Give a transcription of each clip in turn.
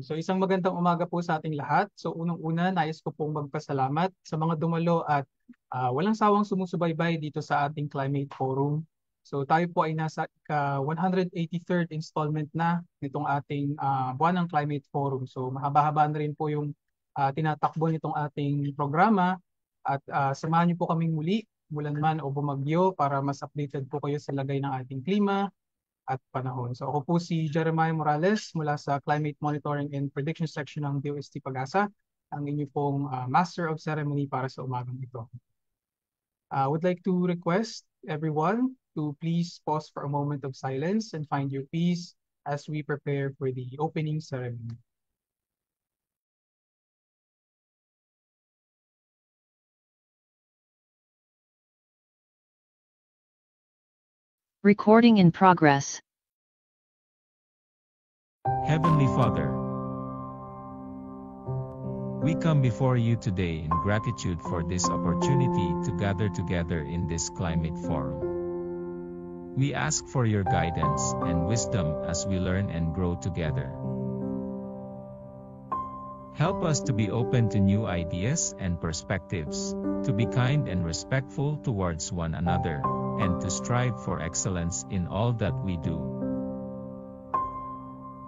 So isang magandang umaga po sa ating lahat. So unang-una, nais ko pong magpasalamat sa mga dumalo at walang sawang sumusubaybay dito sa ating Climate Forum. So tayo po ay nasa 183rd installment na nitong ating buwan ng Climate Forum. So mahaba-haba na rin po yung tinatakbo nitong ating programa at samahan niyo po kaming muli, mulan man o bumagyo, para mas updated po kayo sa lagay ng ating klima at panahon. So ako po si Jeremiah Morales mula sa Climate Monitoring and Prediction Section ng DOST Pag-asa, ang inyo pong Master of Ceremony para sa umagang ito. I would like to request everyone to please pause for a moment of silence and find your peace as we prepare for the opening ceremony. Recording in progress. Heavenly Father, we come before you today in gratitude for this opportunity to gather together in this climate forum. We ask for your guidance and wisdom as we learn and grow together. Help us to be open to new ideas and perspectives, to be kind and respectful towards one another, and to strive for excellence in all that we do.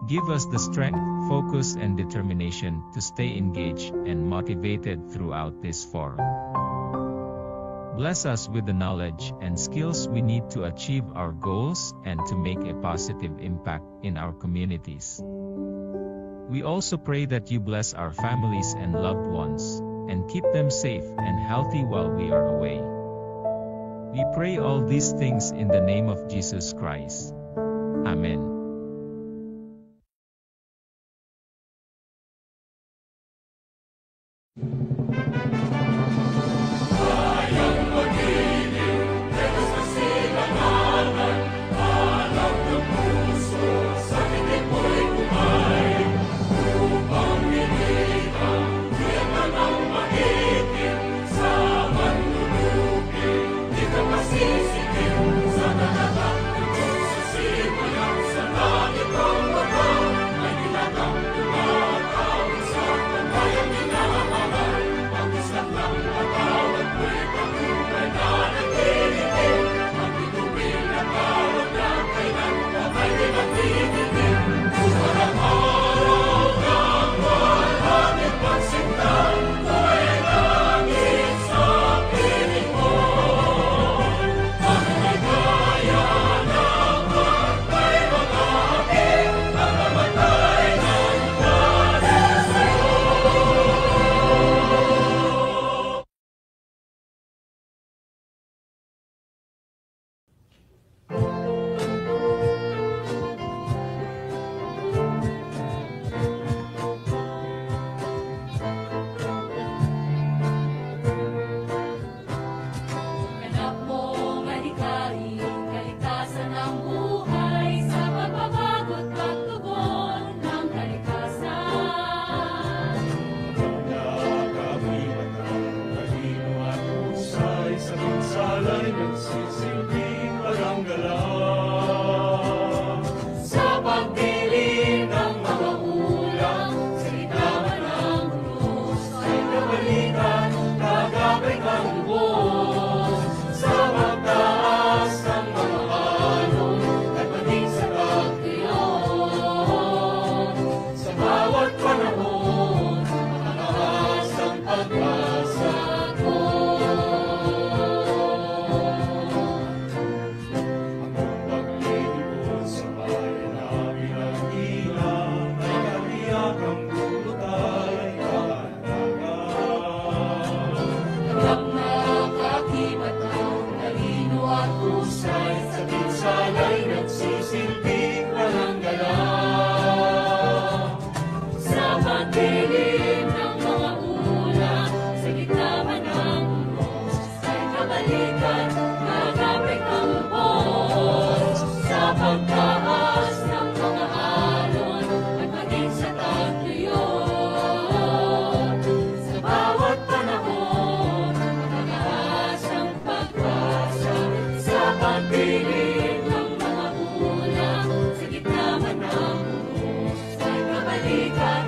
Give us the strength, focus, and determination to stay engaged and motivated throughout this forum. Bless us with the knowledge and skills we need to achieve our goals and to make a positive impact in our communities. We also pray that you bless our families and loved ones, and keep them safe and healthy while we are away. We pray all these things in the name of Jesus Christ. Amen. Sa gitna man ng mundo, ay kabalikan.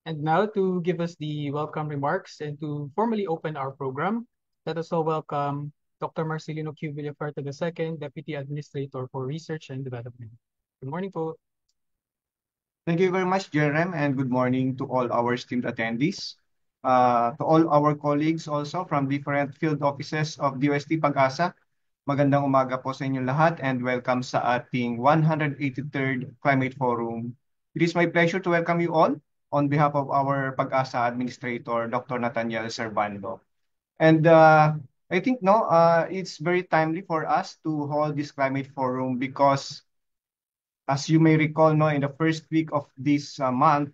And now to give us the welcome remarks and to formally open our program, let us all welcome Dr. Marcelino Q. Villafuerte II, Deputy Administrator for Research and Development. Good morning po. Thank you very much, Jerem, and good morning to all our esteemed attendees. To all our colleagues also from different field offices of DOST Pag-asa, magandang umaga po sa inyong lahat and welcome sa ating 183rd Climate Forum. It is my pleasure to welcome you all on behalf of our Pag-asa Administrator, Dr. Nathaniel Servando. And I think it's very timely for us to hold this Climate Forum because as you may recall, in the first week of this month,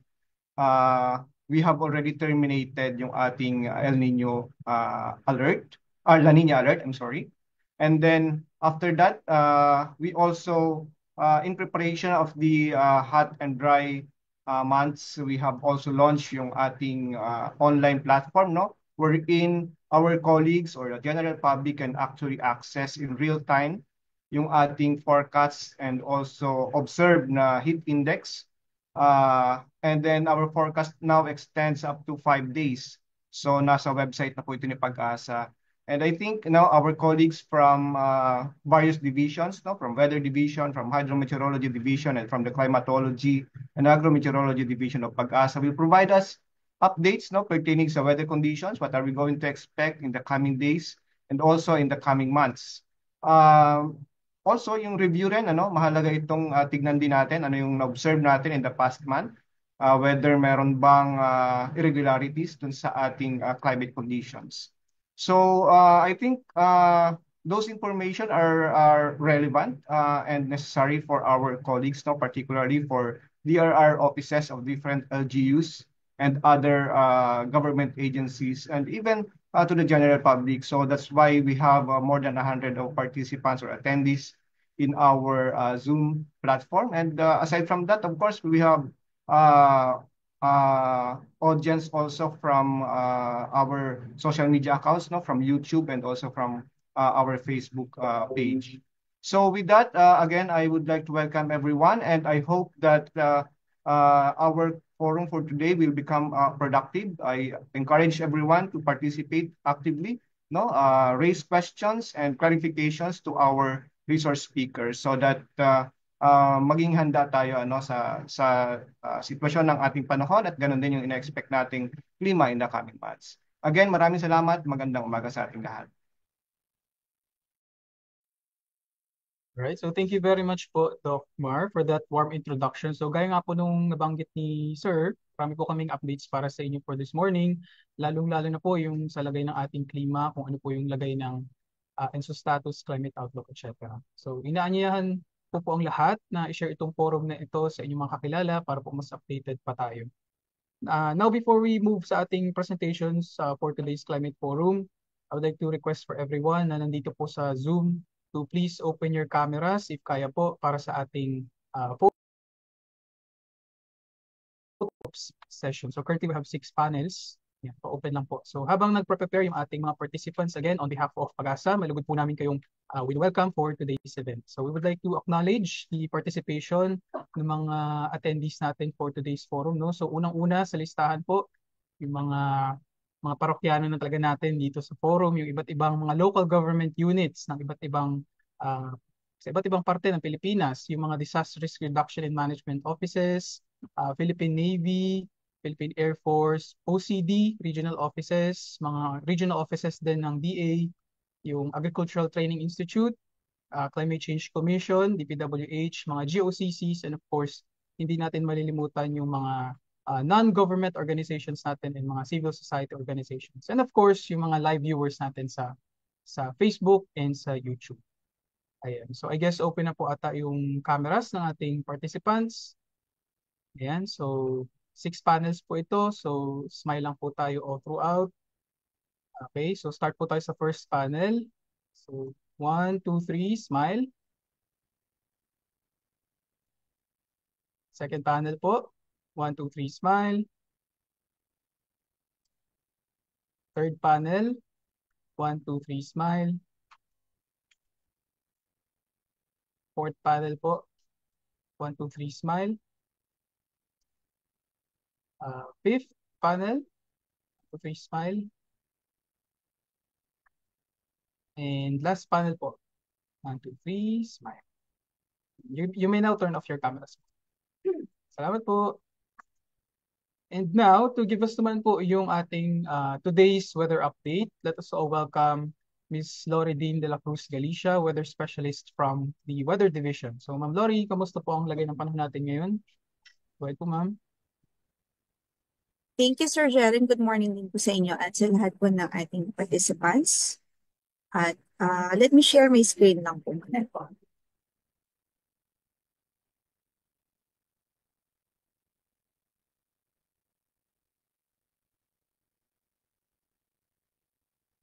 we have already terminated yung ating El Nino alert, or La Nina alert, I'm sorry. And then after that, we also, in preparation of the hot and dry months, we have also launched yung ating online platform, wherein our colleagues or the general public can actually access in real time yung ating forecast and also observe na heat index. And then our forecast now extends up to 5 days. So nasa website na po ito ni Pag-asa. And I think now our colleagues from various divisions, from Weather Division, from Hydrometeorology Division, and from the Climatology and Agrometeorology Division of Pag-asa will provide us updates pertaining sa weather conditions, what are we going to expect in the coming days, and also in the coming months. Also, yung review rin, mahalaga itong tignan din natin, ano yung na-observe natin in the past month, whether meron bang irregularities dun sa ating climate conditions. So, I think those information are relevant and necessary for our colleagues, particularly for DRR offices of different LGUs and other government agencies, and even to the general public. So that's why we have more than 100 of participants or attendees in our Zoom platform. And aside from that, of course, we have audience also from our social media accounts, from YouTube and also from our Facebook page. So with that, again, I would like to welcome everyone, and I hope that our forum for today will become productive. I encourage everyone to participate actively, raise questions and clarifications to our resource speakers so that maging handa tayo sa sitwasyon ng ating panahon at ganun din yung ina-expect nating klima in the coming months. Again, maraming salamat. Magandang umaga sa ating lahat. Right, so thank you very much po, Doc Mar, for that warm introduction. So gaya nga po nung nabanggit ni Sir, marami po kaming updates para sa inyo for this morning, lalong-lalo na po yung sa lagay ng ating klima, kung ano po yung lagay ng ENSO status, climate outlook, etc. So inaanyayahan po ang lahat na i-share itong forum na ito sa inyong mga kakilala para po mas updated pa tayo. Now, before we move sa ating presentations for today's climate forum, I would like to request for everyone na nandito po sa Zoom to please open your cameras if kaya po para sa ating photo session. So currently we have 6 panels. Yan, pa-open lang po. So habang nagpre-prepare yung ating mga participants, again, on behalf of Pag-asa, malugod po namin kayong welcome for today's event. So we would like to acknowledge the participation ng mga attendees natin for today's forum. So unang-una sa listahan po, yung mga parokyano na talaga natin dito sa forum, yung iba't ibang mga local government units ng iba't ibang sa iba't ibang parte ng Pilipinas, yung mga disaster risk reduction and management offices, Philippine Navy, Philippine Air Force, OCD, regional offices, mga regional offices din ng DA, yung Agricultural Training Institute, Climate Change Commission, DPWH, mga GOCCs, and of course, hindi natin malilimutan yung mga non-government organizations natin and mga civil society organizations. And of course, yung mga live viewers natin sa Facebook and sa YouTube. Ayan. So I guess open na po ata yung cameras ng ating participants. Ayan. So 6 panels po ito. So smile lang po tayo all throughout. Okay. So start po tayo sa first panel. So 1, 2, 3, smile. Second panel po. 1, 2, 3, smile. Third panel. 1, 2, 3, smile. Fourth panel po. 1, 2, 3, smile. Fifth panel, 2, 3, smile. And last panel po, 1, 2, 3, smile. You may now turn off your cameras. Salamat po. And now, to give us naman po yung ating today's weather update, let us all welcome Ms. Lori Dean de la Cruz Galicia, weather specialist from the Weather Division. So, Ma'am Lori, kamusta po ang lagay ng panahon natin ngayon? Go ahead po, Ma'am. Thank you, Sir Jeren. Good morning din po sa inyo at sa lahat po ng ating participants. At let me share my screen lang po muna po.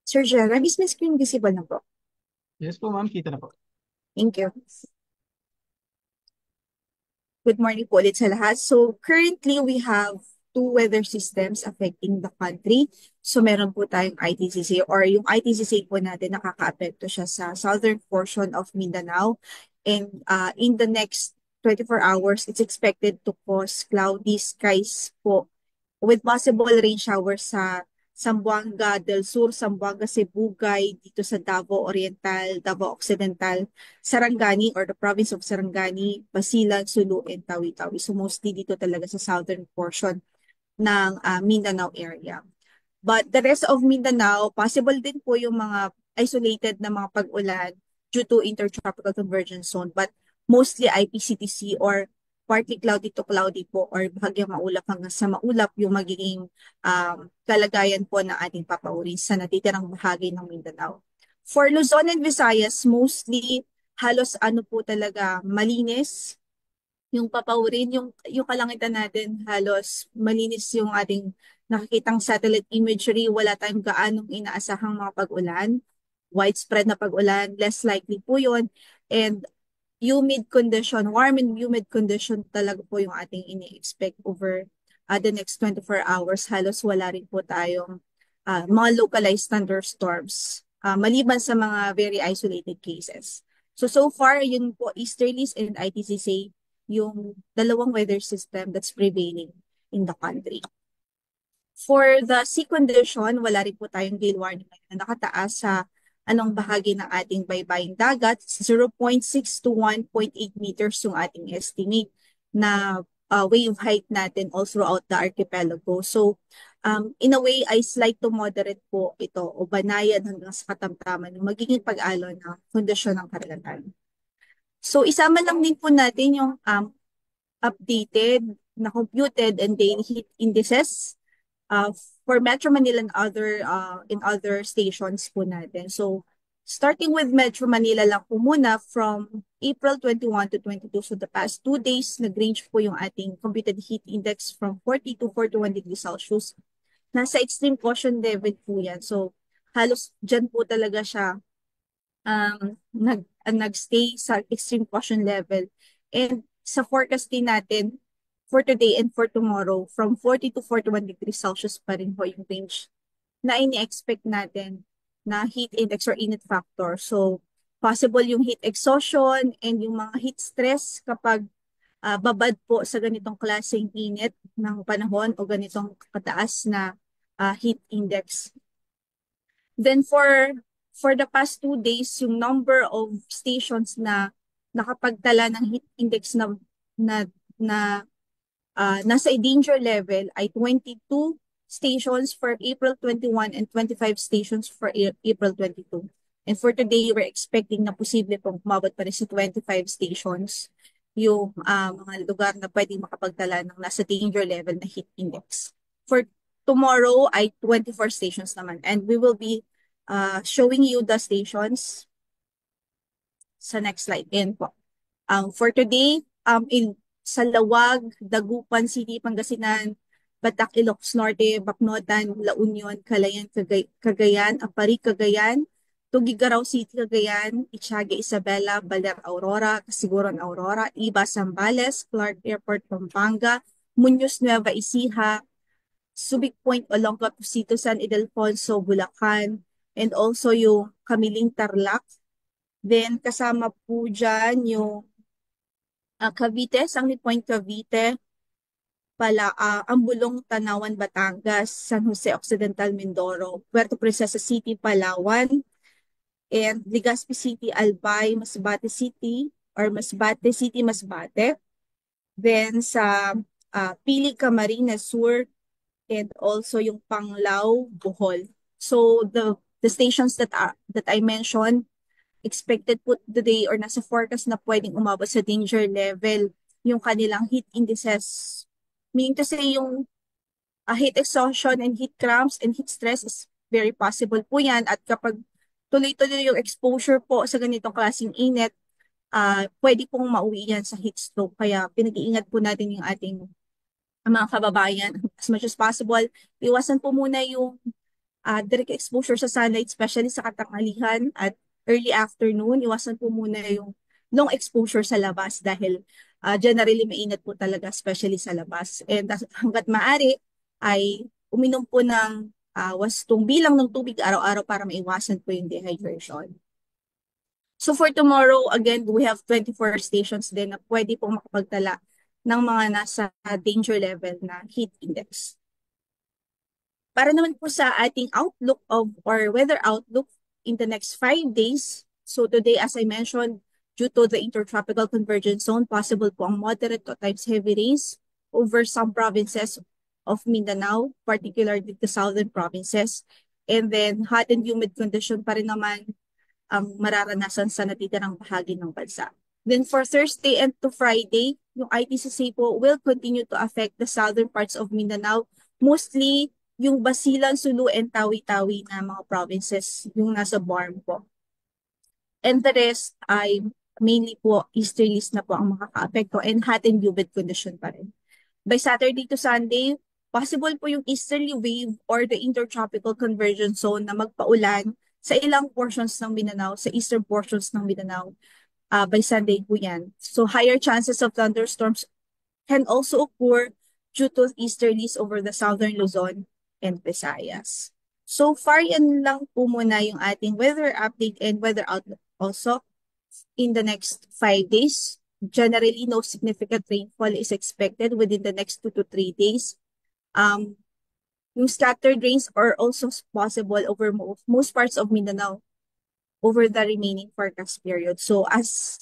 Sir Jeren, is my screen visible na po? Yes po, Ma'am. Kita na po. Thank you. Good morning po ulit sa lahat. So currently we have two weather systems affecting the country. So meron po tayong ITCC or yung ITCC po natin nakaka-apekto siya sa southern portion of Mindanao. And in the next 24 hours, it's expected to cause cloudy skies po with possible rain showers sa Zamboanga del Sur, Zamboanga, Sibugay, dito sa Davao Oriental, Davao Occidental, Sarangani or the province of Sarangani, Basilan, Sulu, and Tawi-Tawi. So mostly dito talaga sa southern portion ng Mindanao area. But the rest of Mindanao, possible din po yung mga isolated na mga pag-ulan due to intertropical convergence zone. But mostly IPCTC or partly cloudy to cloudy po or bahagyang maulap hanggang sa maulap yung magiging kalagayan po ng ating papaurin sa natitirang bahagi ng Mindanao. For Luzon and Visayas, mostly halos ano po talaga malinis yung papaurin, yung kalangitan natin halos malinis yung ating nakikitang satellite imagery, wala tayong gaanong inaasahang mga pag-ulan, widespread na pag-ulan, less likely po yun, and humid condition, warm and humid condition talaga po yung ating ini-expect over the next 24 hours. Halos wala rin po tayong mga localized thunderstorms, maliban sa mga very isolated cases. So far, yun po, easterlies and ITCC, yung dalawang weather system that's prevailing in the country. For the sea condition, wala rin po tayong gale warning na nakataas sa anong bahagi ng ating baybaying dagat, 0.6 to 1.8 meters yung ating estimate na wave height natin all throughout the archipelago. So, in a way, ay slight to moderate po ito o banayan hanggang sa katamtaman yung magiging pag-alon ng kondisyon ng karagatan. So, isama lang din po natin yung updated na computed and daily heat indices for Metro Manila and other stations po natin. So, starting with Metro Manila lang po muna from April 21 to 22. So, the past 2 days, nag-range po yung ating computed heat index from 40 to 41 degrees Celsius. Nasa extreme caution level po yan. So, halos dyan po talaga siya nag-stay sa extreme caution level. And sa forecast din natin, for today and for tomorrow, from 40 to 41 degrees Celsius pa rin po yung range na ini-expect natin na heat index or init factor. So, possible yung heat exhaustion and yung mga heat stress kapag babad po sa ganitong klaseng init ng panahon o ganitong kataas na heat index. Then for the past 2 days, yung number of stations na nakapagtala ng heat index na nasa danger level ay 22 stations for April 21 and 25 stations for April 22. And for today, we're expecting na posible pong umabot pa rin sa 25 stations yung mga lugar na pwedeng makapagtala ng nasa danger level na heat index. For tomorrow ay 24 stations naman. And we will be showing you the stations sa next slide. And po. For today, sa Lawag, Dagupan City, Pangasinan, Batac, Ilocos Norte, Bacnotan, La Union, Calayan, Cagayan, Apari, Cagayan, Tugigaraw City, Cagayan, Itiaga, Isabela, Baler, Aurora, Casiguran, Aurora, Iba, Zambales, Clark Airport, Pampanga, Muñoz, Nueva Ecija, Subic Point, Olongapo, Pusito, San Ildefonso, Bulacan, and also yung Kamiling, Tarlac. Then kasama po dyan yung Cavite, Sangley Point, Cavite, Ambulong, Tanawan, Batangas, San Jose Occidental, Mindoro, Puerto Princesa City, Palawan, and Legazpi City, Albay, Masbate City, or Masbate City, Masbate. Then sa Pili, Camarines Sur, and also yung Panglao, Bohol. So the stations that I mentioned, expected po today or nasa forecast na pwedeng umabot sa danger level yung kanilang heat indices. Meaning to say yung heat exhaustion and heat cramps and heat stress is very possible po yan. At kapag tuloy-tuloy yung exposure po sa ganitong klaseng init, pwede pong mauwi yan sa heat stroke. Kaya pinag-iingat po natin yung ating mga kababayan as much as possible. Iwasan po muna yung direct exposure sa sunlight, especially sa katanghalihan at early afternoon. Iwasan po muna yung long exposure sa labas dahil generally mainit po talaga, especially sa labas. And hanggat maaari ay uminom po ng wastong bilang ng tubig araw-araw para maiwasan po yung dehydration. So for tomorrow, again, we have 24 stations din na pwede po makapagtala ng mga nasa danger level na heat index. Para naman po sa ating outlook or weather outlook in the next 5 days. So today, as I mentioned, due to the intertropical convergence zone, possible po ang moderate to times heavy rains over some provinces of Mindanao, particularly the southern provinces. And then hot and humid condition pa rin naman ang mararanasan sa natitirang bahagi ng bansa. Then for Thursday and to Friday, yung ITCC po will continue to affect the southern parts of Mindanao, mostly yung Basilan, Sulu, and Tawi-Tawi na mga provinces yung nasa BARM po. And the rest ay mainly po easterlies na po ang makaka-apekto and hot and humid condition pa rin. By Saturday to Sunday, possible po yung easterly wave or the intertropical convergence zone na magpaulan sa ilang portions ng Mindanao, sa eastern portions ng Mindanao. By Sunday po yan. So higher chances of thunderstorms can also occur due to easterlies over the southern Luzon and Visayas. So far, yan lang po muna yung ating weather update and weather outlook also in the next 5 days. Generally, no significant rainfall is expected within the next 2 to 3 days. Yung scattered rains are also possible over most parts of Mindanao over the remaining forecast period. So as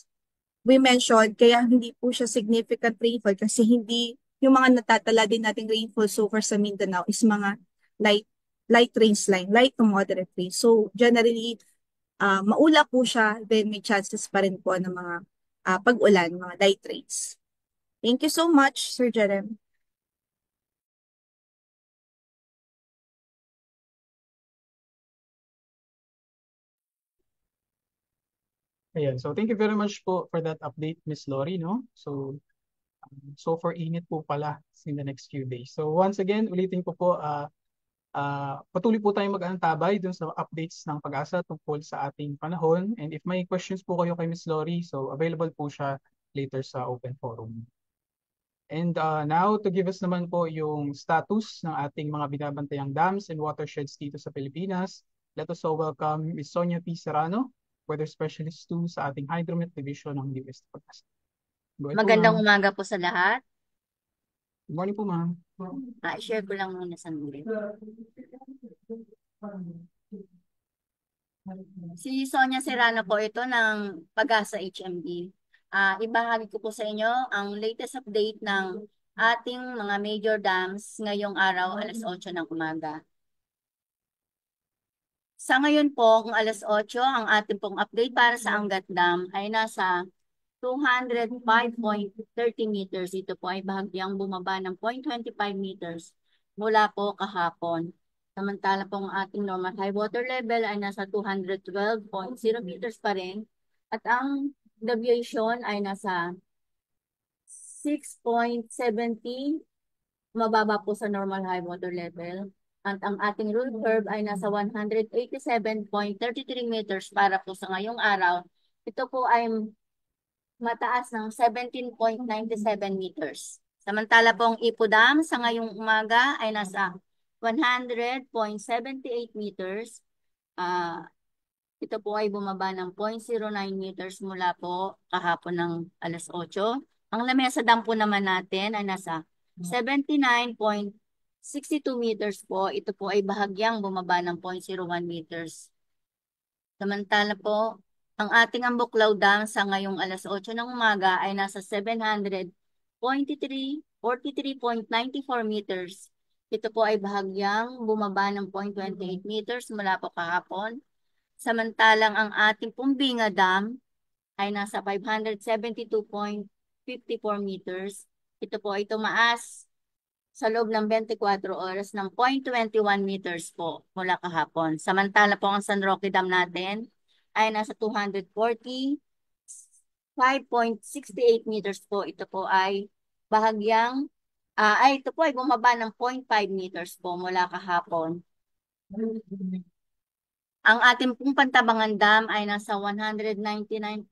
we mentioned, kaya hindi po siya significant rainfall kasi hindi yung mga natatala din nating rainfall so far sa Mindanao is mga light rains line, light to moderate rain. So generally, maula po siya, then may chances pa rin po ng mga pag-ulan, mga light rains. Thank you so much, Sir Jerem. Ayan. So thank you very much po for that update, Miss Lori, no? So for init po pala in the next few days. So once again, ulitin ko po, patuloy po tayong mag-aantabay dun sa updates ng Pag-asa tungkol sa ating panahon. And if may questions po kayo kay Miss Lori, so available po siya later sa open forum. And now, to give us naman po yung status ng ating mga binabantayang dams and watersheds dito sa Pilipinas, let us so welcome Ms. Sonia P. Serrano, Weather Specialist 2 sa ating Hydromet Division ng UST Pag-asa. Magandang umaga po sa lahat. Good morning po, ma'am. I-share ko lang muna sandali. Si Sonia Serrano po ito ng Pag-asa HMD. Ibahagi ko po sa inyo ang latest update ng ating mga major dams ngayong araw, alas 8 ng umaga. Sa ngayon po, kung alas 8, ang ating pong update para sa Angat Dam ay nasa 205.30 meters. Ito po ay bahagyang bumaba ng 0.25 meters mula po kahapon. Samantala po ang ating normal high water level ay nasa 212.0 meters pa rin. At ang deviation ay nasa 6.70, mababa po sa normal high water level. At ang ating rule curve ay nasa 187.33 meters para po sa ngayong araw. Ito po ay mataas ng 17.97 meters. Samantala po ang Ipo Dam sa ngayong umaga ay nasa 100.78 meters. Ito po ay bumaba ng 0.09 meters mula po kahapon ng alas 8. Ang lamesa dam po naman natin ay nasa 79.62 meters po. Ito po ay bahagyang bumaba ng 0.01 meters. Samantala po, ang ating Ambuklaw Dam sa ngayong alas 8 ng umaga ay nasa 743.94 meters. Ito po ay bahagyang bumaba ng 0.28 meters mula po kahapon. Samantalang ang ating Pumbinga Dam ay nasa 572.54 meters. Ito po ay tumaas sa loob ng 24 oras ng 0.21 meters po mula kahapon. Samantala po ang San Roque Dam natin ay nasa 245.68 meters po. Ito po ay bahagyang, ito po ay bumaba ng 0.5 meters po mula kahapon. Ang ating pong Pantabangan Dam ay nasa 199.89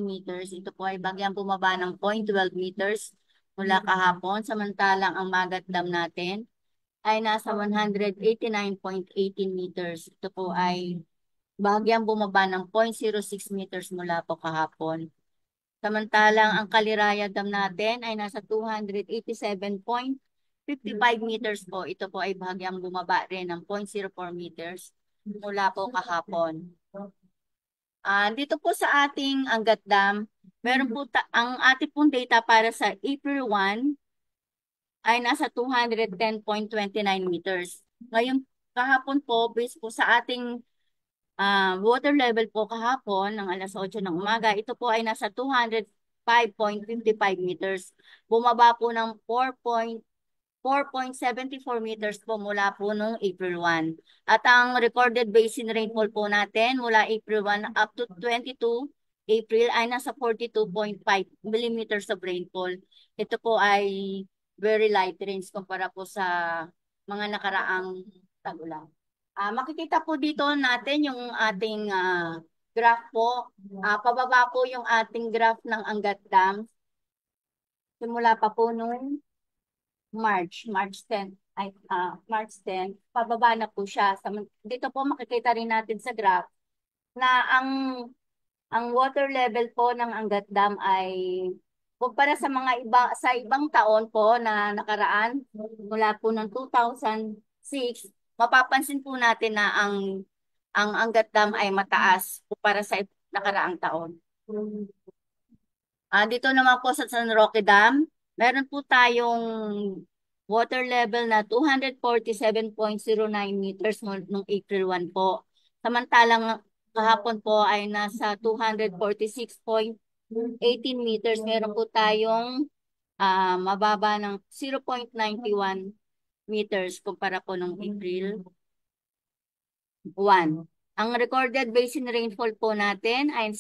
meters. Ito po ay bagyang bumaba ng 0.12 meters mula kahapon. Samantalang ang Magat Dam natin ay nasa 189.18 meters. Ito po ay bagyang bumaba ng 0.06 meters mula po kahapon. Samantalang ang Kaliraya Dam natin ay nasa 287.55 meters po. Ito po ay bahagyang bumaba rin ng 0.04 meters mula po kahapon. Dito po sa ating Angat Dam, meron po ang ating pong data para sa April 1 ay nasa 210.29 meters. Ngayon, kahapon po, based po sa ating water level po kahapon ng alas 8 ng umaga, ito po ay nasa 205.55 meters. Bumaba po ng 4.74 meters po mula po noong April 1. At ang recorded basin rainfall po natin mula April 1 up to 22 April ay nasa 42.5 millimeters of rainfall. Ito po ay very light rains kumpara po sa mga nakaraang tag-ulan. Makikita po dito natin yung ating graph po. Pababa po yung ating graph ng Angat Dam. Simula pa po noong March 10, pababa na po siya. Dito po makikita rin natin sa graph na ang water level po ng Angat Dam ay kumpara sa ibang taon po na nakaraan mula po ng 2006, mapapansin po natin na ang Angat Dam ay mataas kumpara sa nakaraang taon. Dito naman po sa San Roque Dam, meron po tayong water level na 247.09 meters noong April 1 po. Samantalang kahapon po ay nasa 246.18 meters. Meron po tayong mababa ng 0.91 meters kumpara po noong April 1. Ang recorded basin rainfall po natin ay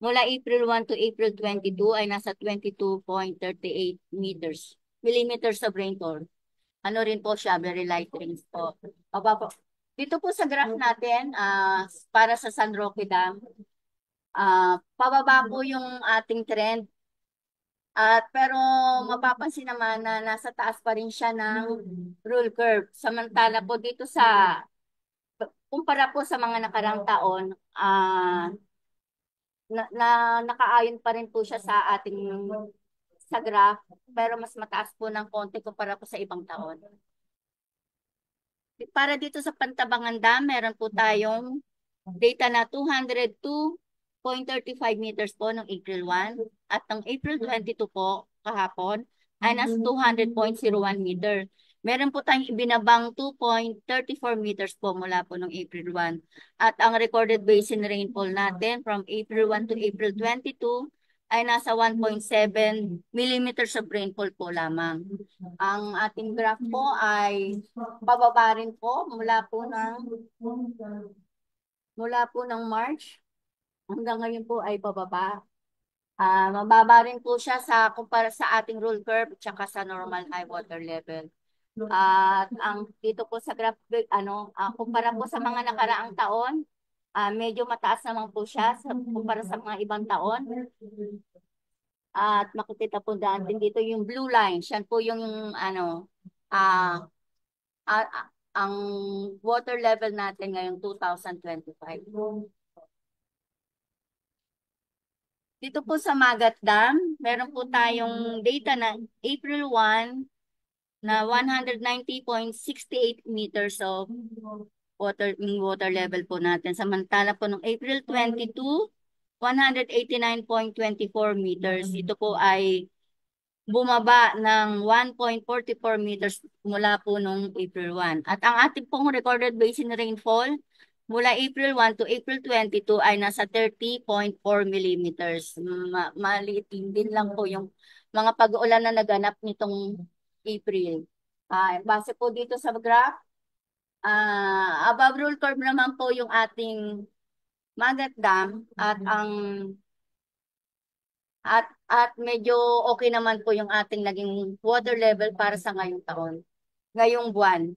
mula April 1 to April 22 ay nasa 22.38 millimeters of rainfall. Ano rin po siya, very light rains po. Dito po sa graph natin, para sa San Roque Dam, pababa po yung ating trend. Pero mapapansin naman na nasa taas pa rin siya ng rule curve. Samantala po dito kumpara po sa mga nakarang taon, nakaayon pa rin po siya sa graph, pero mas mataas po ng konti kumpara po sa ibang taon. Para dito sa Pantabangan Dam, meron po tayong data na 202.35 meters po ng April 1 at ng April 22 po kahapon ay nasa 200.01 meter. Meron po tayong ibinabang 2.34 meters po mula po ng April 1. At ang recorded basin rainfall natin from April 1 to April 22 ay nasa 1.7 millimeters of rainfall po lamang. Ang ating graph po ay pababa rin po mula po ng March hanggang ngayon po ay pababa. Mababa rin po siya kumpara sa ating rule curve at saka sa normal high water level. At dito po sa graph, kumpara po sa mga nakaraang taon, medyo mataas naman po siya kumpara sa mga ibang taon. At makikita po natin dito yung blue line. Siyan po yung ang water level natin ngayong 2025. Dito po sa Magat Dam, meron po tayong data na April 1 na 190.68 meters of water level po natin. Samantala po nung April 22, 189.24 meters. Ito po ay bumaba ng 1.44 meters mula po nung April 1. At ang ating pong recorded basin rainfall mula April 1 to April 22 ay nasa 30.4 millimeters. Maliit din lang po yung mga pag-uulan na naganap nitong April. Base po dito sa graph, above rule curve naman po yung ating Magat Dam at medyo okay naman po yung ating naging water level para sa ngayong taon, ngayong buwan.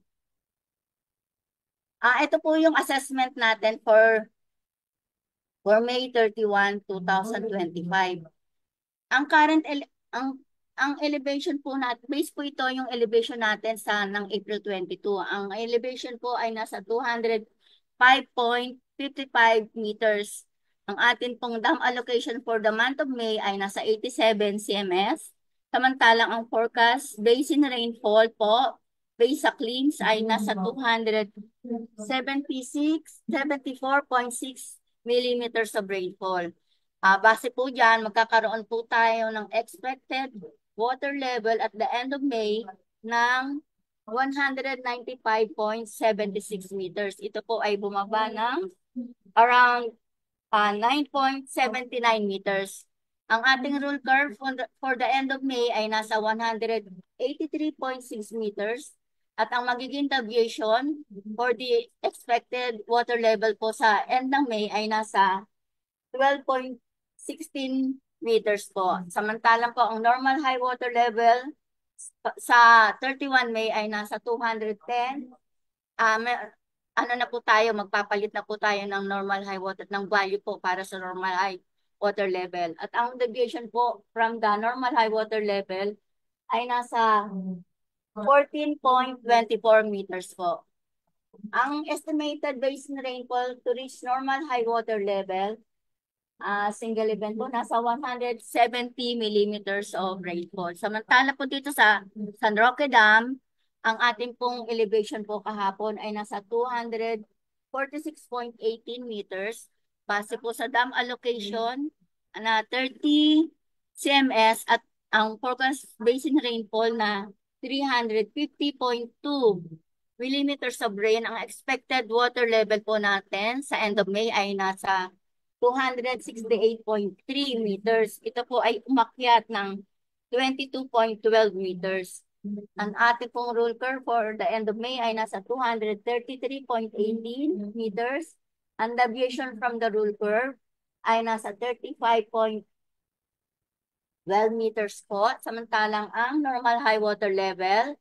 Ito po yung assessment natin for May 31, 2025. Ang current ang elevation po natin, base po ito yung elevation natin ng April 22. Ang elevation po ay nasa 205.55 meters. Ang atin pong dam allocation for the month of May ay nasa 87 cms. Samantalang ang forecast basin rainfall po, based sa CLIMS ay nasa 74.6 millimeters of rainfall. Base po dyan, magkakaroon po tayo ng expected water level at the end of May ng 195.76 meters. Ito po ay bumaba ng around 9.79 meters. Ang ating rule curve for the end of May ay nasa 183.6 meters. At ang magiging deviation for the expected water level po sa end ng May ay nasa 12.16 meters po. Samantalang po ang normal high water level sa 31 May ay nasa 210. Ano na po tayo, magpapalit na po tayo ng normal high water, ng value po para sa normal high water level. At ang deviation po from the normal high water level ay nasa 14.24 meters po. Ang estimated basin rainfall to reach normal high water level, single event po, nasa 170 millimeters of rainfall. Samantala po dito sa San Roque Dam, ang ating pong elevation po kahapon ay nasa 246.18 meters. Base po sa dam allocation na 30 cms at ang forecast basin rainfall na 350.2 millimeters of rain. Ang expected water level po natin sa end of May ay nasa 268.3 meters. Ito po ay umakyat ng 22.12 meters. Ang ating pong rule curve for the end of May ay nasa 233.18 meters. Ang deviation from the rule curve ay nasa 35.12 meters po. Samantalang ang normal high water level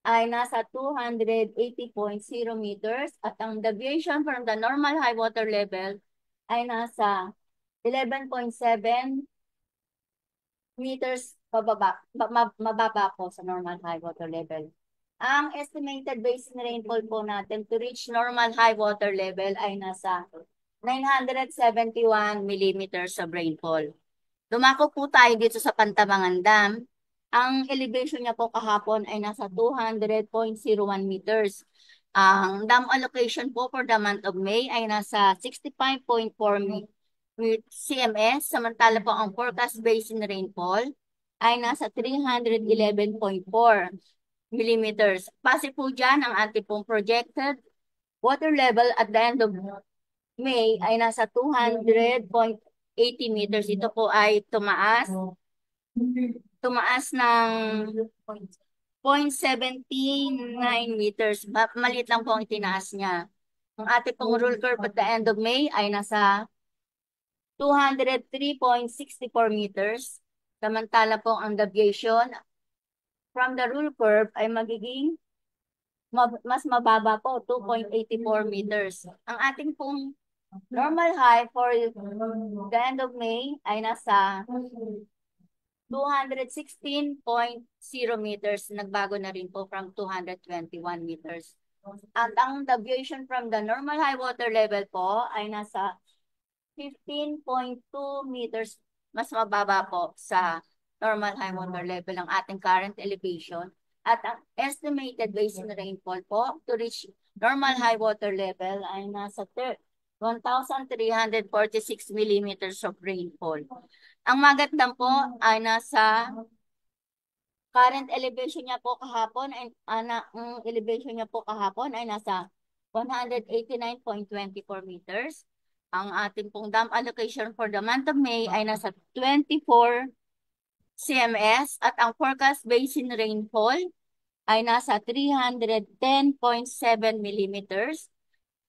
ay nasa 280.0 meters at ang deviation from the normal high water level ay nasa 11.7 meters mababa po sa normal high water level. Ang estimated basin rainfall po natin to reach normal high water level ay nasa 971 millimeters of rainfall. Dumako po tayo dito sa Pantabangan Dam. Ang elevation niya po kahapon ay nasa 200.01 meters. Ang dam allocation po for the month of May ay nasa 65.4 cms. Samantala po ang forecast basin rainfall ay nasa 311.4 millimeters. Base po dyan ang ating pong projected water level at the end of May ay nasa 200.80 meters. Ito po ay tumaas ng 0.79 meters. Maliit lang po ang itinaas niya. Ang ating pong rule curve at the end of May ay nasa 203.64 meters. Samantala po ang deviation from the rule curve ay magiging mas mababa po, 2.84 meters. Ang ating pong normal high for the end of May ay nasa 216.0 meters. Nagbago na rin po from 221 meters. At ang deviation from the normal high water level po ay nasa 15.2 meters mas mababa po sa normal high water level ng ating current elevation. At ang estimated basin rainfall po to reach normal high water level ay nasa 1,346 millimeters of rainfall. Ang Magandang po ay nasa current elevation niya po kahapon ay ang elevation niya po kahapon ay nasa 189.24 meters. Ang ating pong dam allocation for the month of May ay nasa 24 cms at ang forecast basin rainfall ay nasa 310.7 millimeters.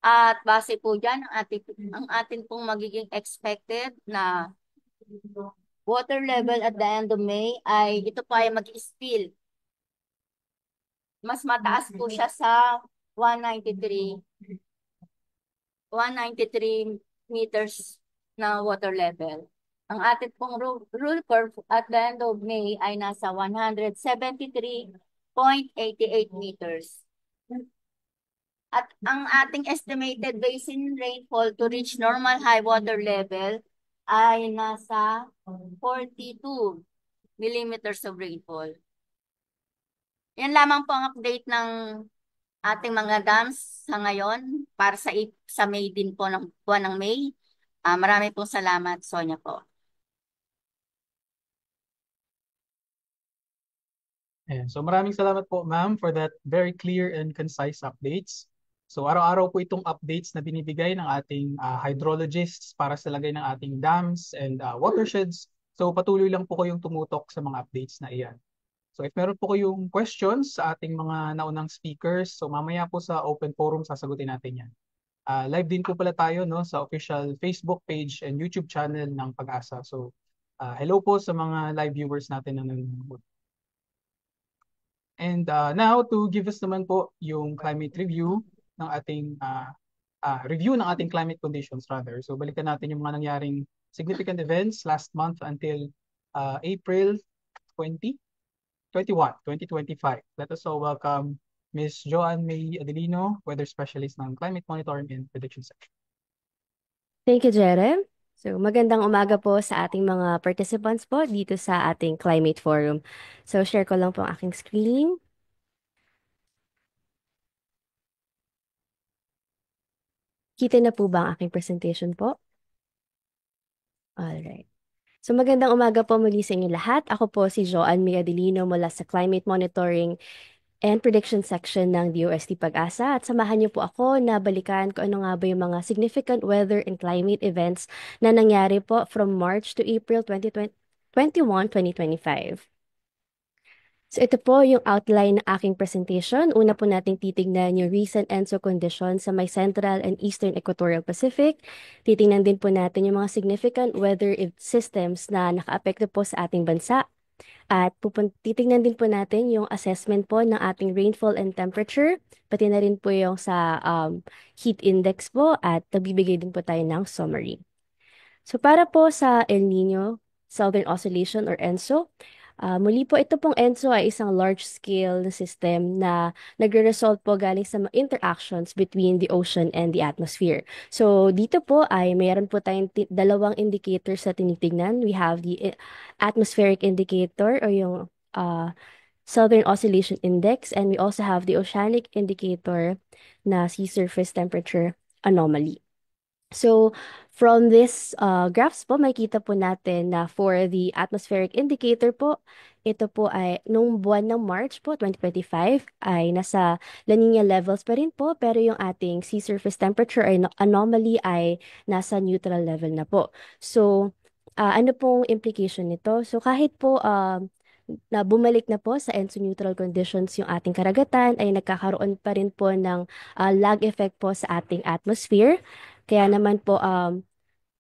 At base po dyan, ang ating pong magiging expected na water level at the end of May ay ito pa ay mag-spill. Mas mataas po siya sa 193 meters na water level. Ang ating pong rule curve at the end of May ay nasa 173.88 meters. At ang ating estimated basin rainfall to reach normal high water level ay nasa 42 millimeters of rainfall. Yan lamang po ang update ng ating mga dams sa ngayon para sa May din po ng buwan ng May. Marami pong salamat, Sonia po. Ayan. So maraming salamat po ma'am for that very clear and concise updates. So araw-araw po itong updates na binibigay ng ating hydrologists para sa lagay ng ating dams and watersheds. So patuloy lang po kayong tumutok sa mga updates na iyan. So if meron po kayong questions sa ating mga naunang speakers, so mamaya po sa open forum sasagutin natin yan. Live din po pala tayo no, sa official Facebook page and YouTube channel ng Pag-asa. So hello po sa mga live viewers natin na nanonood. And now to give us naman po yung climate review ng ating review ng ating climate conditions rather. So balikan natin yung mga nangyaring significant events last month until April 2025. Let us all welcome Ms. Joanne May Adelino, Weather Specialist ng Climate Monitoring and Prediction Section. Thank you, Jerem. So, magandang umaga po sa ating mga participants po dito sa ating Climate Forum. So, share ko lang po ang aking screen. Kita na po ba ang aking presentation po? Alright. So, magandang umaga po muli sa inyo lahat. Ako po si Joanne May Adelino mula sa Climate Monitoring and Prediction Section ng DOST Pag-asa at samahan niyo po ako na balikan kung ano nga ba yung mga significant weather and climate events na nangyari po from March to April 2025. So ito po yung outline ng aking presentation. Una po nating titignan yung recent ENSO conditions sa may Central and Eastern Equatorial Pacific. Titingnan din po natin yung mga significant weather systems na nakaapekto po sa ating bansa. At titignan din po natin yung assessment po ng ating rainfall and temperature, pati na rin po yung sa heat index po at nagbibigay din po tayo ng summary. So para po sa El Nino Southern Oscillation or ENSO, muli po ito pong ENSO ay isang large-scale na system na nagre-result po galing sa mga interactions between the ocean and the atmosphere. So dito po ay mayroon po tayong dalawang indicators na tinitignan. We have the atmospheric indicator o yung Southern Oscillation Index, and we also have the oceanic indicator na sea surface temperature anomaly. So, from this graphs po, makikita po natin na for the atmospheric indicator po, ito po ay nung buwan ng March po, 2025, ay nasa La Nina levels pa rin po, pero yung ating sea surface temperature ay anomaly ay nasa neutral level na po. So, ano pong implication nito? So, kahit po na bumalik na po sa ENSO neutral conditions yung ating karagatan, ay nagkakaroon pa rin po ng lag effect po sa ating atmosphere. Kaya naman po,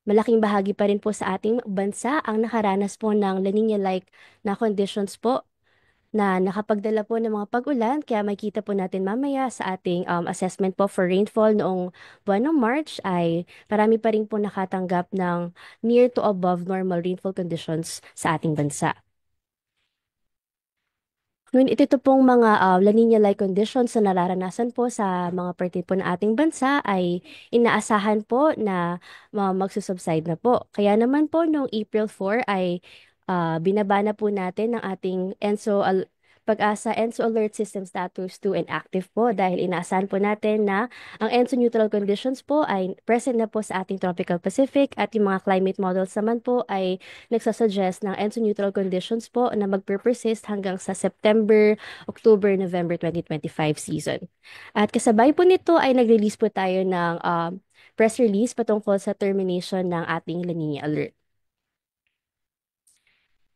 malaking bahagi pa rin po sa ating bansa ang nakaranas po ng La Nina-like na conditions po na nakapagdala po ng mga pag-ulan. Kaya makita po natin mamaya sa ating assessment po for rainfall noong buwan ng March ay marami pa rin po nakatanggap ng near to above normal rainfall conditions sa ating bansa. Ngunit ito pong mga La Nina-like conditions na nararanasan po sa mga parte po ng ating bansa ay inaasahan po na magsusubside na po. Kaya naman po noong April 4 ay binaba na po natin ang ating Pag-asa ENSO Alert System Status to inactive po dahil inaasahan po natin na ang ENSO neutral conditions po ay present na po sa ating tropical Pacific at yung mga climate models naman po ay nagsasuggest ng ENSO neutral conditions po na magpe-persist hanggang sa September, October, November 2025 season. At kasabay po nito ay nag-release po tayo ng press release patungkol sa termination ng ating La Nina Alert.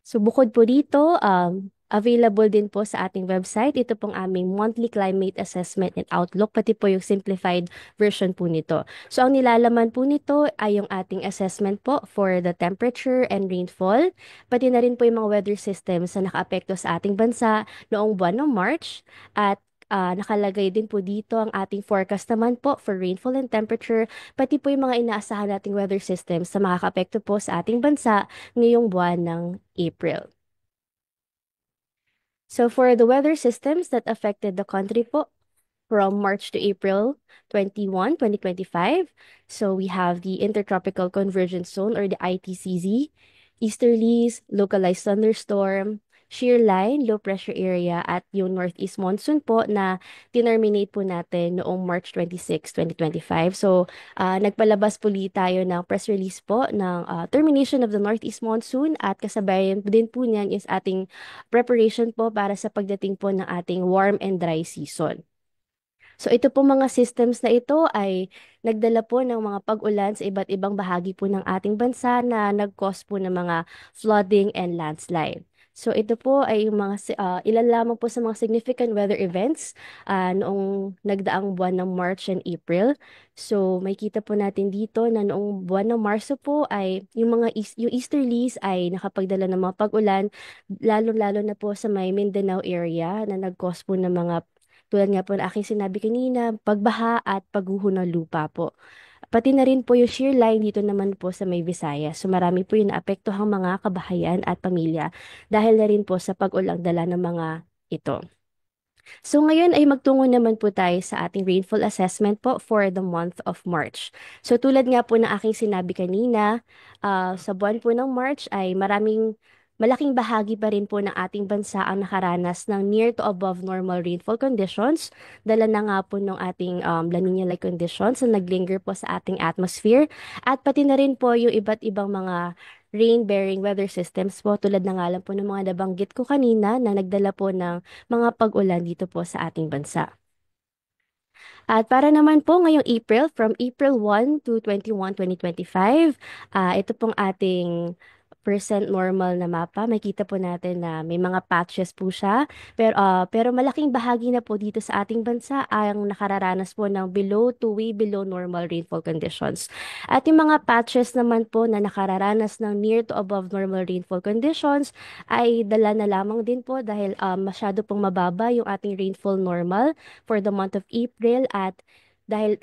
So bukod po dito, available din po sa ating website. Ito pong aming monthly climate assessment and outlook, pati po yung simplified version po nito. So ang nilalaman po nito ay yung ating assessment po for the temperature and rainfall, pati na rin po yung mga weather systems na nakaapekto sa ating bansa noong buwan ng March at nakalagay din po dito ang ating forecast naman po for rainfall and temperature, pati po yung mga inaasahan nating weather systems na makakaapekto po sa ating bansa ngayong buwan ng April. So for the weather systems that affected the country po from March to April 21, 2025, so we have the Intertropical Convergence Zone or the ITCZ, easterlies, localized thunderstorm, shear line, low pressure area, at yung northeast monsoon po na tinerminate po natin noong March 26, 2025. So, nagpalabas po tayo ng press release po ng termination of the northeast monsoon at kasabayan din po niyan is ating preparation po para sa pagdating po ng ating warm and dry season. So ito po mga systems na ito ay nagdala po ng mga pag-ulan sa iba't ibang bahagi po ng ating bansa na nag-cause po ng mga flooding and landslide. So ito po ay yung ilan lamang po sa mga significant weather events noong nagdaang buwan ng March and April. So may kita po natin dito na noong buwan ng Marso po ay yung yung easterlies ay nakapagdala ng mga pag-ulan lalo-lalo na po sa may Mindanao area na nag-cause po ng mga tulad nga po na aking sinabi kanina, pagbaha at pagguho ng lupa po. Pati na rin po yung shear line dito naman po sa may Visayas. So marami po yung naapektuhang mga kabahayan at pamilya dahil na rin po sa pag-ulang dala ng mga ito. So ngayon ay magtungo naman po tayo sa ating rainfall assessment po for the month of March. So tulad nga po ng aking sinabi kanina, sa buwan po ng March ay malaking bahagi pa rin po ng ating bansa ang nakaranas ng near to above normal rainfall conditions. Dala na nga po ng ating La Nina-like conditions na naglinger po sa ating atmosphere. At pati na rin po yung iba't ibang mga rain-bearing weather systems po tulad na nga lang po ng mga nabanggit ko kanina na nagdala po ng mga pag-ulan dito po sa ating bansa. At para naman po ngayong April, from April 1 to 21, 2025, ito pong ating percent normal na mapa. Makita po natin na may mga patches po siya. Pero malaking bahagi na po dito sa ating bansa ang nakararanas po ng below to way below normal rainfall conditions. At yung mga patches naman po na nakararanas ng near to above normal rainfall conditions ay dala na lamang din po dahil masyado pong mababa yung ating rainfall normal for the month of April at dahil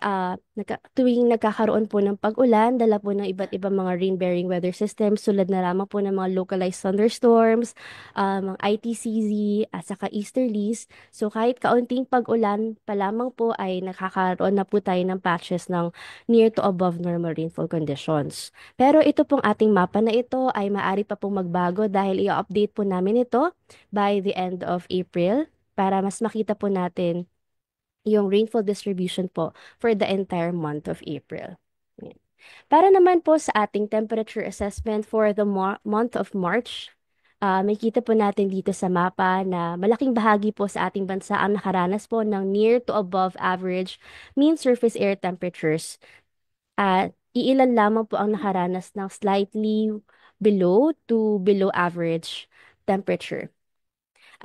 tuwing nagkakaroon po ng pag-ulan, dala po ng iba't ibang mga rain-bearing weather systems, tulad na lamang po ng mga localized thunderstorms, mga ITCZ, at saka easterlies. So kahit kaunting pag-ulan pa lamang po ay nakakaroon na po tayo ng patches ng near to above normal rainfall conditions. Pero ito pong ating mapa na ito ay maaari pa pong magbago dahil i-update po namin ito by the end of April para mas makita po natin yung rainfall distribution po for the entire month of April. Yan. Para naman po sa ating temperature assessment for the month of March, makita po natin dito sa mapa na malaking bahagi po sa ating bansa ang nakaranas po ng near to above average mean surface air temperatures. At iilan lamang po ang nakaranas ng slightly below to below average temperature.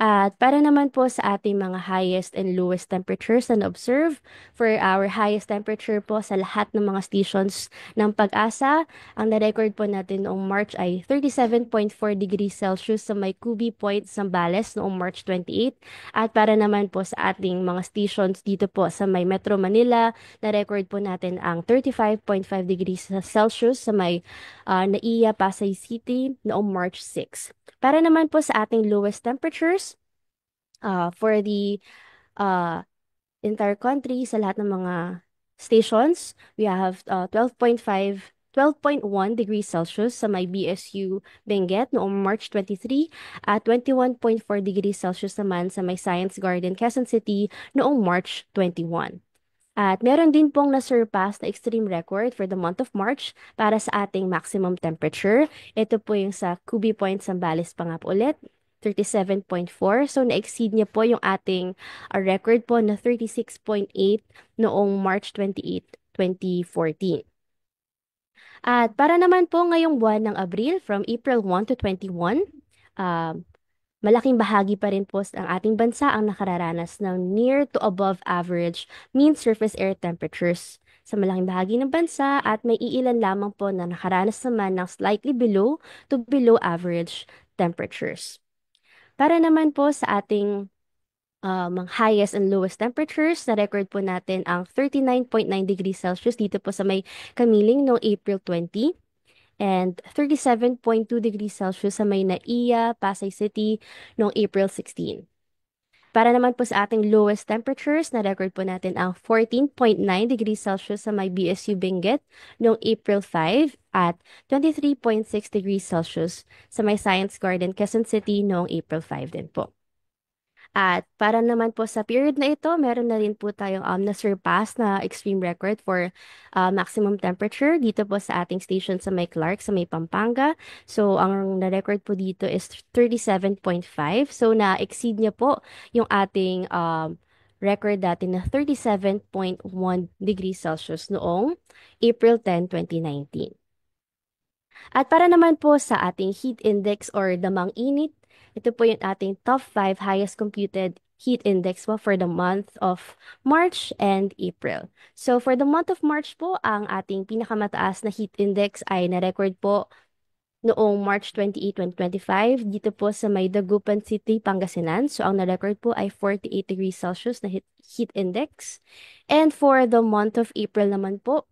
At para naman po sa ating mga highest and lowest temperatures na observe, for our highest temperature po sa lahat ng mga stations ng Pag-asa, ang na-record po natin noong March ay 37.4 degrees Celsius sa may Cubi Point, Zambales noong March 28. At para naman po sa ating mga stations dito po sa may Metro Manila, na-record po natin ang 35.5 degrees Celsius sa may Naiya, Pasay City noong March 6. Para naman po sa ating lowest temperatures, For the uh, entire country, sa lahat ng mga stations, we have 12.1 degrees Celsius sa may BSU Benguet noong March 23 at 21.4 degrees Celsius naman sa may Science Garden, Quezon City noong March 21. At meron din pong na-surpass na extreme record for the month of March para sa ating maximum temperature. Ito po yung sa Cubi Point, Zambales pa nga po ulit, 37.4. So, na-exceed niya po yung ating record po na 36.8 noong March 28, 2014. At para naman po ngayong buwan ng Abril, from April 1 to 21, malaking bahagi pa rin po ang ating bansa ang nakararanas ng near to above average mean surface air temperatures sa malaking bahagi ng bansa at may iilan lamang po na nakaranas naman ng slightly below to below average temperatures. Para naman po sa ating mga highest and lowest temperatures, na-record po natin ang 39.9 degrees Celsius dito po sa may Kamiling noong April 20 and 37.2 degrees Celsius sa may Naiya, Pasay City noong April 16. Para naman po sa ating lowest temperatures, na-record po natin ang 14.9 degrees Celsius sa may BSU Benguet noong April 5 at 23.6 degrees Celsius sa may Science Garden, Quezon City noong April 5 din po. At para naman po sa period na ito, meron na rin po tayong na-surpass na extreme record for maximum temperature dito po sa ating station sa may Clark, sa may Pampanga. So, ang na-record po dito is 37.5. So, na-exceed niya po yung ating record dati na 37.1 degrees Celsius noong April 10, 2019. At para naman po sa ating heat index or damang init, ito po yung ating top 5 highest computed heat index po for the month of March and April. So for the month of March po, ang ating pinakamataas na heat index ay na-record po noong March 28, 2025 dito po sa may Dagupan City, Pangasinan. So ang na-record po ay 48 degrees Celsius na heat index. And for the month of April naman po,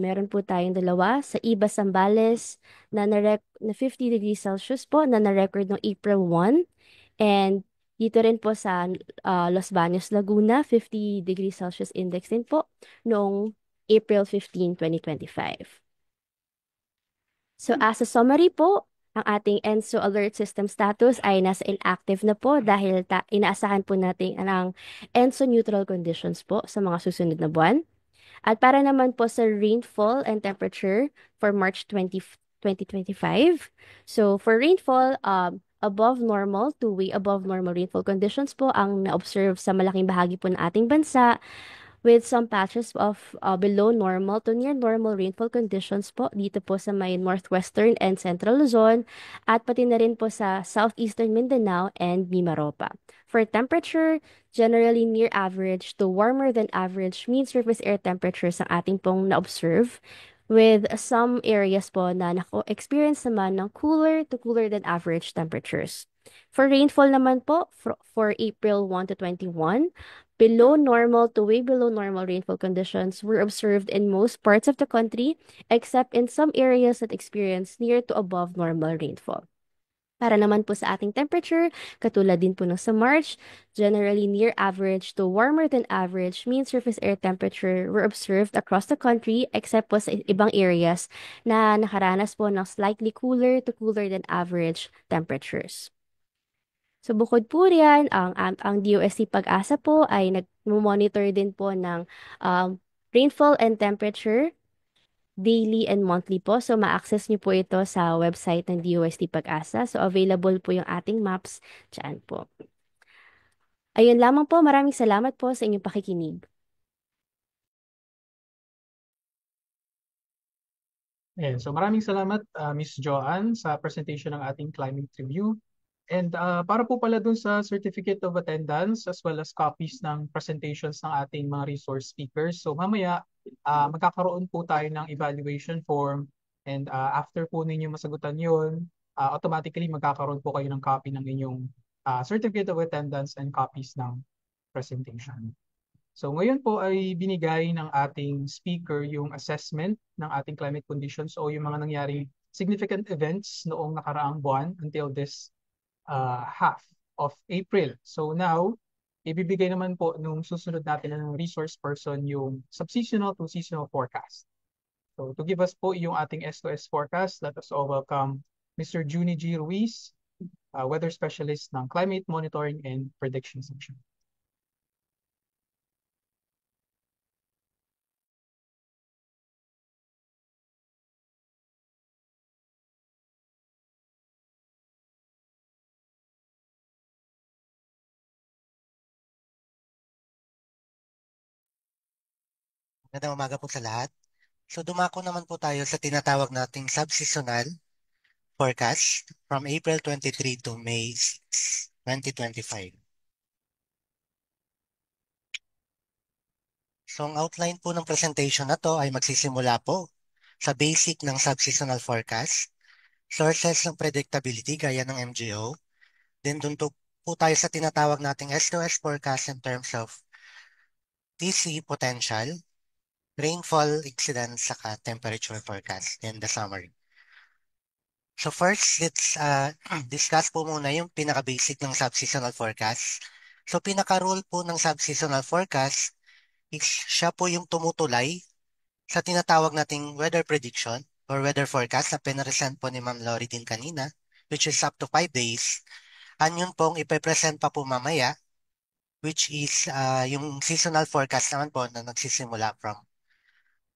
meron po tayong dalawa sa Iba, Zambales na 50 degrees Celsius po na na-record noong April 1. And dito rin po sa Los Baños, Laguna, 50 degrees Celsius index din po noong April 15, 2025. So as a summary po, ang ating ENSO alert system status ay nasa inactive na po dahil inaasahan po natin ang ENSO neutral conditions po sa mga susunod na buwan. At para naman po sa rainfall and temperature for March 20, 2025. So for rainfall, above normal to way above normal rainfall conditions po ang na-observe sa malaking bahagi po ng ating bansa, with some patches of below normal to near normal rainfall conditions po dito po sa may northwestern and central Luzon at pati na rin po sa southeastern Mindanao and Mimaropa. For temperature, generally near average to warmer than average mean surface air temperatures ang ating pong na-observe, with some areas po na experience naman ng cooler to cooler than average temperatures. For rainfall naman po, for April 1 to 21, below normal to way below normal rainfall conditions were observed in most parts of the country, except in some areas that experience near to above normal rainfall. Para naman po sa ating temperature, katulad din po ng sa March, generally near average to warmer than average mean surface air temperature were observed across the country except po sa ibang areas na nakaranas po ng slightly cooler to cooler than average temperatures. So bukod po riyan, ang DOST Pag-asa po ay nag-monitor din po ng rainfall and temperature daily and monthly po. So ma-access niyo po ito sa website ng DOST Pag-asa. So available po yung ating maps dyan po. Ayun lamang po. Maraming salamat po sa inyong pakikinig. Ayan, so maraming salamat Ms. Joanne sa presentation ng ating climate review. And para po pala dun sa certificate of attendance as well as copies ng presentations ng ating mga resource speakers. So mamaya magkakaroon po tayo ng evaluation form and after po ninyo masagutan yun, automatically magkakaroon po kayo ng copy ng inyong certificate of attendance and copies ng presentation. So ngayon po ay binigay ng ating speaker yung assessment ng ating climate conditions o yung mga nangyaring significant events noong nakaraang buwan until this half of April. So now, ibibigay naman po nung susunod natin ng resource person yung subseasonal to seasonal forecast. So to give us po yung ating S2S forecast, let us all welcome Mr. Juni G. Ruiz, weather specialist ng Climate Monitoring and Prediction Section. Magandang umaga po sa lahat. So dumako naman po tayo sa tinatawag nating subseasonal forecast from April 23 to May 6, 2025. So ang outline po ng presentation na to ay magsisimula po sa basic ng subseasonal forecast, sources ng predictability gaya ng MGO, then dun po tayo sa tinatawag nating S2S forecast in terms of TC potential, rainfall incidence, saka temperature forecast, and the summary. So first, let's discuss po muna yung pinaka-basic ng subseasonal forecast. So pinaka-rule po ng subseasonal forecast is siya po yung tumutulay sa tinatawag nating weather prediction or weather forecast na pinresent po ni Ma'am Lori din kanina, which is up to 5 days. Yun pong ipe-present pa po mamaya, which is yung seasonal forecast naman po na nagsisimula from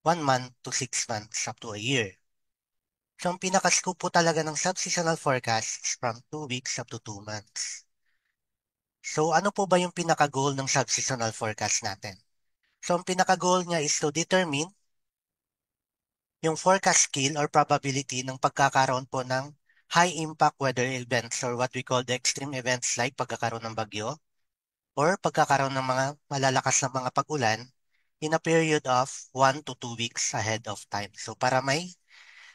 1 month to 6 months up to a year. So, ang pinaka-scope po talaga ng subseasonal forecast is from 2 weeks up to 2 months. So, ano po ba yung pinaka-goal ng subseasonal forecast natin? So, ang pinaka-goal niya is to determine yung forecast scale or probability ng pagkakaroon po ng high-impact weather events or what we call the extreme events like pagkakaroon ng bagyo or pagkakaroon ng mga malalakas na mga pag-ulan in a period of 1 to 2 weeks ahead of time. So, para may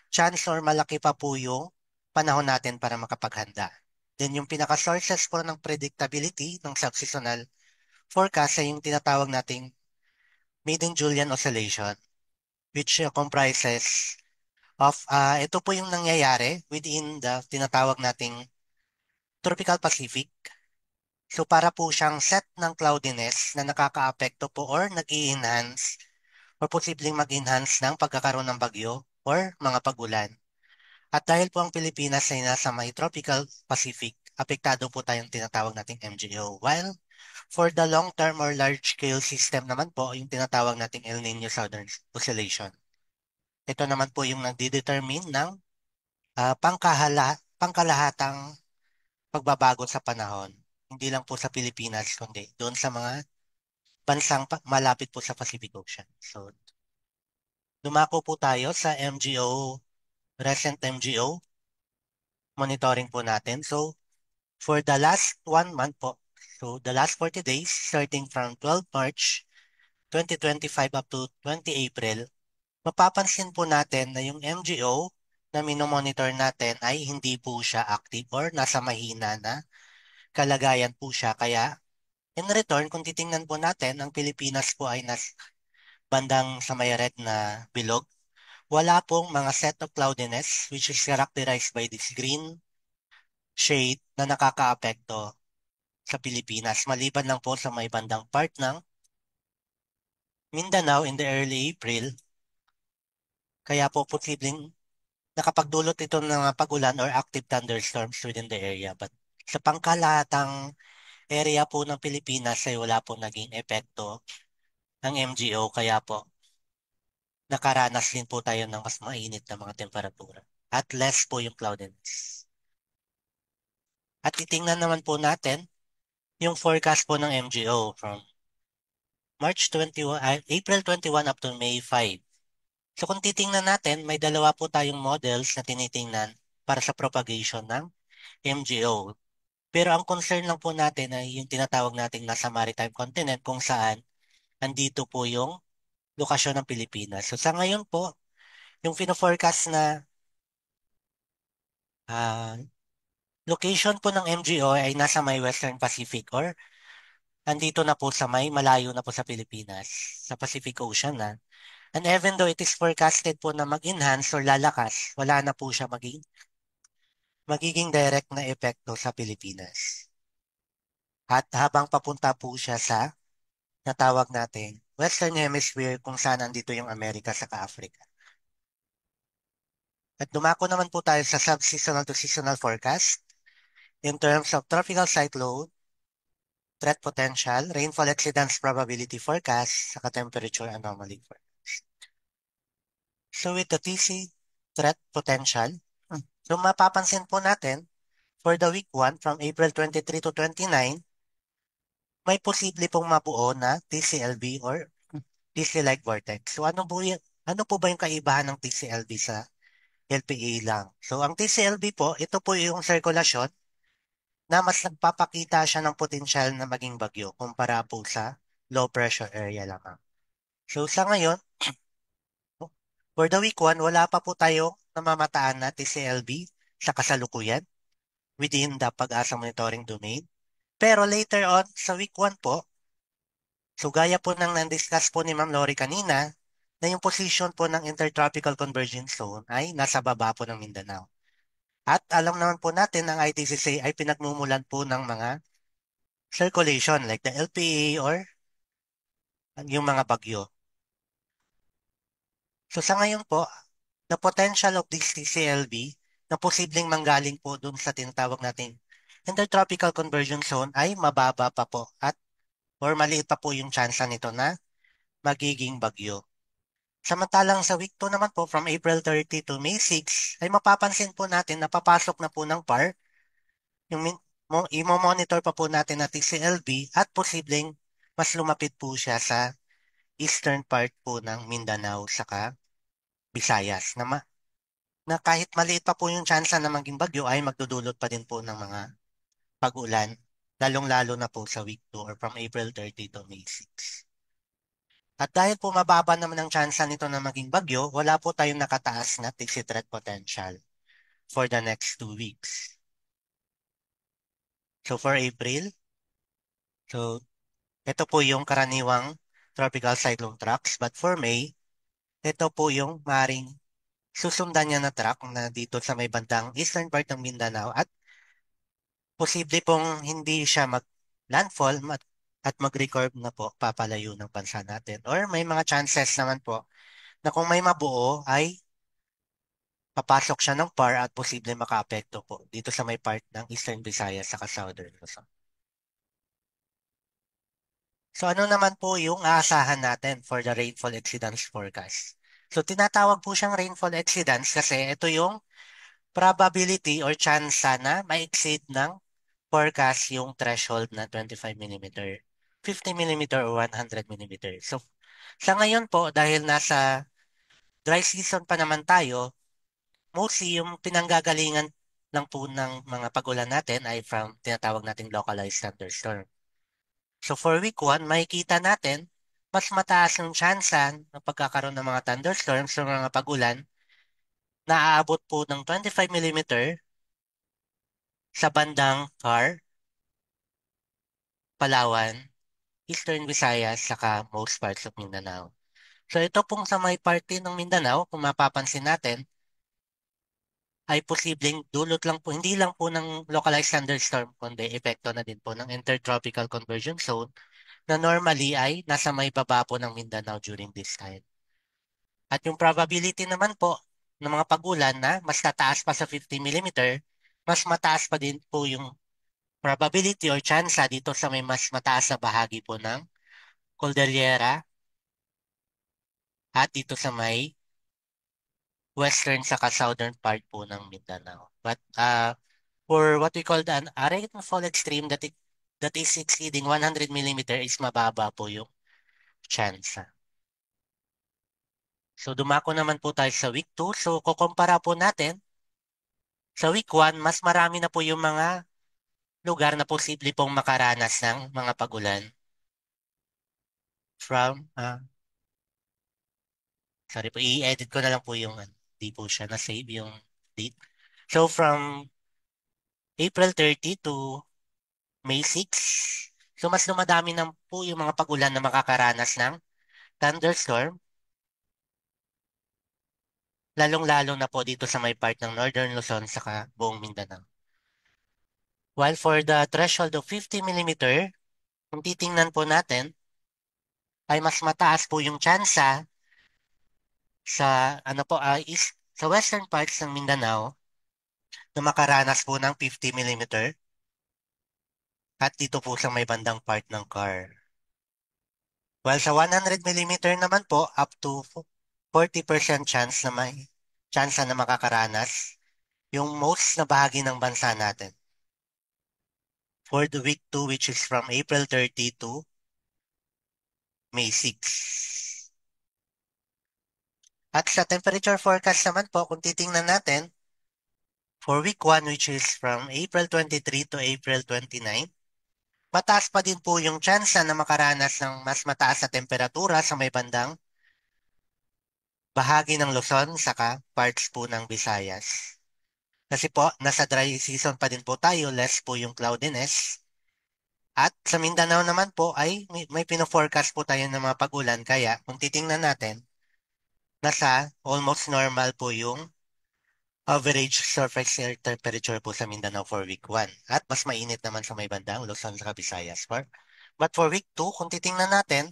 chance or malaki pa po yung panahon natin para makapaghanda. Then yung pinaka-sources po ng predictability ng subseasonal forecast ay yung tinatawag nating Maiden-Julian Oscillation, which comprises of, ito po yung nangyayari within the tinatawag nating Tropical Pacific. So para po siyang set ng cloudiness na nakaka-apekto po or nag-i-enhance or posibleng mag-enhance ng pagkakaroon ng bagyo or mga pag-ulan. At dahil po ang Pilipinas ay nasa may tropical Pacific, apektado po tayong tinatawag nating MGO. While for the long-term or large-scale system naman po, yung tinatawag nating El Niño Southern Oscillation. Ito naman po yung nagdi-determine ng pangkalahatang pagbabago sa panahon. Hindi lang po sa Pilipinas, kundi doon sa mga bansang malapit po sa Pacific Ocean. So, dumako po tayo sa MGO, recent MGO monitoring po natin. So, for the last 1 month po, so the last 40 days, starting from 12 March 2025 up to 20 April, mapapansin po natin na yung MGO na minomonitor natin ay hindi po siya active or nasa mahina na kalagayan po siya. Kaya, in return, kung titingnan po natin, ang Pilipinas po ay bandang sa may red na bilog. Wala pong mga set of cloudiness which is characterized by this green shade na nakakaapekto sa Pilipinas. Maliban lang po sa may bandang part ng Mindanao in the early April. Kaya po posibleng nakapagdulot ito ng mga pag-ulan or active thunderstorms within the area. But sa pangkalahatang area po ng Pilipinas ay wala po naging epekto ng MGO. Kaya po nakaranas din po tayo ng mas mainit na mga temperatura. At less po yung cloudiness. At titingnan naman po natin yung forecast po ng MGO from April 21 up to May 5. So kung titingnan natin, may dalawa po tayong models na tinitingnan para sa propagation ng MGO. Pero ang concern lang po natin ay yung tinatawag nating nasa maritime continent kung saan andito po yung lokasyon ng Pilipinas. So sa ngayon po, yung fino-forecast na location po ng MGO ay nasa may Western Pacific or andito na po sa may malayo na po sa Pilipinas, sa Pacific Ocean na. And even though it is forecasted po na mag-enhance or lalakas, wala na po siya magiging direct na epekto sa Pilipinas. At habang papunta po siya sa natawag natin Western Hemisphere kung saan nandito yung Amerika sa Africa. At dumako naman po tayo sa subseasonal to seasonal forecast in terms of tropical cyclone, threat potential, rainfall exceedance probability forecast, saka temperature anomaly forecast. So with the TC threat potential, so mapapansin po natin for the week 1 from April 23 to 29, may posible pong mabuo na TCLB or TC-like vortex. So ano po ba yung kaibahan ng TCLB sa LPA lang? So ang TCLB po, ito po yung sirkulasyon na mas nagpapakita siya ng potensyal na maging bagyo kumpara po sa low pressure area lamang. So sa ngayon, for the week 1, wala pa po tayong namamataan na TCLB sa kasalukuyan within the Pag-asa monitoring domain. Pero later on, sa week 1 po, so gaya po ng nandiscuss po ni Ma'am Lori kanina, na yung position po ng Intertropical Convergence Zone ay nasa baba po ng Mindanao. At alam naman po natin ang ITCC ay pinagmumulan po ng mga circulation like the LPA or yung mga bagyo. So sa ngayon po, the potential of this TCLB na posibleng manggaling po dun sa tinatawag nating Intertropical Convergence Zone ay mababa pa po at or maliit pa po yung chance nito na magiging bagyo. Samantalang sa week 2 naman po from April 30 to May 6 ay mapapansin po natin na papasok na po ng PAR yung i-monitor pa po natin na TCLB at posibleng mas lumapit po siya sa eastern part po ng Mindanao saka Visayas na kahit maliit pa po yung chance na maging bagyo ay magdudulot pa din po ng mga pag-ulan lalong-lalo na po sa week 2 or from April 30 to May 6. At dahil po mababa naman ang tsansa nito na maging bagyo, wala po tayong nakataas na TC threat potential for the next 2 weeks. So for April, so ito po yung karaniwang tropical cyclone tracks. But for May, ito po yung maring susundan niya na track na dito sa may bandang eastern part ng Mindanao at posible pong hindi siya mag-landfall at mag-recurve na po papalayo ng bansa natin. Or may mga chances naman po na kung may mabuo ay papasok siya ng PAR at posible makaapekto po dito sa may part ng Eastern Visayas sa Southern Luzon. So ano naman po yung aasahan natin for the rainfall exceedance forecast? So tinatawag po siyang rainfall exceedance kasi ito yung probability or chance na ma-exceed ng forecast yung threshold na 25 mm, 50 mm or 100 mm. So sa ngayon po dahil nasa dry season pa naman tayo, mostly yung pinanggagalingan lang po ng mga pag-ulan natin ay from tinatawag nating localized thunderstorm. So for week 1, makikita natin mas mataas yung tsansa ng pagkakaroon ng mga thunderstorms sa mga pag-ulan na aabot po ng 25 mm sa bandang Car, Palawan, Eastern Visayas, saka most parts of Mindanao. So ito pong sa may parte ng Mindanao, kung mapapansin natin, ay posibleng dulot lang po, hindi lang po ng localized thunderstorm, kundi epekto na din po ng intertropical convergence zone na normally ay nasa may baba po ng Mindanao during this time. At yung probability naman po ng mga pag-ulan na mas tataas pa sa 50 mm, mas mataas pa din po yung probability or chance dito sa may mas mataas na bahagi po ng Cordillera at dito sa may western saka southern part po ng Mindanao. But for what we call a rainfall extreme that is exceeding 100 mm is mababa po yung chance. So dumako naman po tayo sa week 2. So kukumpara po natin sa week 1, mas marami na po yung mga lugar na posible pong makaranas ng mga pag-ulan from, sorry po, i-edit ko na lang po yung, di po siya na-save yung date. So from April 30 to May 6, so mas lumadami na po yung mga pag-ulan na makakaranas ng thunderstorm, lalong-lalo na po dito sa may part ng Northern Luzon saka buong Mindanao. While for the threshold of 50 mm, kung titingnan po natin, ay mas mataas po yung tsansa sa sa western parts ng Mindanao na makaranas po ng 50 mm at dito po sa may bandang part ng car. While sa 100 mm naman po, up to 40% chance na may tsansa na makakaranas yung most na bahagi ng bansa natin. For the week 2, which is from April 30 to May 6. At sa temperature forecast naman po, kung titingnan natin, for week 1, which is from April 23 to April 29, mataas pa din po yung tsansa na makaranas ng mas mataas na temperatura sa may bandang bahagi ng Luzon saka parts po ng Visayas. Kasi po, nasa dry season pa din po tayo, less po yung cloudiness. At sa Mindanao naman po ay may pino-forecast po tayo ng mga pag-ulan. Kaya kung titingnan natin, nasa almost normal po yung average surface air temperature po sa Mindanao for week 1. At mas mainit naman sa may bandang Luzon sa Visayas. But for week 2, kung titingnan natin,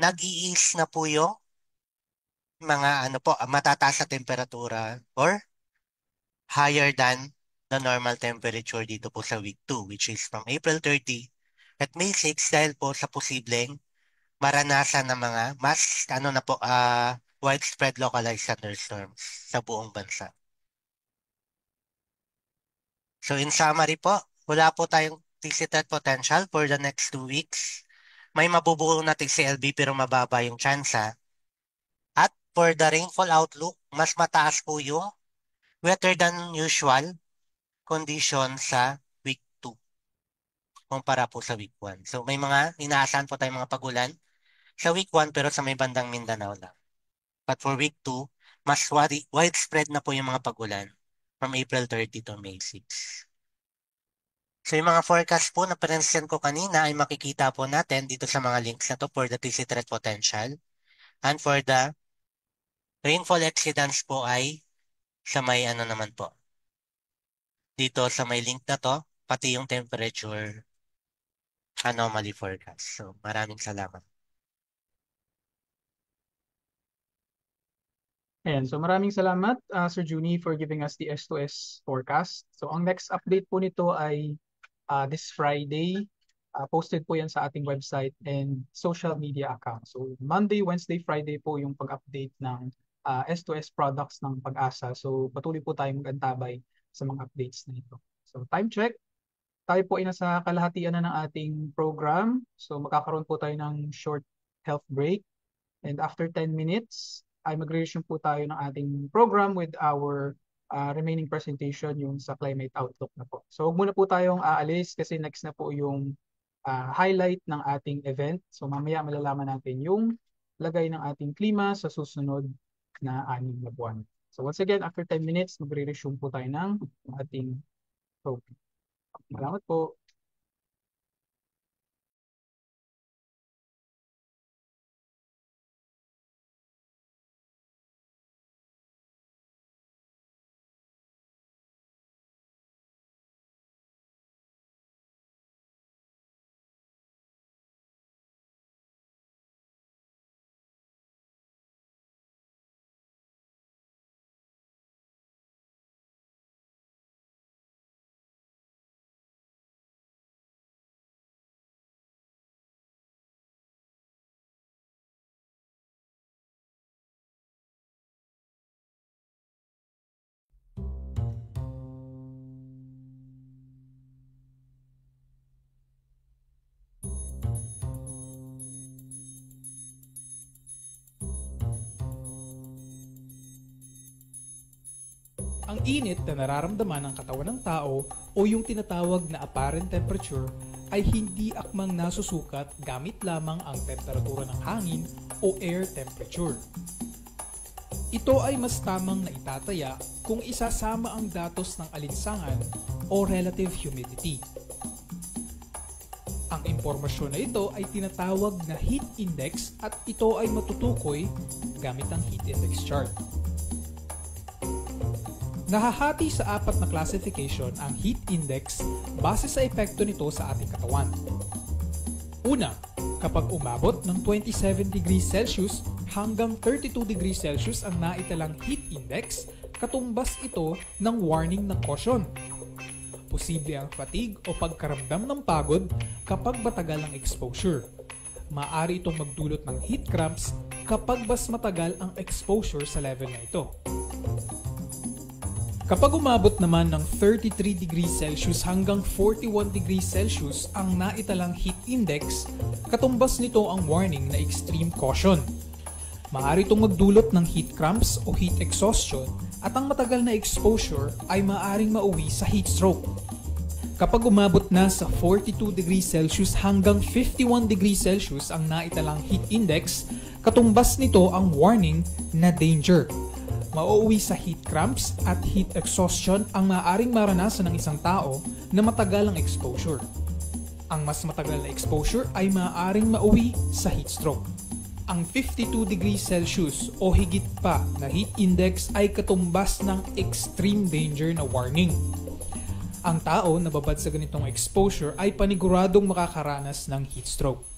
nag-i-ease na po yung mga matataas na temperatura or higher than the normal temperature dito po sa week 2, which is from April 30 at May 6 dahil po sa posibleng maranasan ng mga mas widespread localized thunderstorms sa buong bansa. So in summary po, wala po tayong TC threat potential for the next 2 weeks. May mabubuo na TCLB pero mababa yung tsansa. At for the rainfall outlook, mas mataas po yung wetter than usual condition sa week 2 kumpara po sa week 1. So may mga inaasahan po tayong mga pag-ulan sa week 1 pero sa may bandang Mindanao lang. But for week 2, mas widespread na po yung mga pag-ulan from April 30 to May 6. So yung mga forecast po na pinensyon ko kanina ay makikita po natin dito sa mga links na to for the TC threat potential. And for the rainfall exceedance po ay sa may naman po. Dito sa may link na to, pati yung temperature anomaly forecast. So maraming salamat. Ayan, so maraming salamat, Sir Juni, for giving us the S2S forecast. So ang next update po nito ay this Friday. Posted po yan sa ating website and social media account. So Monday, Wednesday, Friday po yung pag-update ng S2S products ng Pag-asa. So patuloy po tayong mag-antabay sa mga updates na ito. So time check. Tayo po ay nasa kalahatian na ng ating program. So magkakaroon po tayo ng short health break. And after 10 minutes, ay mag-resume po tayo ng ating program with our remaining presentation, yung sa climate outlook na po. So huwag muna po tayong aalis kasi next na po yung highlight ng ating event. So mamaya malalaman natin yung lagay ng ating klima sa susunod na 6 na buwan. So once again, after 10 minutes, magre-resume po tayo ng ating program. Salamat po. Ang init na nararamdaman ng katawan ng tao o yung tinatawag na apparent temperature ay hindi akmang nasusukat gamit lamang ang temperatura ng hangin o air temperature. Ito ay mas tamang na itataya kung isasama ang datos ng alinsangan o relative humidity. Ang impormasyon na ito ay tinatawag na heat index at ito ay matutukoy gamit ang heat index chart. Nahahati sa 4 na classification ang heat index base sa epekto nito sa ating katawan. Una, kapag umabot ng 27 degrees Celsius hanggang 32 degrees Celsius ang naitalang heat index, katumbas ito ng warning na caution. Posible ang fatigue o pagkaramdam ng pagod kapag matagal ang exposure. Maaari itong magdulot ng heat cramps kapag mas matagal ang exposure sa level na ito. Kapag umabot naman ng 33 degrees Celsius hanggang 41 degrees Celsius ang naitalang heat index, katumbas nito ang warning na extreme caution. Maaari itong magdulot ng heat cramps o heat exhaustion at ang matagal na exposure ay maaaring mauwi sa heat stroke. Kapag umabot na sa 42 degrees Celsius hanggang 51 degrees Celsius ang naitalang heat index, katumbas nito ang warning na danger. Mauuwi sa heat cramps at heat exhaustion ang maaaring maranasan ng isang tao na matagal ang exposure. Ang mas matagal na exposure ay maaaring mauwi sa heat stroke. Ang 52 degrees Celsius o higit pa na heat index ay katumbas ng extreme danger na warning. Ang tao na babad sa ganitong exposure ay paniguradong makakaranas ng heat stroke.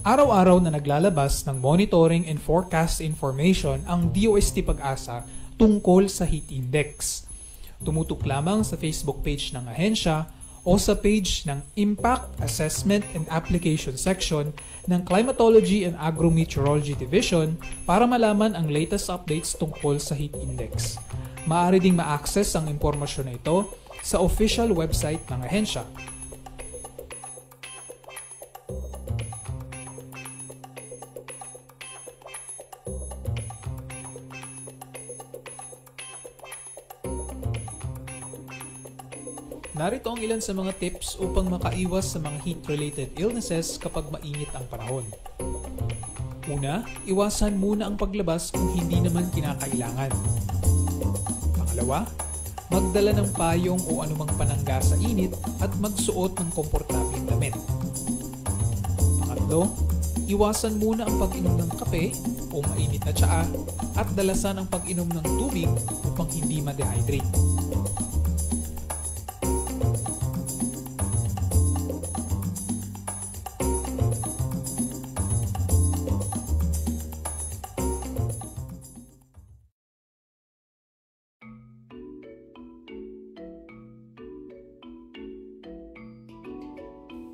Araw-araw na naglalabas ng monitoring and forecast information ang DOST Pag-asa tungkol sa heat index. Tumutok lamang sa Facebook page ng ahensya o sa page ng Impact Assessment and Application section ng Climatology and Agrometeorology Division para malaman ang latest updates tungkol sa heat index. Maaari ding ma-access ang impormasyon na ito sa official website ng ahensya. Narito ang ilan sa mga tips upang makaiwas sa mga heat-related illnesses kapag mainit ang panahon. Una, iwasan muna ang paglabas kung hindi naman kinakailangan. Pangalawa, magdala ng payong o anumang panangga sa init at magsuot ng komportableng damit. Pangatlo, iwasan muna ang pag-inom ng kape o mainit na tsaa at dalasan ang pag-inom ng tubig upang hindi ma-dehydrate.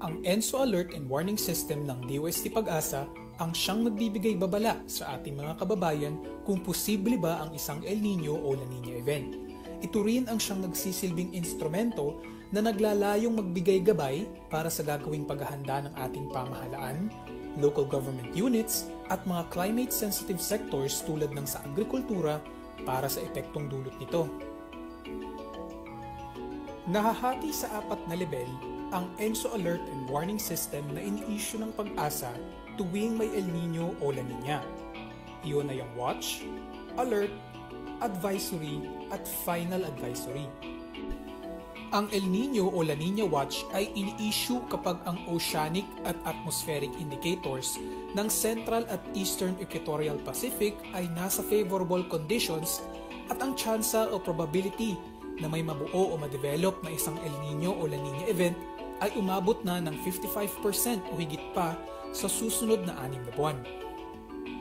Ang ENSO Alert and Warning System ng DOST Pag-asa ang siyang nagbibigay babala sa ating mga kababayan kung posible ba ang isang El Nino o La Nina event. Ito rin ang siyang nagsisilbing instrumento na naglalayong magbigay gabay para sa gagawing paghahanda ng ating pamahalaan, local government units at mga climate-sensitive sectors tulad ng sa agrikultura para sa epektong dulot nito. Nahahati sa 4 na level ang ENSO Alert and Warning System na ini-issue ng Pag-asa tuwing may El Nino o La Nina. Iyon ay ang Watch, Alert, Advisory at Final Advisory. Ang El Nino o La Nina Watch ay ini-issue kapag ang oceanic at atmospheric indicators ng Central at Eastern Equatorial Pacific ay nasa favorable conditions at ang tsansa o probability na may mabuo o ma-develop na isang El Nino o La Nina event ay umabot na ng 55% o higit pa sa susunod na 6 na buwan.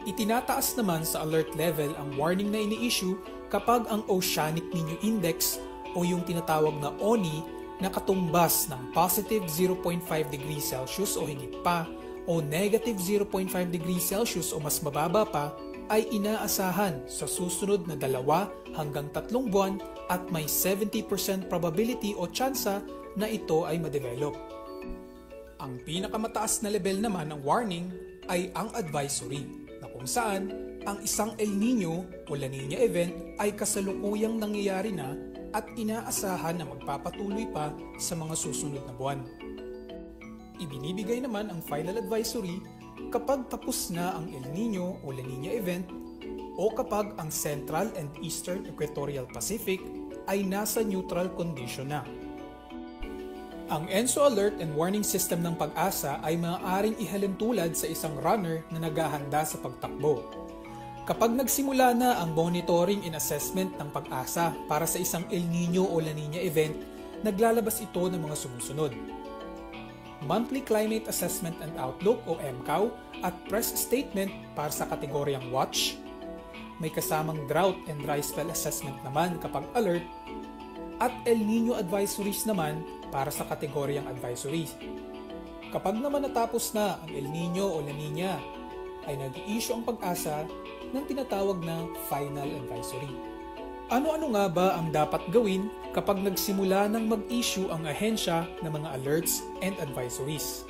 Itinataas naman sa alert level ang warning na ini-issue kapag ang Oceanic Nino Index o yung tinatawag na ONI na katumbas ng positive 0.5 degrees Celsius o higit pa o negative 0.5 degrees Celsius o mas mababa pa ay inaasahan sa susunod na 2 hanggang 3 buwan at may 70% probability o tsansa na ito ay ma-develop. Ang pinakamataas na level naman ng warning ay ang advisory, na kung saan ang isang El Nino o La Nina event ay kasalukuyang nangyayari na at inaasahan na magpapatuloy pa sa mga susunod na buwan. Ibinibigay naman ang final advisory kapag tapos na ang El Nino o La Nina event o kapag ang Central and Eastern Equatorial Pacific ay nasa neutral condition na. Ang ENSO Alert and Warning System ng Pag-asa ay maaaring ihalintulad sa isang runner na naghahanda sa pagtakbo. Kapag nagsimula na ang monitoring and assessment ng pag-asa para sa isang El Nino o La Nina event, naglalabas ito ng mga sumusunod: Monthly Climate Assessment and Outlook o MCOW at Press Statement para sa kategoryang Watch. May kasamang Drought and Dry Spell Assessment naman kapag Alert, at El Nino Advisories naman para sa kategoryang Advisories. Kapag naman natapos na ang El Nino o La Nina, ay nag-i-issue ang pag-asa ng tinatawag na Final Advisory. Ano-ano nga ba ang dapat gawin kapag nagsimula ng mag-issue ang ahensya ng mga alerts and advisories?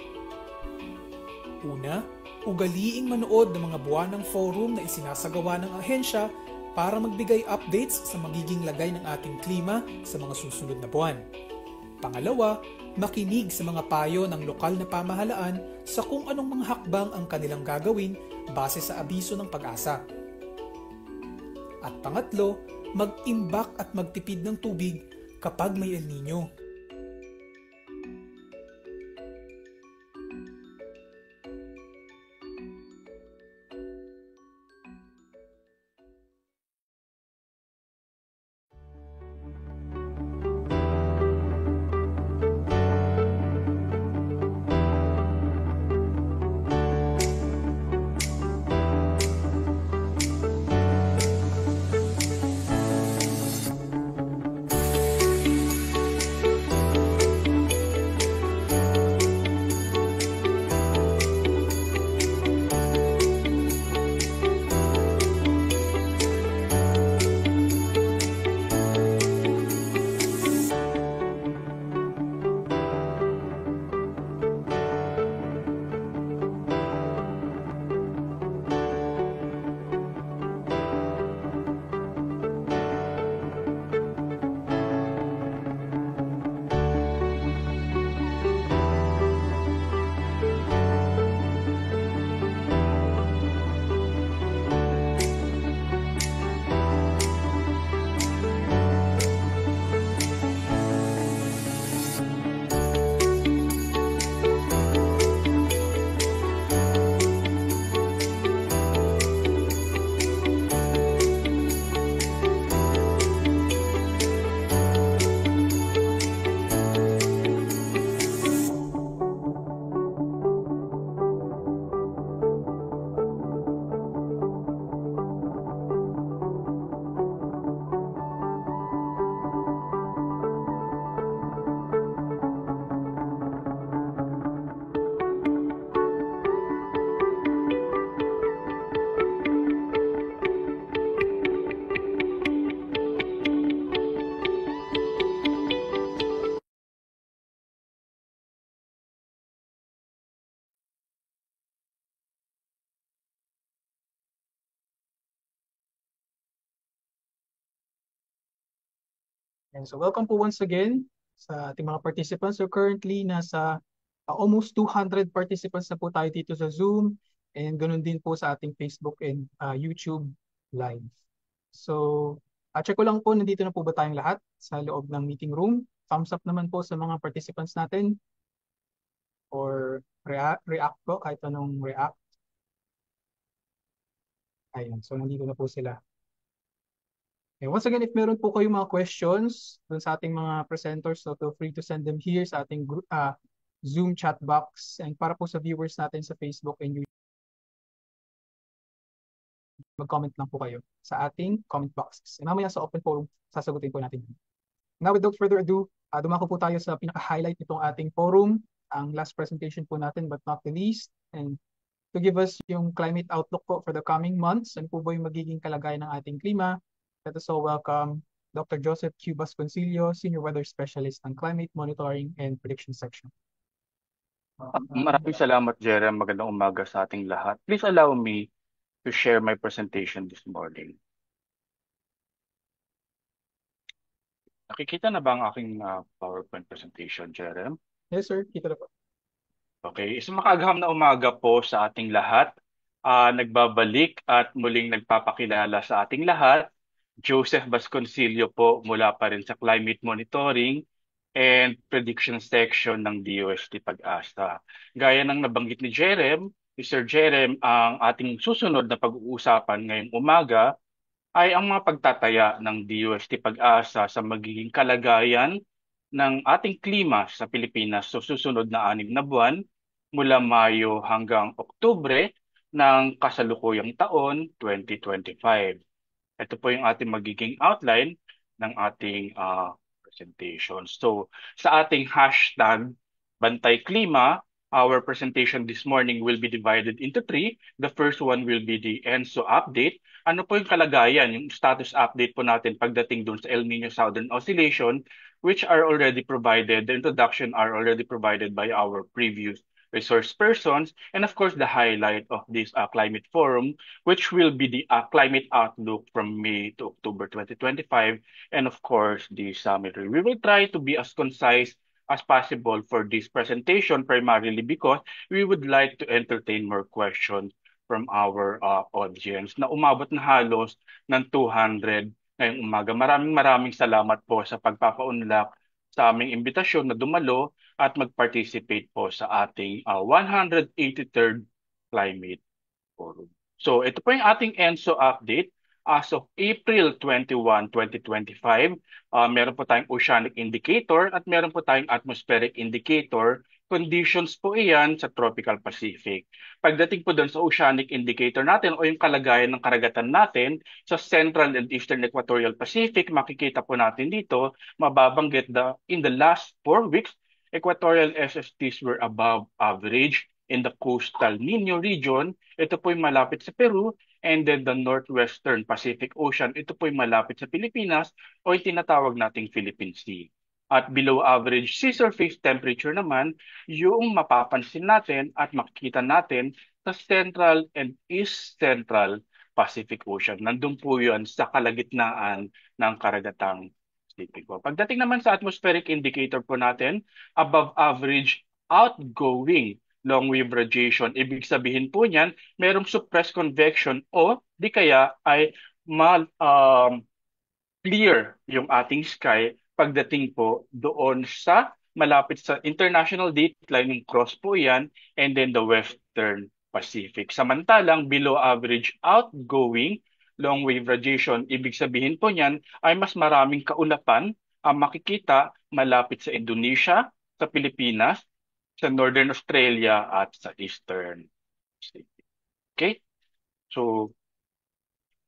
Una, ugaliing manood ng mga buwanang forum na isinasagawa ng ahensya para magbigay updates sa magiging lagay ng ating klima sa mga susunod na buwan. Pangalawa, makinig sa mga payo ng lokal na pamahalaan sa kung anong mga hakbang ang kanilang gagawin base sa abiso ng pag-asa. At pangatlo, mag-imbak at magtipid ng tubig kapag may El Nino. And so welcome po once again sa ating mga participants. So currently nasa almost 200 participants na po tayo dito sa Zoom, and ganun din po sa ating Facebook and YouTube live. So check ko lang po, nandito na po ba tayong lahat sa loob ng meeting room? Thumbs up naman po sa mga participants natin, or react po kahit anong react. Ayun, so nandito na po sila. And once again, if meron po kayong mga questions dun sa ating mga presenters, so feel free to send them here sa ating group, Zoom chat box. And para po sa viewers natin sa Facebook and YouTube, mag-comment lang po kayo sa ating comment boxes. And mamaya sa open forum, sasagutin po natin. Now, without further ado, dumako po tayo sa pinaka-highlight nitong ating forum, ang last presentation po natin but not the least. And to give us yung climate outlook po for the coming months, ano po ba yung magiging kalagayan ng ating klima, let us all welcome Dr. Joseph Q. Basconcillo, Senior Weather Specialist ng Climate Monitoring and Prediction Section. Maraming salamat, Jerem. Magandang umaga sa ating lahat. Please allow me to share my presentation this morning. Nakikita na ba ang aking PowerPoint presentation, Jerem? Yes, sir. Kita na po. Okay. Isang makaagaham na umaga po sa ating lahat. Nagbabalik at muling nagpapakilala sa ating lahat, Joseph Basconcillo po mula pa rin sa Climate Monitoring and Prediction Section ng DOST Pag-asa. Gaya ng nabanggit ni Jerem, ni Sir Jerem, ang ating susunod na pag-uusapan ngayong umaga ay ang mga pagtataya ng DOST Pag-asa sa magiging kalagayan ng ating klima sa Pilipinas sa susunod na 6 na buwan mula Mayo hanggang Oktubre ng kasalukuyang taon 2025. Ito po yung ating magiging outline ng ating presentation. So, sa ating hashtag Bantay Klima, our presentation this morning will be divided into three. The first one will be the ENSO update. Ano po yung kalagayan, yung status update po natin pagdating dun sa El Nino Southern Oscillation, which are already provided, the introduction are already provided by our previous resource persons, and of course the highlight of this climate forum, which will be the climate outlook from May to October 2025, and of course the summary. We will try to be as concise as possible for this presentation, primarily because we would like to entertain more questions from our audience na umabot na halos ng 200 ngayong umaga. Maraming salamat po sa pagpapaunlak sa aming imbitasyon na dumalo at mag-participate po sa ating 183rd Climate Forum. So ito po yung ating ENSO update. As of April 21, 2025, meron po tayong oceanic indicator at meron po tayong atmospheric indicator. Conditions po iyan sa Tropical Pacific. Pagdating po doon sa oceanic indicator natin o yung kalagayan ng karagatan natin sa Central and Eastern Equatorial Pacific, makikita po natin dito, mababanggit in the last 4 weeks, equatorial SSTs were above average in the coastal Nino region. Ito po yung malapit sa Peru, and then the Northwestern Pacific Ocean. Ito po yung malapit sa Pilipinas o yung tinatawag nating Philippine Sea. At below average sea surface temperature naman, yung mapapansin natin at makikita natin sa Central and East Central Pacific Ocean. Nandun po yun sa kalagitnaan ng karagatang Pasipiko. Pagdating naman sa atmospheric indicator po natin, above average outgoing long wave radiation. Ibig sabihin po niyan, merong suppressed convection o di kaya ay clear yung ating sky pagdating po doon sa malapit sa international dateline, yung cross po yan, and then the Western Pacific. Samantalang below average outgoing long wave radiation, ibig sabihin po niyan ay mas maraming kaulapan ang makikita malapit sa Indonesia, sa Pilipinas, sa Northern Australia at sa Eastern Pacific. Okay? So,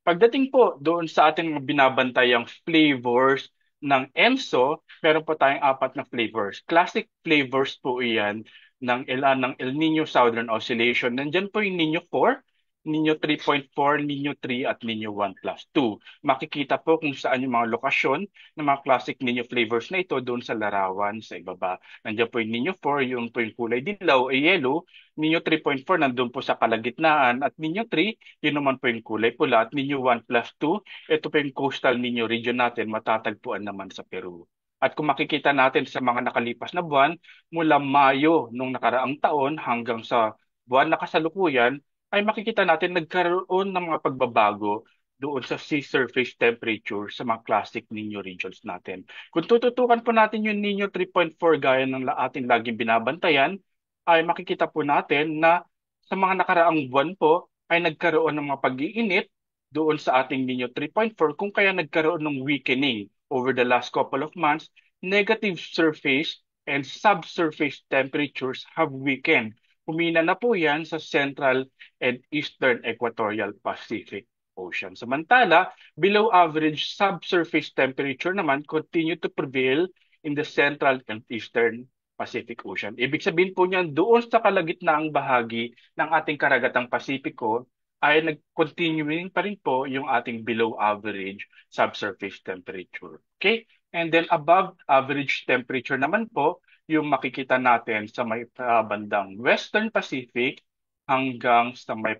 pagdating po doon sa ating binabantayang flavors ng ENSO, meron po tayong 4 na flavors. Classic flavors po iyan ng El Nino Southern Oscillation. Nandyan po yung Nino 4, Nino 3.4, Nino 3 at Nino 1+2. Makikita po kung saan yung mga lokasyon ng mga classic Nino flavors na ito doon sa larawan sa ibaba. Nandiyan po yung Nino 4, yung po yung kulay dilaw, yellow. Nino 3.4 nandun po sa kalagitnaan at Nino 3, yun naman po yung kulay pula. At Nino 1+2, ito po yung coastal Nino region natin, matatagpuan naman sa Peru. At kung makikita natin sa mga nakalipas na buwan, mula Mayo nung nakaraang taon hanggang sa buwan na kasalukuyan, ay makikita natin nagkaroon ng mga pagbabago doon sa sea surface temperature sa mga classic Nino regions natin. Kung tututukan po natin yung Nino 3.4 gaya ng ating laging binabantayan, ay makikita po natin na sa mga nakaraang buwan po ay nagkaroon ng mga pag-iinit doon sa ating Nino 3.4 kung kaya nagkaroon ng weakening over the last couple of months. Negative surface and subsurface temperatures have weakened. Humina na po yan sa Central and Eastern Equatorial Pacific Ocean. Samantala, below average subsurface temperature naman continue to prevail in the Central and Eastern Pacific Ocean. Ibig sabihin po niyan, doon sa kalagitnaang bahagi ng ating karagatang Pasipiko ay nag-continuing pa rin po yung ating below average subsurface temperature. Okay? And then above average temperature naman po, yung makikita natin sa may bandang Western Pacific hanggang sa may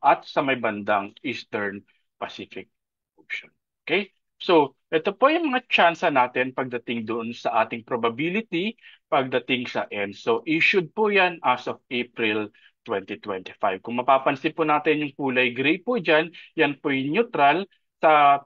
at sa may bandang Eastern Pacific Ocean. Okay? So, ito po yung mga tsansa natin pagdating doon sa ating probability pagdating sa ENSO. Issued po yan as of April 2025. Kung mapapansin po natin yung kulay gray po dyan, yan po yung neutral sa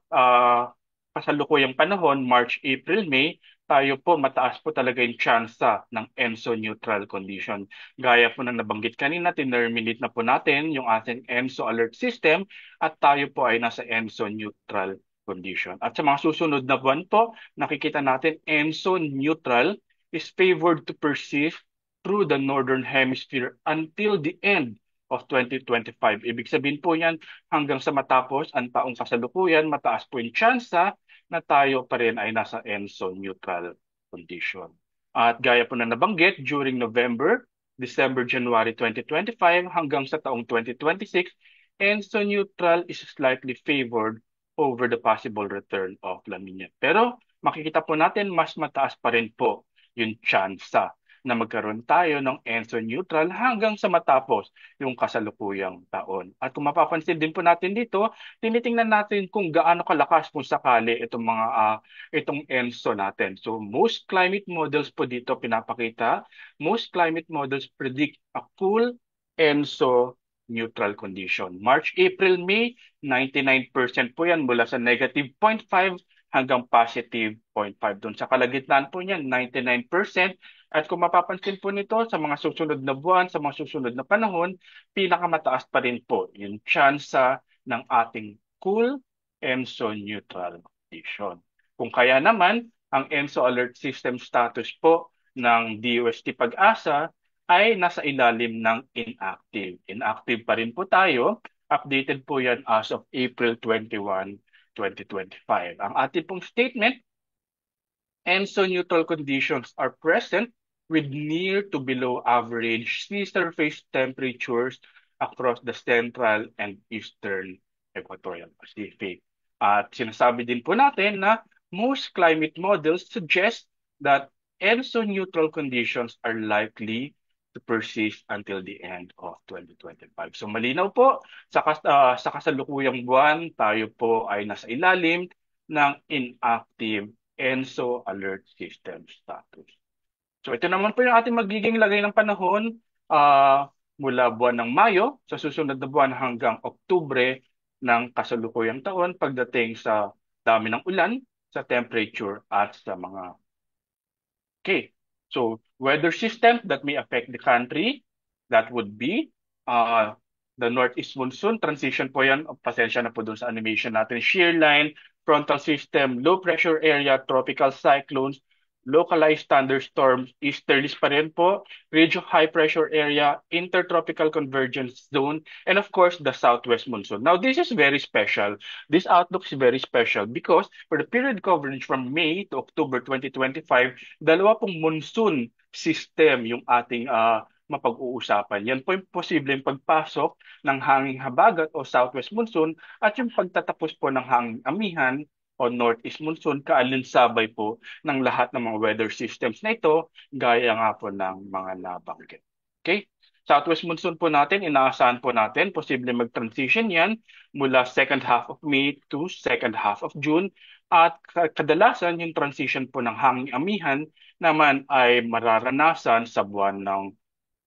kasalukuyang panahon, March, April, May. tayo po mataas po talaga yung tsansa ng ENSO neutral condition. Gaya po na nabanggit kanina, tinerminate na po natin yung ating ENSO alert system at tayo po ay nasa ENSO neutral condition. At sa mga susunod na buwan po, nakikita natin ENSO neutral is favored to persist through the Northern Hemisphere until the end of 2025. Ibig sabihin po yan, hanggang sa matapos ang taong kasalukuyan, mataas po yung tsansa na tayo pa rin ay nasa ENSO neutral condition. At gaya po na nabanggit, during November, December, January 2025 hanggang sa taong 2026, ENSO neutral is slightly favored over the possible return of La Nina. Pero makikita po natin mas mataas pa rin po yung tsansa na magkaroon tayo ng ENSO neutral hanggang sa matapos yung kasalukuyang taon. At kung mapapansin din po natin dito, tinitingnan natin kung gaano kalakas kung sakali itong ENSO natin. So most climate models po dito pinapakita, most climate models predict a full ENSO neutral condition. March, April, May, 99% po yan mula sa negative 0.5 hanggang positive 0.5. Doon sa kalagitnaan po niyan, 99%. At kung mapapansin po nito sa mga susunod na buwan, sa mga susunod na panahon, pinakamataas pa rin po yung tsansa ng ating cool ENSO neutral condition. Kung kaya naman, ang ENSO alert system status po ng DOST Pag-asa ay nasa ilalim ng inactive. Inactive pa rin po tayo. Updated po yan as of April 21, 2025. Ang ating pong statement, ENSO neutral conditions are present with near to below average sea surface temperatures across the central and eastern equatorial Pacific. At sinasabi din po natin na most climate models suggest that ENSO neutral conditions are likely to persist until the end of 2025. So malinaw po, sa kasalukuyang buwan, tayo po ay nasa ilalim ng inactive ENSO alert system status. So ito naman po yung ating magiging lagay ng panahon mula buwan ng Mayo sa susunod na buwan hanggang Oktubre ng kasalukuyang taon pagdating sa dami ng ulan, sa temperature at sa mga. Okay, so weather system that may affect the country, that would be the northeast monsoon, transition po yan, pasensya na po dun sa animation natin, shear line, frontal system, low pressure area, tropical cyclones, localized thunderstorms, easterlies pa rin po, ridge of high pressure area, intertropical convergence zone, and of course, the southwest monsoon. Now, this is very special. This outlook is very special because for the period coverage from May to October 2025, dalawa pong monsoon system yung ating mapag-uusapan. Yan po yung posibleng pagpasok ng hanging habagat o southwest monsoon at yung pagtatapos po ng hanging amihan o northeast monsoon, kaalinsabay po ng lahat ng mga weather systems na ito, gaya nga po ng mga nabanggit. Okay? Southwest monsoon po natin, inaasahan po natin, posible mag-transition yan mula second half of May to second half of June. At kadalasan yung transition po ng hanging amihan naman ay mararanasan sa buwan ng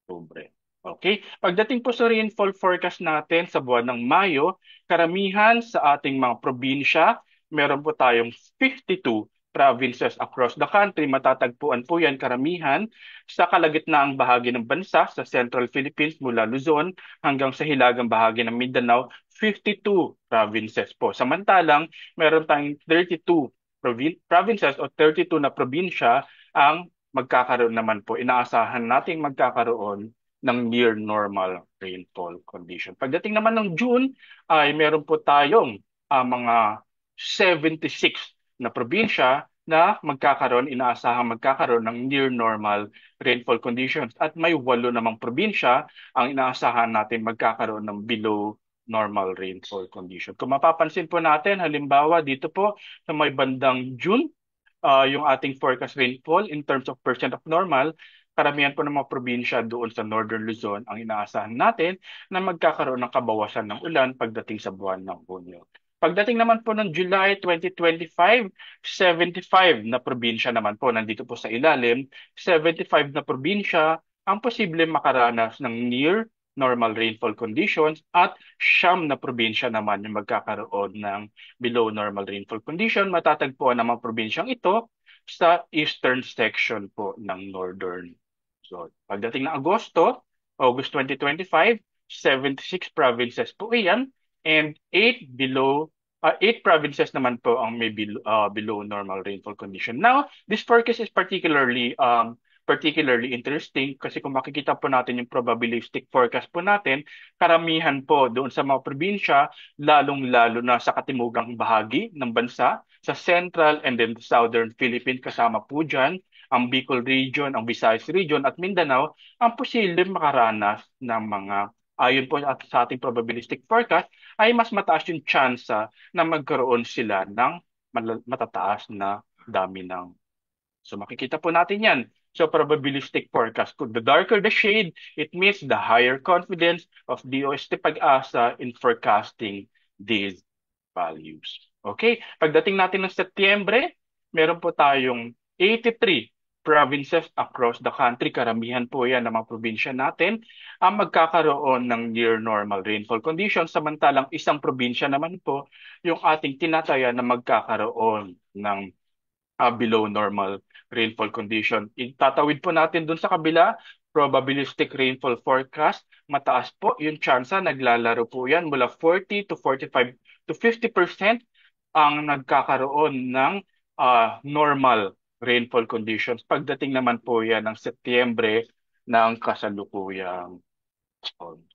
Oktubre. Okay? Pagdating po sa rainfall forecast natin sa buwan ng Mayo, karamihan sa ating mga probinsya, meron po tayong 52 provinces across the country. Matatagpuan po yan karamihan sa kalagitnaang bahagi ng bansa sa Central Philippines mula Luzon hanggang sa hilagang bahagi ng Mindanao, 52 provinces po. Samantalang meron tayong 32 provinces o 32 na probinsya ang magkakaroon naman po. Inaasahan nating magkakaroon ng near normal rainfall condition. Pagdating naman ng June ay meron po tayong mga 76 na probinsya na inaasahan magkakaroon ng near normal rainfall conditions at may 8 namang probinsya ang inaasahan natin magkakaroon ng below normal rainfall condition. Kung mapapansin po natin, halimbawa dito po sa may bandang June, yung ating forecast rainfall in terms of percent of normal, karamihan po ng mga probinsya doon sa Northern Luzon ang inaasahan natin na magkakaroon ng kabawasan ng ulan pagdating sa buwan ng Hunyo. Pagdating naman po ng July 2025, 75 na probinsya naman po, nandito po sa ilalim, 75 na probinsya ang posible makaranas ng near normal rainfall conditions at 9 na probinsya naman yung magkakaroon ng below normal rainfall condition. Matatagpuan ng mga probinsyang ito sa eastern section po ng northern. So, pagdating ng August 2025, 76 provinces po iyan and 8 provinces naman po ang may below normal rainfall condition. Now, this forecast is particularly interesting kasi kung makikita po natin yung probabilistic forecast po natin, karamihan po doon sa mga probinsya, lalong-lalo na sa katimugang bahagi ng bansa, sa central and then southern Philippines kasama po dyan, ang Bicol region, ang Visayas region at Mindanao, ang posibleng makaranas ng mga ayon po sa ating probabilistic forecast ay mas mataas yung tsansa na magkaroon sila ng matataas na dami ng. So makikita po natin yan. So probabilistic forecast. The darker the shade, it means the higher confidence of DOST Pag-asa in forecasting these values. Okay? Pagdating natin ng Setyembre, meron po tayong 83 provinces across the country. Karamihan po yan ng mga probinsya natin ang magkakaroon ng near normal rainfall conditions. Samantalang isang probinsya naman po yung ating tinataya na magkakaroon ng below normal rainfall condition. Itatawid po natin dun sa kabila, probabilistic rainfall forecast. Mataas po yung tsansa, naglalaro po yan mula 40 to 45 to 50% ang nagkakaroon ng normal rainfall conditions. Pagdating naman po yan ng Setyembre ng kasalukuyang.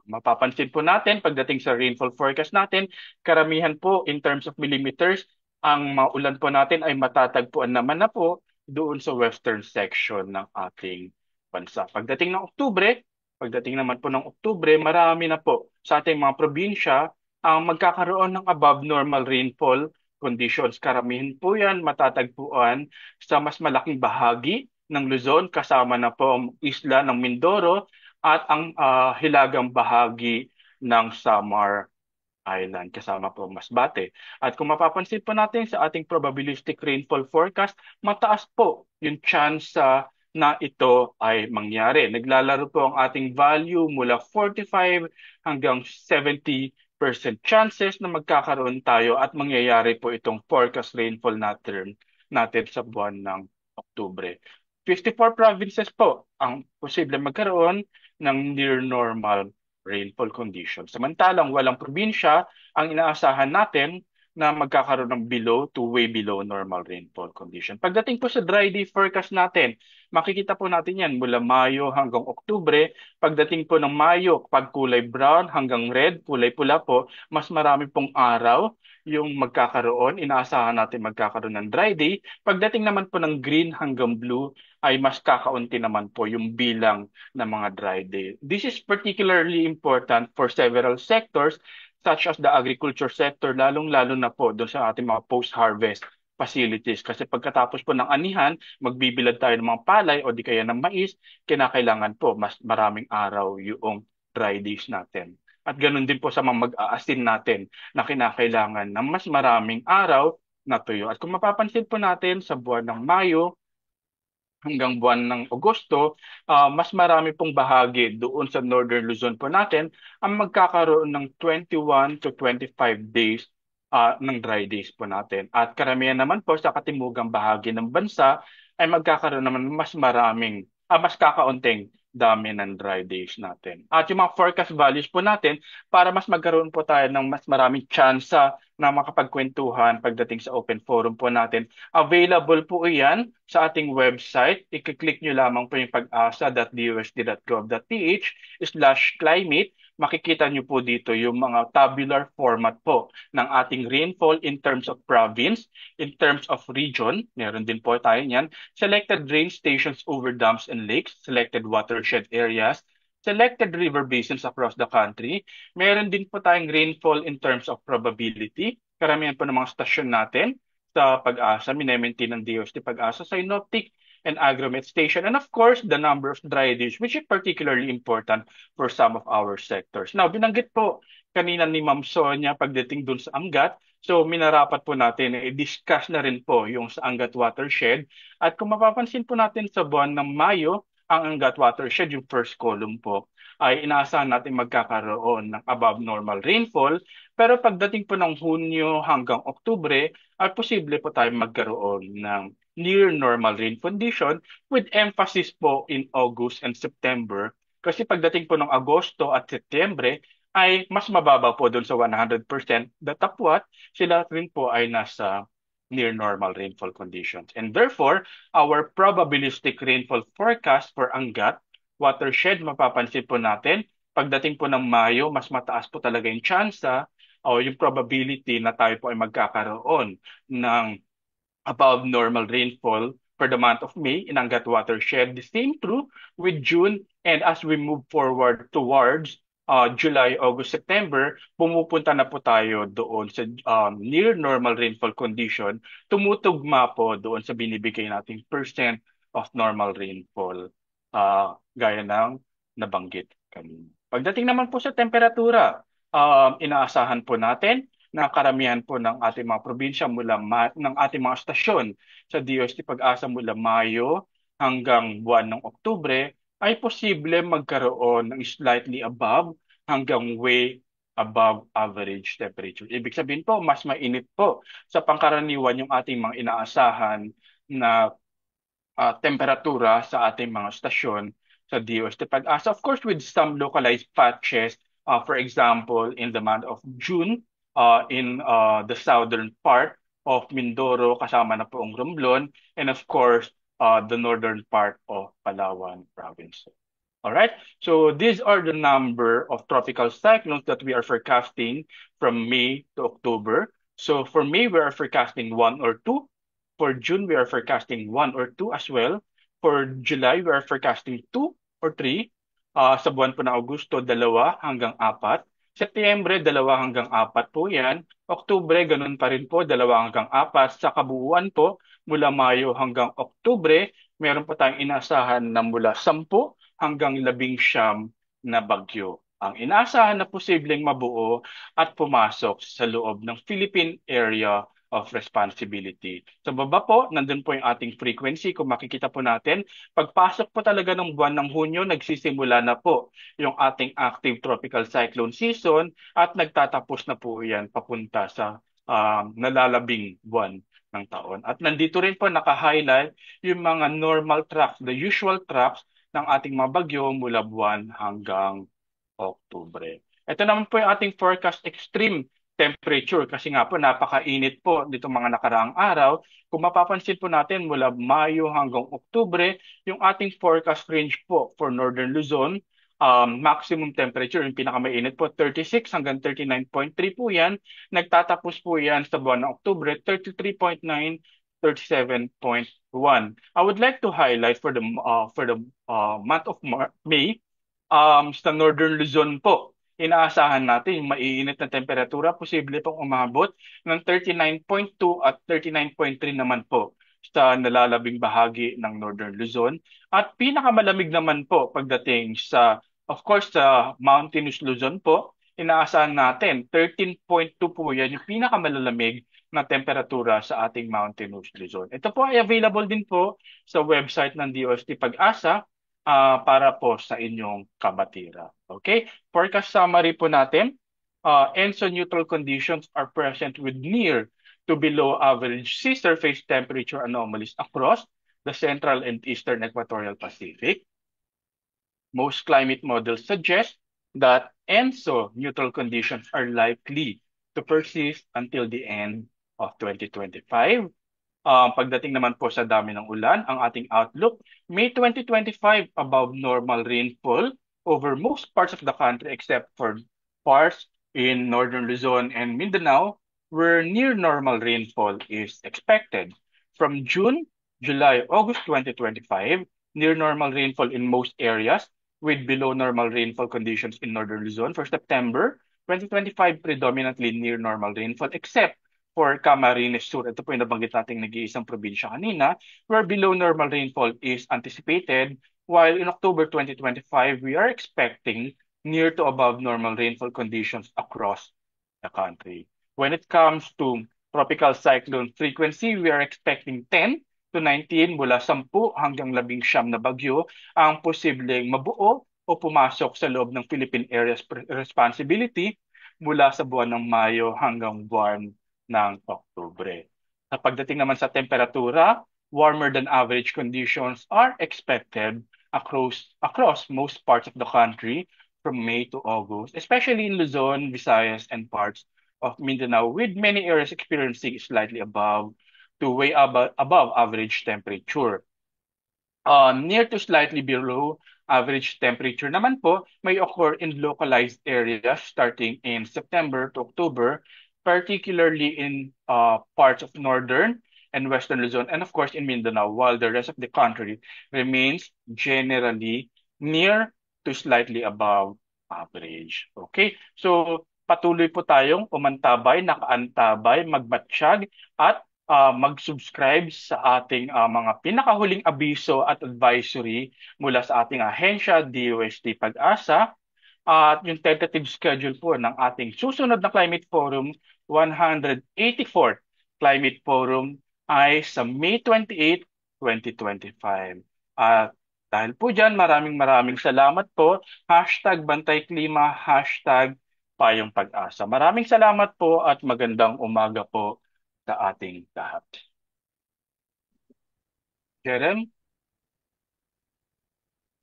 Mapapansin po natin, pagdating sa rainfall forecast natin, karamihan po in terms of millimeters, ang maulan po natin ay matatagpuan naman na po doon sa western section ng ating bansa. Pagdating naman po ng Oktubre, marami na po sa ating mga probinsya ang magkakaroon ng above normal rainfall conditions. Karamihan po yan matatagpuan sa mas malaking bahagi ng Luzon, kasama na po ang isla ng Mindoro at ang hilagang bahagi ng Samar Island, kasama po Masbate. At kung mapapansin po natin sa ating probabilistic rainfall forecast, mataas po yung chance na ito ay mangyari. Naglalaro po ang ating value mula 45 hanggang 70% chances na magkakaroon tayo at mangyayari po itong forecast rainfall natin sa buwan ng Oktubre. 54 provinces po ang posible magkaroon ng near normal rainfall conditions. Samantalang walang probinsya ang inaasahan natin na magkakaroon ng below to way below normal rainfall condition. Pagdating po sa dry day forecast natin, makikita po natin yan mula Mayo hanggang Oktubre. Pagdating po ng Mayo, pag kulay brown hanggang red, kulay pula po, mas marami pong araw yung magkakaroon. Inaasahan natin magkakaroon ng dry day. Pagdating naman po ng green hanggang blue, ay mas kakaunti naman po yung bilang ng mga dry day. This is particularly important for several sectors such as the agriculture sector, lalong-lalo na po doon sa ating mga post-harvest facilities. Kasi pagkatapos po ng anihan, magbibilad tayo ng mga palay o di kaya ng mais, kinakailangan po mas maraming araw yung dry days natin. At ganun din po sa mga mag-aasin natin na kinakailangan ng mas maraming araw na tuyo. At kung mapapansin po natin sa buwan ng Mayo hanggang buwan ng Agosto, mas marami pong bahagi doon sa Northern Luzon po natin ang magkakaroon ng 21 to 25 days ng dry days po natin. At karamihan naman po sa katimugang bahagi ng bansa ay magkakaroon naman mas kakaunting dami ng dry days natin. At yung mga forecast values po natin, para mas magkaroon po tayo ng mas maraming tsansa na makapagkwentuhan pagdating sa open forum po natin. Available po iyan sa ating website. I-click nyo lamang po yung pag-asa.dust.gov.ph/climate. Makikita nyo po dito yung mga tabular format po ng ating rainfall in terms of province, in terms of region. Meron din po tayo niyan. Selected rain stations over dams and lakes, selected watershed areas, selected river basins across the country. Meron din po tayong rainfall in terms of probability. Karamihan po ng mga stasyon natin sa Pag-asa, minemaintain ng DOST Pag-asa, synoptic and agromet station, and of course, the number of dry days, which is particularly important for some of our sectors. Now, binanggit po kanina ni Ma'am Sonia pagdating dun sa Angat, so minarapat po natin na i-discuss na rin po yung sa Angat watershed. At kung mapapansin po natin sa buwan ng Mayo, ang Angat watershed, yung first column po, ay inaasahan natin magkakaroon ng above normal rainfall. Pero pagdating po ng Hunyo hanggang Oktubre, ay posible po tayo magkaroon ng near normal rain condition with emphasis po in August and September. Kasi pagdating po ng Agosto at Setyembre ay mas mababa po doon sa 100%. Datapwat, sila rin po ay nasa near normal rainfall conditions. And therefore, our probabilistic rainfall forecast for Angat watershed, mapapansin po natin, pagdating po ng Mayo, mas mataas po talaga yung tsansa o yung probability na tayo po ay magkakaroon ng above normal rainfall for the month of May in Angat watershed. The same true with June, and as we move forward towards July, August, September, pumupunta na po tayo doon sa near normal rainfall condition, tumutugma po doon sa binibigay nating percent of normal rainfall gaya ng nabanggit kanina. Pagdating naman po sa temperatura, inaasahan po natin na karamihan po ng ating mga probinsya ng ating mga stasyon sa DOST Pag-asa mula Mayo hanggang buwan ng Oktubre ay posible magkaroon ng slightly above hanggang way above average temperature. Ibig sabihin po, mas mainit po sa pangkaraniwan yung ating mga inaasahan na temperatura sa ating mga stasyon sa DOST Pag-asa. Of course, with some localized patches, for example, in the month of June, in the southern part of Mindoro, kasama na po ang Romblon, and of course, the northern part of Palawan province. All right, so these are the number of tropical cyclones that we are forecasting from May to October. So for May, we are forecasting 1 or 2. For June, we are forecasting 1 or 2 as well. For July, we are forecasting 2 or 3. Sa buwan po ng Agosto, 2 hanggang 4. Setyembre, 2 hanggang 4 po yan. Oktubre, ganun pa rin po, 2 hanggang 4. Sa kabuuan po, mula Mayo hanggang Oktubre, meron po tayong inaasahan na mula 10 hanggang 11 na bagyo ang inaasahan na posibleng mabuo at pumasok sa loob ng Philippine Area of Responsibility. Sa baba po, nandun po yung ating frequency. Kung makikita po natin, pagpasok po talaga ng buwan ng Hunyo, nagsisimula na po yung ating active tropical cyclone season at nagtatapos na po yan papunta sa nalalabing buwan ng taon. At nandito rin po naka-highlight yung mga normal tracks, the usual tracks ng ating mga bagyo mula buwan hanggang Oktubre. Ito naman po yung ating forecast extreme temperature kasi nga po napakainit po dito mga nakaraang araw. Kung mapapansin po natin mula Mayo hanggang Oktubre, yung ating forecast range po for Northern Luzon, maximum temperature, yung pinakamainit po, 36 hanggang 39.3 po yan. Nagtatapos po yan sa buwan ng Oktubre, 33.9, 37.1. I would like to highlight for the month of May, sa Northern Luzon po, inaasahan natin yung maiinit na temperatura, posible pong umabot ng 39.2 at 39.3 naman po sa nalalabing bahagi ng Northern Luzon. At pinakamalamig naman po pagdating sa, of course, sa mountainous Luzon po, inaasahan natin 13.2 po yan yung pinakamalalamig na temperatura sa ating mountainous Luzon. Ito po ay available din po sa website ng DOST Pag-asa para po sa inyong kabatira. Okay? Forecast summary po natin. ENSO neutral conditions are present with near to below average sea surface temperature anomalies across the central and eastern equatorial Pacific. Most climate models suggest that ENSO neutral conditions are likely to persist until the end of 2025. Pagdating naman po sa dami ng ulan, ang ating outlook, May 2025 above normal rainfall over most parts of the country except for parts in Northern Luzon and Mindanao where near normal rainfall is expected. From June, July, August 2025, near normal rainfall in most areas with below normal rainfall conditions in Northern Luzon. For September 2025, predominantly near normal rainfall except for Camarines Sur. Ito po yung nabanggit nating nag-iisang probinsya kanina, where below normal rainfall is anticipated, while in October 2025, we are expecting near to above normal rainfall conditions across the country. When it comes to tropical cyclone frequency, we are expecting 10 to 19 mula 10 hanggang 19 na bagyo ang posibleng mabuo o pumasok sa loob ng Philippine Area Responsibility mula sa buwan ng Mayo hanggang buwan ng Oktubre. Sa pagdating naman sa temperatura, warmer than average conditions are expected across most parts of the country from May to August, especially in Luzon, Visayas, and parts of Mindanao, with many areas experiencing slightly above to way above average temperature. Near to slightly below average temperature naman po may occur in localized areas starting in September to October, particularly in parts of northern and western Luzon, and of course in Mindanao, while the rest of the country remains generally near to slightly above average. Okay? So patuloy po tayong umantabay, nakaantabay, magmatsyag at mag-subscribe sa ating mga pinakahuling abiso at advisory mula sa ating ahensya, DOST Pag-asa, at yung tentative schedule po ng ating susunod na Climate Forum, 184th Climate Forum, ay sa May 28, 2025. At dahil po dyan, maraming salamat po. Bantay klima, payong pag-asa. Maraming salamat po at magandang umaga po sa ating lahat. Jerem?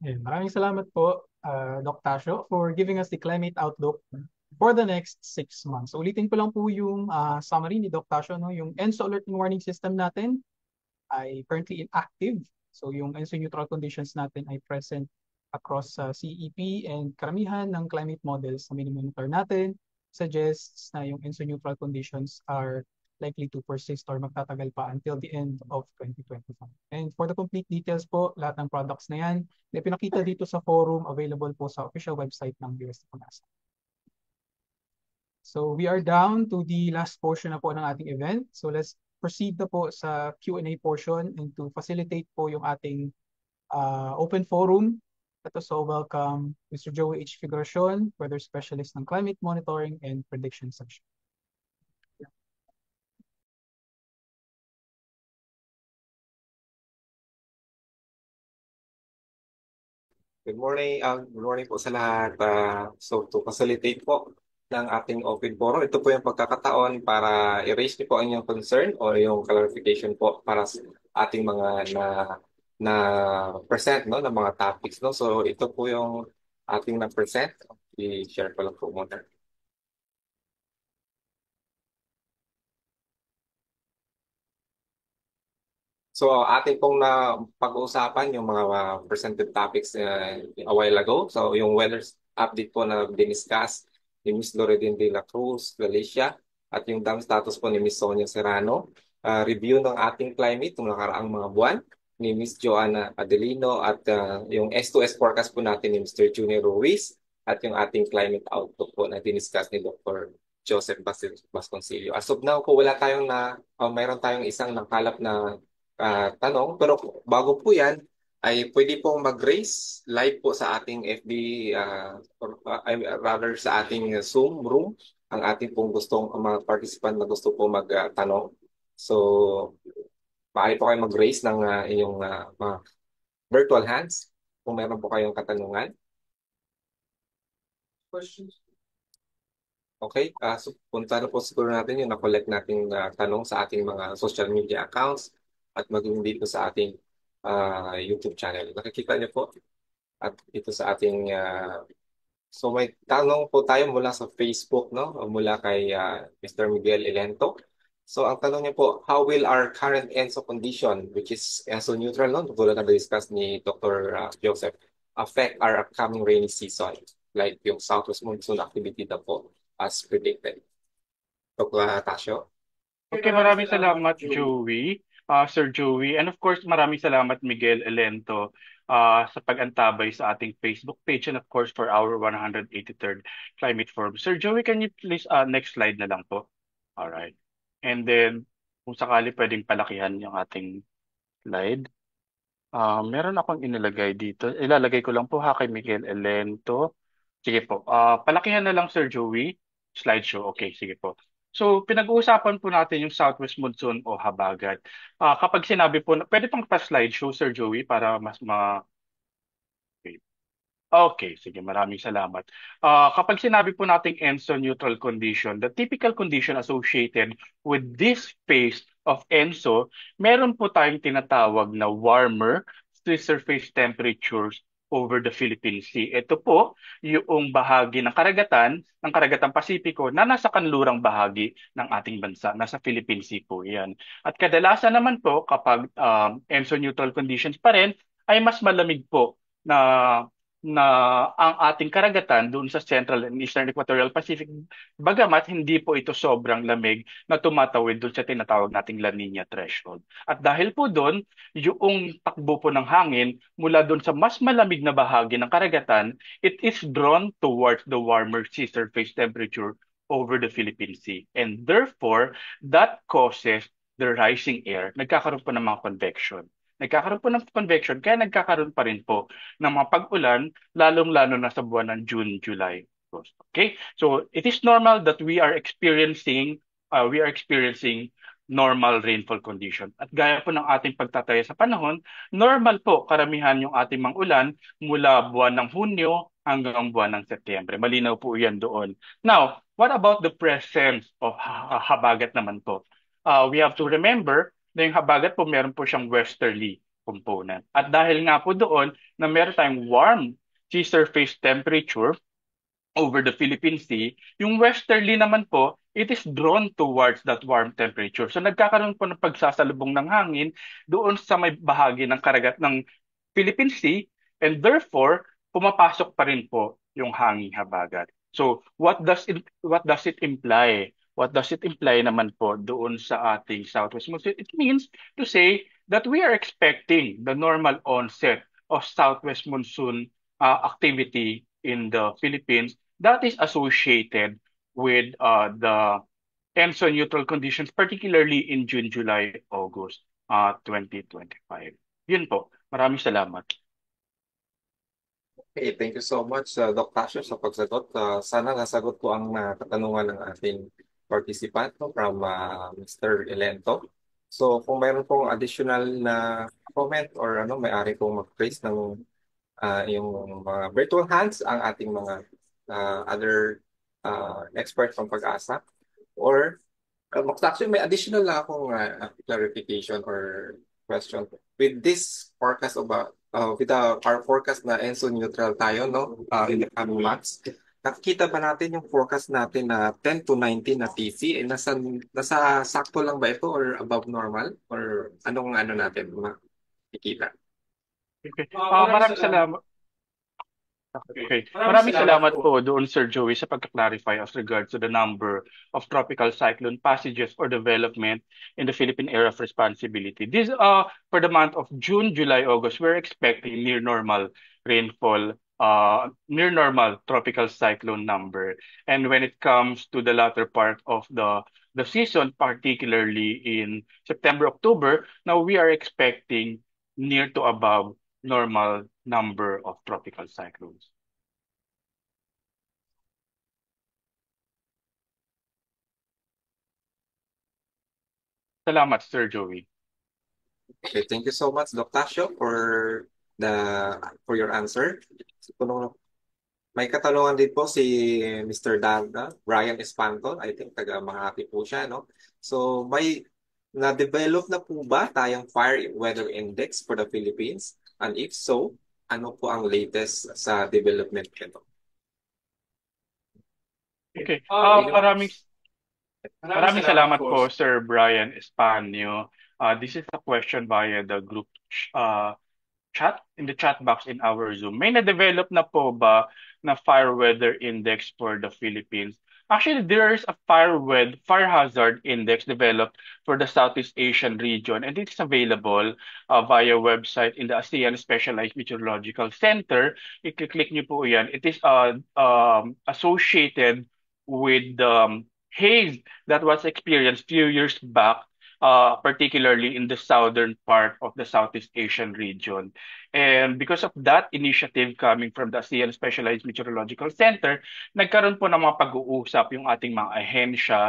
Maraming salamat po, Doc Tasio, for giving us the climate outlook for the next 6 months. Ulitin ko lang po yung summary ni Doc Tasio, no? Yung ENSO Alert and Warning System natin ay currently inactive. So yung ENSO neutral conditions natin ay present across CEP, and karamihan ng climate models na minimonitor natin suggests na yung ENSO neutral conditions are likely to persist or magtatagal pa until the end of 2025. And for the complete details po, lahat ng products na yan, na pinakita dito sa forum, available po sa official website ng UST Pag-asa. So we are down to the last portion na po ng ating event. So let's proceed na po sa Q&A portion, and to facilitate po yung ating open forum. Let us so welcome Mr. Joey H. Figuracion, weather specialist ng climate monitoring and prediction section. Good morning. Good morning po sa lahat. So to facilitate po ng ating open forum, ito po yung pagkakataon para i-raise niyo po ang inyong concern o yung clarification po para sa ating mga na present, no, ng mga topics, no. So ito po yung ating na present. I-share ko lang po muna. So ating pong na pag-uusapan yung mga presented topics a while ago. So yung weather update po na diniscuss ni Ms. Loredin de la Cruz, Galicia, at yung dam status po ni Ms. Sonia Serrano. Review ng ating climate ng nakaraang mga buwan ni Ms. Joanna Adelino, at yung S2S forecast po natin ni Mr. Junior Ruiz, at yung ating climate outlook po na diniscuss ni Dr. Joseph Vasconcelio. As of now po wala tayong mayroon tayong isang nakalap na tanong, pero bago po yan ay pwede pong mag-raise live po sa ating FB or rather sa ating Zoom room ang ating pong gustong mga participant na gusto po magtanong. So maaari po kayo mag-raise ng inyong mga virtual hands kung meron po kayong katanungan. Questions? Okay, so punta na po siguro natin yung na-collect nating tanong sa ating mga social media accounts at maging dito sa ating YouTube channel. Nakikita niyo po at dito sa ating so may tanong po tayo mula sa Facebook, no? Mula kay Mr. Miguel Elento. So ang tanong niya po, how will our current ENSO condition, which is ENSO neutral, no? Tulad na discuss ni Dr. Joseph, affect our upcoming rainy season, like yung southwest monsoon activity na po as predicted? Dr. Tasio? Okay, maraming salamat, Joey. Sir Joey. And of course, maraming salamat, Miguel Elento, sa pag-antabay sa ating Facebook page, and of course for our 183rd Climate Forum. Sir Joey, can you please, next slide na lang po. Alright. And then, kung sakali pwedeng palakihan yung ating slide. Meron akong inilagay dito. Ilalagay ko lang po kay Miguel Elento. Sige po. Palakihan na lang, Sir Joey. Slideshow. Okay, sige po. So, pinag-uusapan po natin yung southwest monsoon o habagat. Kapag sinabi po, pwede pang pa-slideshow, Sir Joey, para mas okay. Okay, sige, maraming salamat. Kapag sinabi po nating ENSO neutral condition, the typical condition associated with this phase of ENSO, meron po tayong tinatawag na warmer sea surface temperatures over the Philippine Sea. Ito po yung bahagi ng karagatang Pasipiko na nasa kanlurang bahagi ng ating bansa, nasa Philippine Sea po yan. At kadalasan naman po kapag ENSO neutral conditions pa rin, ay mas malamig po na ang ating karagatan doon sa Central and Eastern Equatorial Pacific, bagamat hindi po ito sobrang lamig na tumatawid doon sa tinatawag nating La Nina threshold. At dahil po doon, yung takbo po ng hangin mula doon sa mas malamig na bahagi ng karagatan, it is drawn towards the warmer sea surface temperature over the Philippine Sea. And therefore, that causes the rising air. Nagkakaroon po ng mga convection. Nagkakaroon po ng convection, kaya nagkakaroon pa rin po ng mga pag-ulan, lalong-lalo na sa buwan ng June, July, August. Okay? So it is normal that we are experiencing normal rainfall condition. At gaya po ng ating pagtataya sa panahon, normal po karamihan yung ating mga ulan mula buwan ng Hunyo hanggang buwan ng Setyembre. Malinaw po yan doon. Now, what about the presence of habagat naman po? We have to remember na yung habagat po meron po siyang westerly component. At dahil nga po doon na meron tayong warm sea surface temperature over the Philippine Sea, yung westerly naman po, it is drawn towards that warm temperature. So nagkakaroon po ng pagsasalubong ng hangin doon sa may bahagi ng karagat ng Philippine Sea, and therefore pumapasok pa rin po yung hanging habagat. So what does it imply? What does it imply naman po doon sa ating southwest monsoon? It means to say that we are expecting the normal onset of southwest monsoon activity in the Philippines that is associated with the ENSO neutral conditions, particularly in June, July, August 2025. Yun po. Maraming salamat. Okay, thank you so much, Doc Tasio, sa pagsagot. Sana nasagot po ang katanungan ng ating participant from Mr. Elento. So kung mayroon pong additional na comment or may-ari pong mag-raise ng yung mga virtual hands, ang ating mga other expert from Pag-asa. Or actually may additional na akong clarification or question. With this forecast with our forecast na ENSO neutral tayo in the coming months, nakikita ba natin yung forecast natin na 10 to 19 na PC? Nasa sakto lang ba ito or above normal? Or anong natin makikita? Okay. Maraming salamat. Okay. Maraming salamat po doon, Sir Joey, sa pagka-clarify as regards to the number of tropical cyclone passages or development in the Philippine Area of Responsibility. This for the month of June, July, August, we're expecting near normal rainfall, near normal tropical cyclone number. And when it comes to the latter part of the season, particularly in September, October, now we are expecting near to above normal number of tropical cyclones. Salamat, Sir Joey. Okay, thank you so much, Doc Tasio, for your answer. May katanungan din po si Mr. Brian Espanto. I think taga Makati po siya, no? So, may na-develop na po ba tayong fire weather index for the Philippines? And if so, ano po ang latest sa development nito? Okay. Maraming salamat po, Sir Brian Espanyo. This is a question via the group chat, in the chat box in our Zoom. May na-develop na po ba na fire weather index for the Philippines? Actually, there is a fire hazard index developed for the Southeast Asian region, and it is available via website in the ASEAN Specialized Meteorological Center. I-click niyo po yan. It is associated with the haze that was experienced few years back particularly in the southern part of the Southeast Asian region. And because of that initiative coming from the ASEAN Specialized Meteorological Center, nagkaroon po ng mga pag-uusap yung ating mga ahensya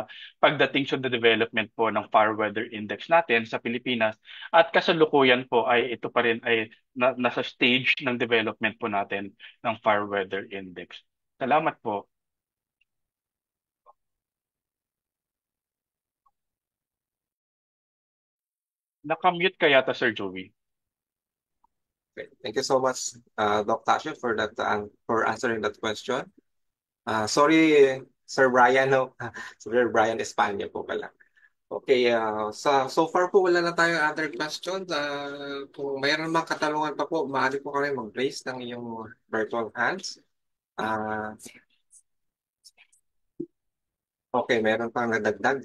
pagdating sa the development po ng Far Weather Index natin sa Pilipinas. At kasalukuyan po ay ito pa rin ay nasa stage ng development po natin ng Far Weather Index. Salamat po. Nakamute ka yata, Sir Joey. Okay. Thank you so much, Doc Tasha, for that for answering that question. Sorry, Sir Brian, no? Sir Brian Espanya po pala. Okay, so far po wala na tayong other questions. Kung mayroon mga katanungan pa po, maaari po kami mag-raise ng iyong virtual hands. Okay, meron pang nadagdag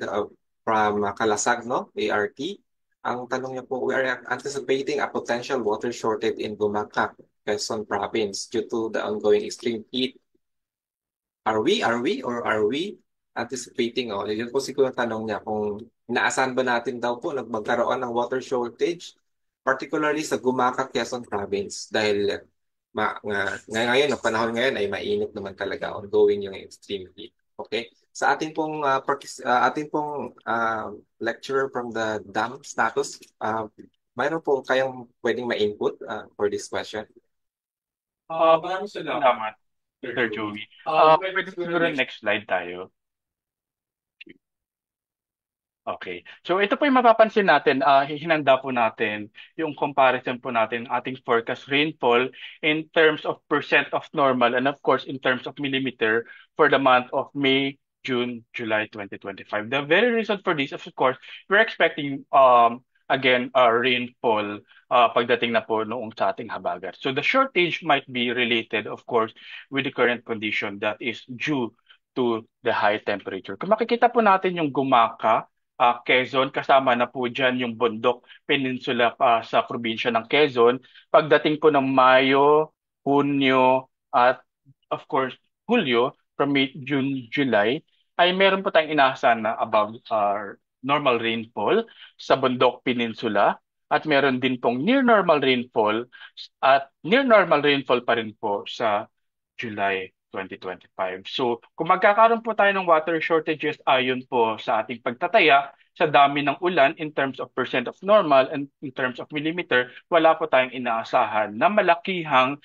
from Kalasag, no? ART. Ang tanong niya po, we are anticipating a potential water shortage in Gumaca, Quezon Province due to the ongoing extreme heat. Are we anticipating, yun po siguro ang tanong niya, kung inaasahan ba natin daw po magkaroon ng water shortage, particularly sa Gumaca, Quezon Province, dahil ngayon, ang panahon ngayon ay mainit naman talaga, ongoing yung extreme heat. Okay? Sa ating pong lecturer from the dam status, mayroon po kayong pwedeng ma-input for this question? Maraming salamat, Sir Joey. Pwede siguro next slide tayo. Okay. So ito po yung mapapansin natin, hinanda po natin yung comparison po natin ating forecast rainfall in terms of percent of normal and of course in terms of millimeter for the month of May, June, July 2025. The very reason for this, of course, we're expecting again rainfall pagdating na po noong sa ating habagat. So the shortage might be related, of course, with the current condition that is due to the high temperature. Kung makikita po natin yung Gumaca, Quezon, kasama na po dyan yung Bundok Peninsula sa probinsya ng Quezon. Pagdating po ng Mayo, Hunyo, at of course, Hulyo, from May, June, July, ay meron po tayong inaasahan na above normal rainfall sa Bundok Peninsula at meron din pong near normal rainfall at near normal rainfall pa rin po sa July 2025. So, kung magkakaroon po tayo ng water shortages ayon po sa ating pagtataya sa dami ng ulan in terms of percent of normal and in terms of millimeter, wala po tayong inaasahan na malakihang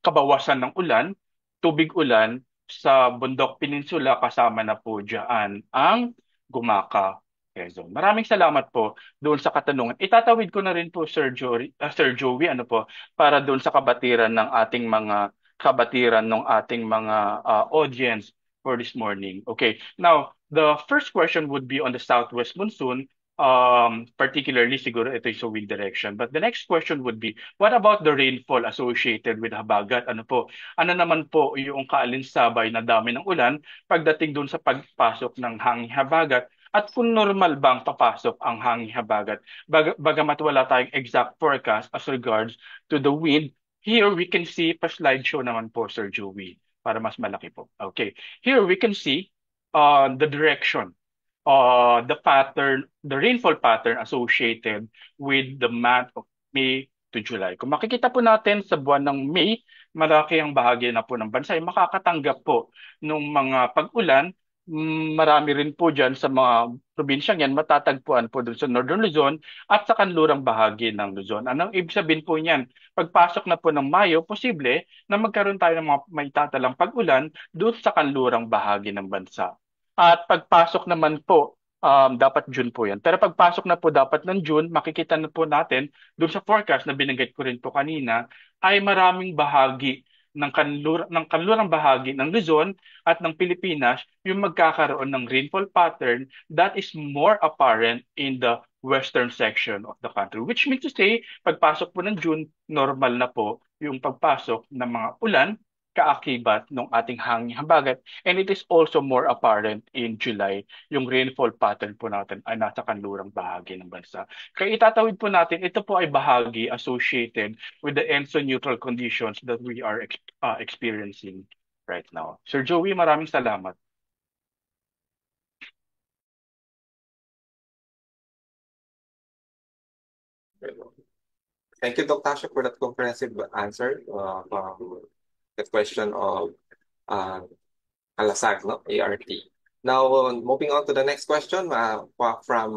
kabawasan ng ulan, tubig ulan sa Bundok Peninsula kasama na po dyan ang Gumaca, Quezon. Maraming salamat po doon sa katanungan. Itatawid ko na rin po Sir Joey, para doon sa kabatiran ng ating mga audience for this morning. Okay, now the first question would be on the southwest monsoon, particularly siguro ito yung sa wind direction. But the next question would be, what about the rainfall associated with habagat? Ano naman po yung kaalinsabay na dami ng ulan pagdating doon sa pagpasok ng hangin habagat? At kung normal bang papasok ang hangin habagat, bagamat wala tayong exact forecast as regards to the wind. Here we can see, pa-slideshow naman po, Sir Joey, para mas malaki po. Okay. Here we can see the direction, the pattern, the rainfall pattern associated with the month of May to July. Kung makikita po natin sa buwan ng May, malaki ang bahagi na po ng bansa ay makakatanggap po ng mga pag-ulan. Marami rin po dyan sa mga probinsyang yan, matatagpuan po doon sa Northern Luzon at sa kanlurang bahagi ng Luzon. Anong ibig sabihin po niyan? Pagpasok na po ng Mayo, posible na magkaroon tayo ng mga maitatalang pag-ulan doon sa kanlurang bahagi ng bansa. At pagpasok naman po, dapat June po yan. Pero pagpasok na po dapat ng June, makikita na po natin doon sa forecast na binanggit ko rin po kanina, ay maraming bahagi ng kanlurang bahagi ng Luzon at ng Pilipinas yung magkakaroon ng rainfall pattern that is more apparent in the western section of the country. Which means to say, pagpasok po ng June, normal na po yung pagpasok ng mga ulan kaakibat ng ating hangin habagat. And it is also more apparent in July. Yung rainfall pattern po natin ay nasa kanlurang bahagi ng bansa. Kaya itatawid po natin, ito po ay bahagi associated with the ENSO-neutral conditions that we are experiencing right now. Sir Joey, maraming salamat. Thank you, Dr. Tasha, for that comprehensive answer the question of uh, Alasag, no? ART. Now, moving on to the next question from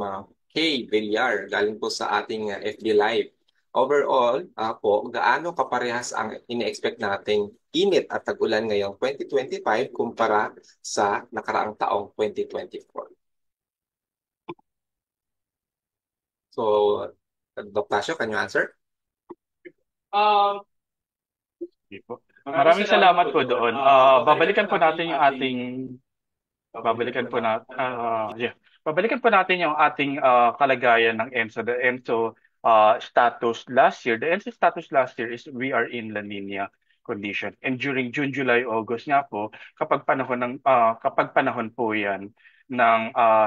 Kay Villar, galing po sa ating FB Live. Overall, po, gaano kaparehas ang ini-expect nating init at tag-ulan ngayong 2025 kumpara sa nakaraang taong 2024? So, Dr. Tasha, can you answer? Sige po. Maraming salamat po doon. Babalikan po natin yung ating babalikan po natin babalikan po natin yung ating kalagayan ng ENSO. The ENSO status last year. The ENSO status last year is we are in La Nina condition. And during June, July, August nga po, kapag panahon po 'yan ng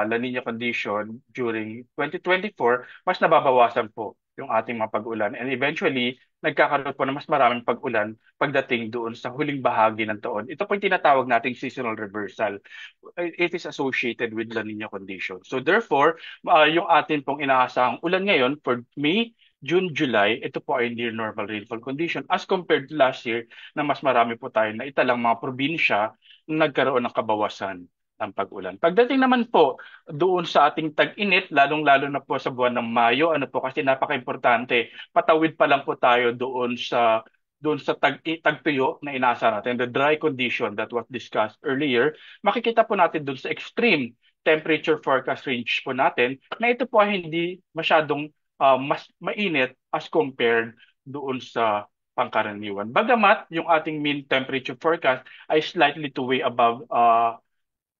La Nina condition during 2024, mas nababawasan po yung ating mga pag-ulan. And eventually, nagkakaroon po ng mas maraming pag-ulan pagdating doon sa huling bahagi ng taon. Ito po yung tinatawag nating seasonal reversal. It is associated with La Nina condition. So therefore, yung atin pong inaasahang ulan ngayon for May, June, July, ito po ay near normal rainfall condition as compared to last year na mas marami po tayo na italang mga probinsya na nagkaroon ng kabawasan ng pag-ulan. Pagdating naman po doon sa ating tag-init, lalong-lalo na po sa buwan ng Mayo, ano po kasi napaka-importante, patawid pa lang po tayo doon sa tagtuyo na inasa natin, the dry condition that was discussed earlier. Makikita po natin doon sa extreme temperature forecast range po natin na ito po ay hindi masyadong mas mainit as compared doon sa pangkaraniwan. Bagamat yung ating mean temperature forecast ay slightly to way above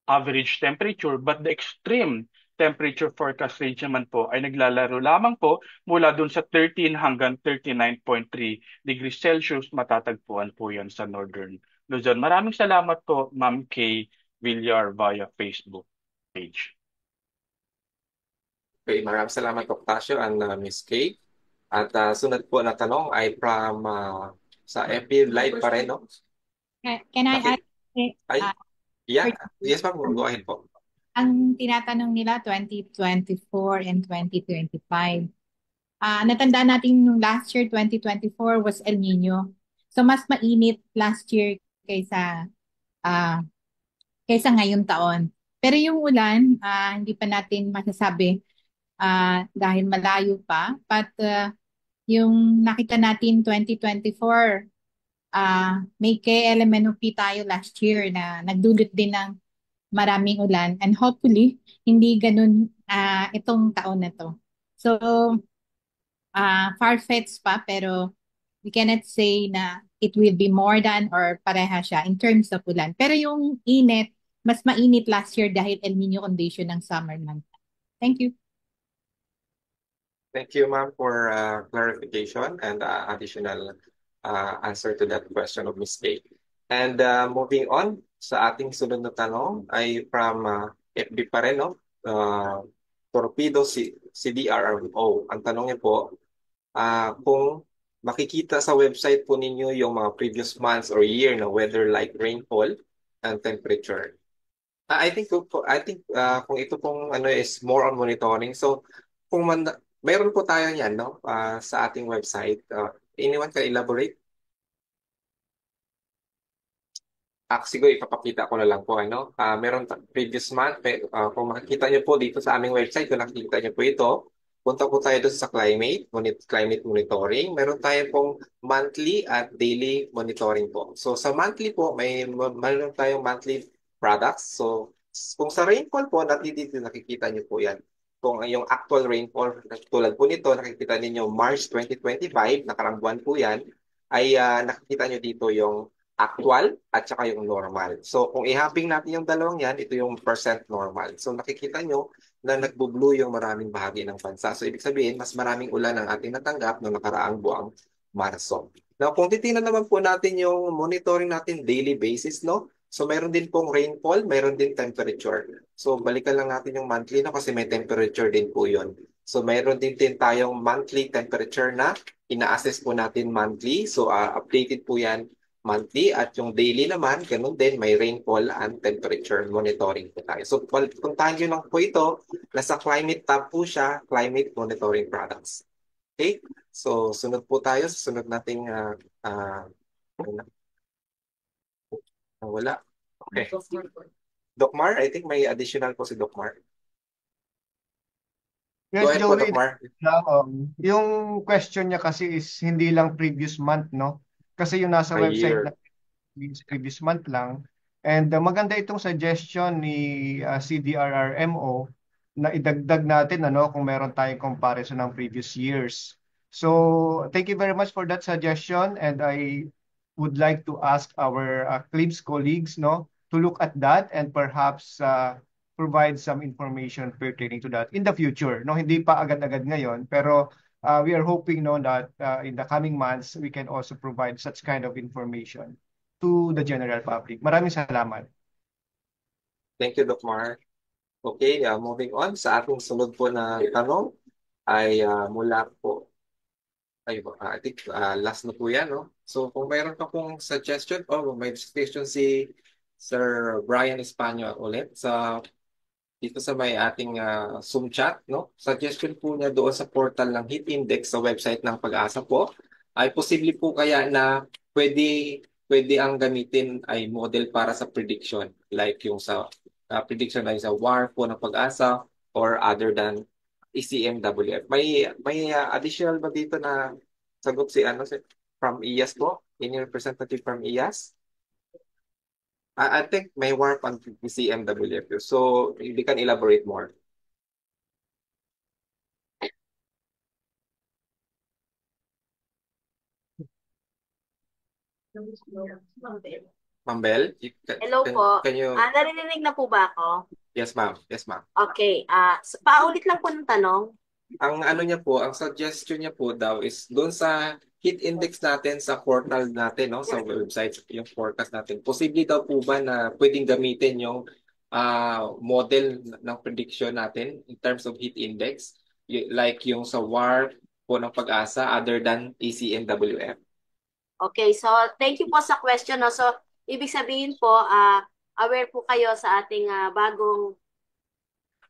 average temperature, but the extreme temperature forecast range naman po ay naglalaro lamang po mula dun sa 13 hanggang 39.3 degrees Celsius. Matatagpuan po yan sa Northern Luzon. Maraming salamat po, Ma'am Kay Villar via Facebook page. Okay, maraming salamat po, Tasha and Miss Kay. At sunod po na tanong ay from sa FB Live pa rin, no? Can I ask? Yeah, yes ma'am, go ahead po. Ang tinatanong nila 2024 and 2025. Natandaan natin yung last year, 2024 was El Nino. So mas mainit last year kaysa ngayong taon. Pero yung ulan, hindi pa natin masasabi dahil malayo pa. But yung nakita natin 2024, may KLMNOP tayo last year na nagdulot din ng maraming ulan, and hopefully hindi ganun itong taon na to. So far-fetched pa, pero we cannot say na it will be more than or pareha siya in terms of ulan. Pero yung init, mas mainit last year dahil El Nino condition ng summer month. Thank you. Thank you, ma'am, for clarification and additional answer to that question of Ms. Kay. And moving on, sa ating sunod na tanong ay from FB pa rin, no? Torpedo CDRRO. Ang tanong niya po, kung makikita sa website po ninyo yung mga previous months or year na weather like rainfall and temperature. I think kung ito pong ano is more on monitoring. So kung meron po tayo niyan, no? Sa ating website. Anyone can elaborate? Siguro ipapakita ko na lang po. Meron previous month. Kung makikita nyo po dito sa aming website, kung nakikita nyo po ito, punta po tayo doon sa climate monitoring. Meron tayo pong monthly at daily monitoring po. So sa monthly po, meron tayong monthly products. So kung sa rainfall po, dito nakikita nyo po yan. Kung yung actual rainfall, tulad po nito, nakikita ninyo March 2025, nakarang buwan po yan, ay nakikita nyo dito yung actual at saka yung normal. So kung ihaping natin yung dalawang yan, ito yung percent normal. So nakikita nyo na nagbo-blue yung maraming bahagi ng bansa. So ibig sabihin, mas maraming ulan ang ating natanggap noong nakaraang buwang Marso. Now kung titingnan naman po natin yung monitoring natin daily basis, no? So mayroon din pong rainfall, mayroon din temperature. So balikan lang natin yung monthly, no? Kasi may temperature din po yun. So mayroon din tayong monthly temperature na ina-assess po natin monthly. So updated po yan monthly, at yung daily naman, ganun din, may rainfall and temperature monitoring po tayo. So, puntahan nyo lang po ito, nasa climate tab po siya, climate monitoring products. Okay, so sunod po tayo sa sunod nating ah, wala. Okay. Doc Mar, I think may additional po si Doc Mar. Go Yes, ahead po, Joey, Doc Mar. yung question niya kasi is hindi lang previous month, no? Kasi yung nasa A website year. na is previous month lang. And maganda itong suggestion ni CDRRMO na idagdag natin ano kung meron tayong comparison ng previous years. So, thank you very much for that suggestion, and I would like to ask our CLIBS colleagues no to look at that and perhaps provide some information pertaining to that in the future. No, hindi pa agad-agad ngayon, pero we are hoping no that in the coming months we can also provide such kind of information to the general public. Maraming salamat. Thank you, Doc Mar. Okay, moving on sa ating sunod po na tanong ay mula po I think last na po yan, no? So kung mayroon pa pong suggestion o may suggestion si Sir Brian Espanyol ulit dito sa may ating Zoom chat, no? Suggestion po niya doon sa portal ng heat index sa website ng Pag-asa po ay posible po kaya na pwede ang gamitin ay model para sa prediction like yung sa prediction ay sa WAR po ng Pag-asa or other than ECMWF. May additional ba dito na sagot si from IAS po? Any representative from IAS? I think may WAR on ECMWF. So we can elaborate more. Ma'am Bell, Hello po. can you... Narinig na po ba ako? Yes, ma'am. Yes, ma'am. Okay. Paulit lang po ng tanong. Ang niya po, ang suggestion niya po daw is doon sa heat index natin sa portal natin, no, sa website, yung forecast natin. Posible daw po ba na pwedeng gamitin yung model ng prediction natin in terms of heat index, like yung sa WAR po ng Pag-asa other than ECMWF? Okay. So, thank you po sa question. No? So, ibig sabihin po, aware po kayo sa ating bagong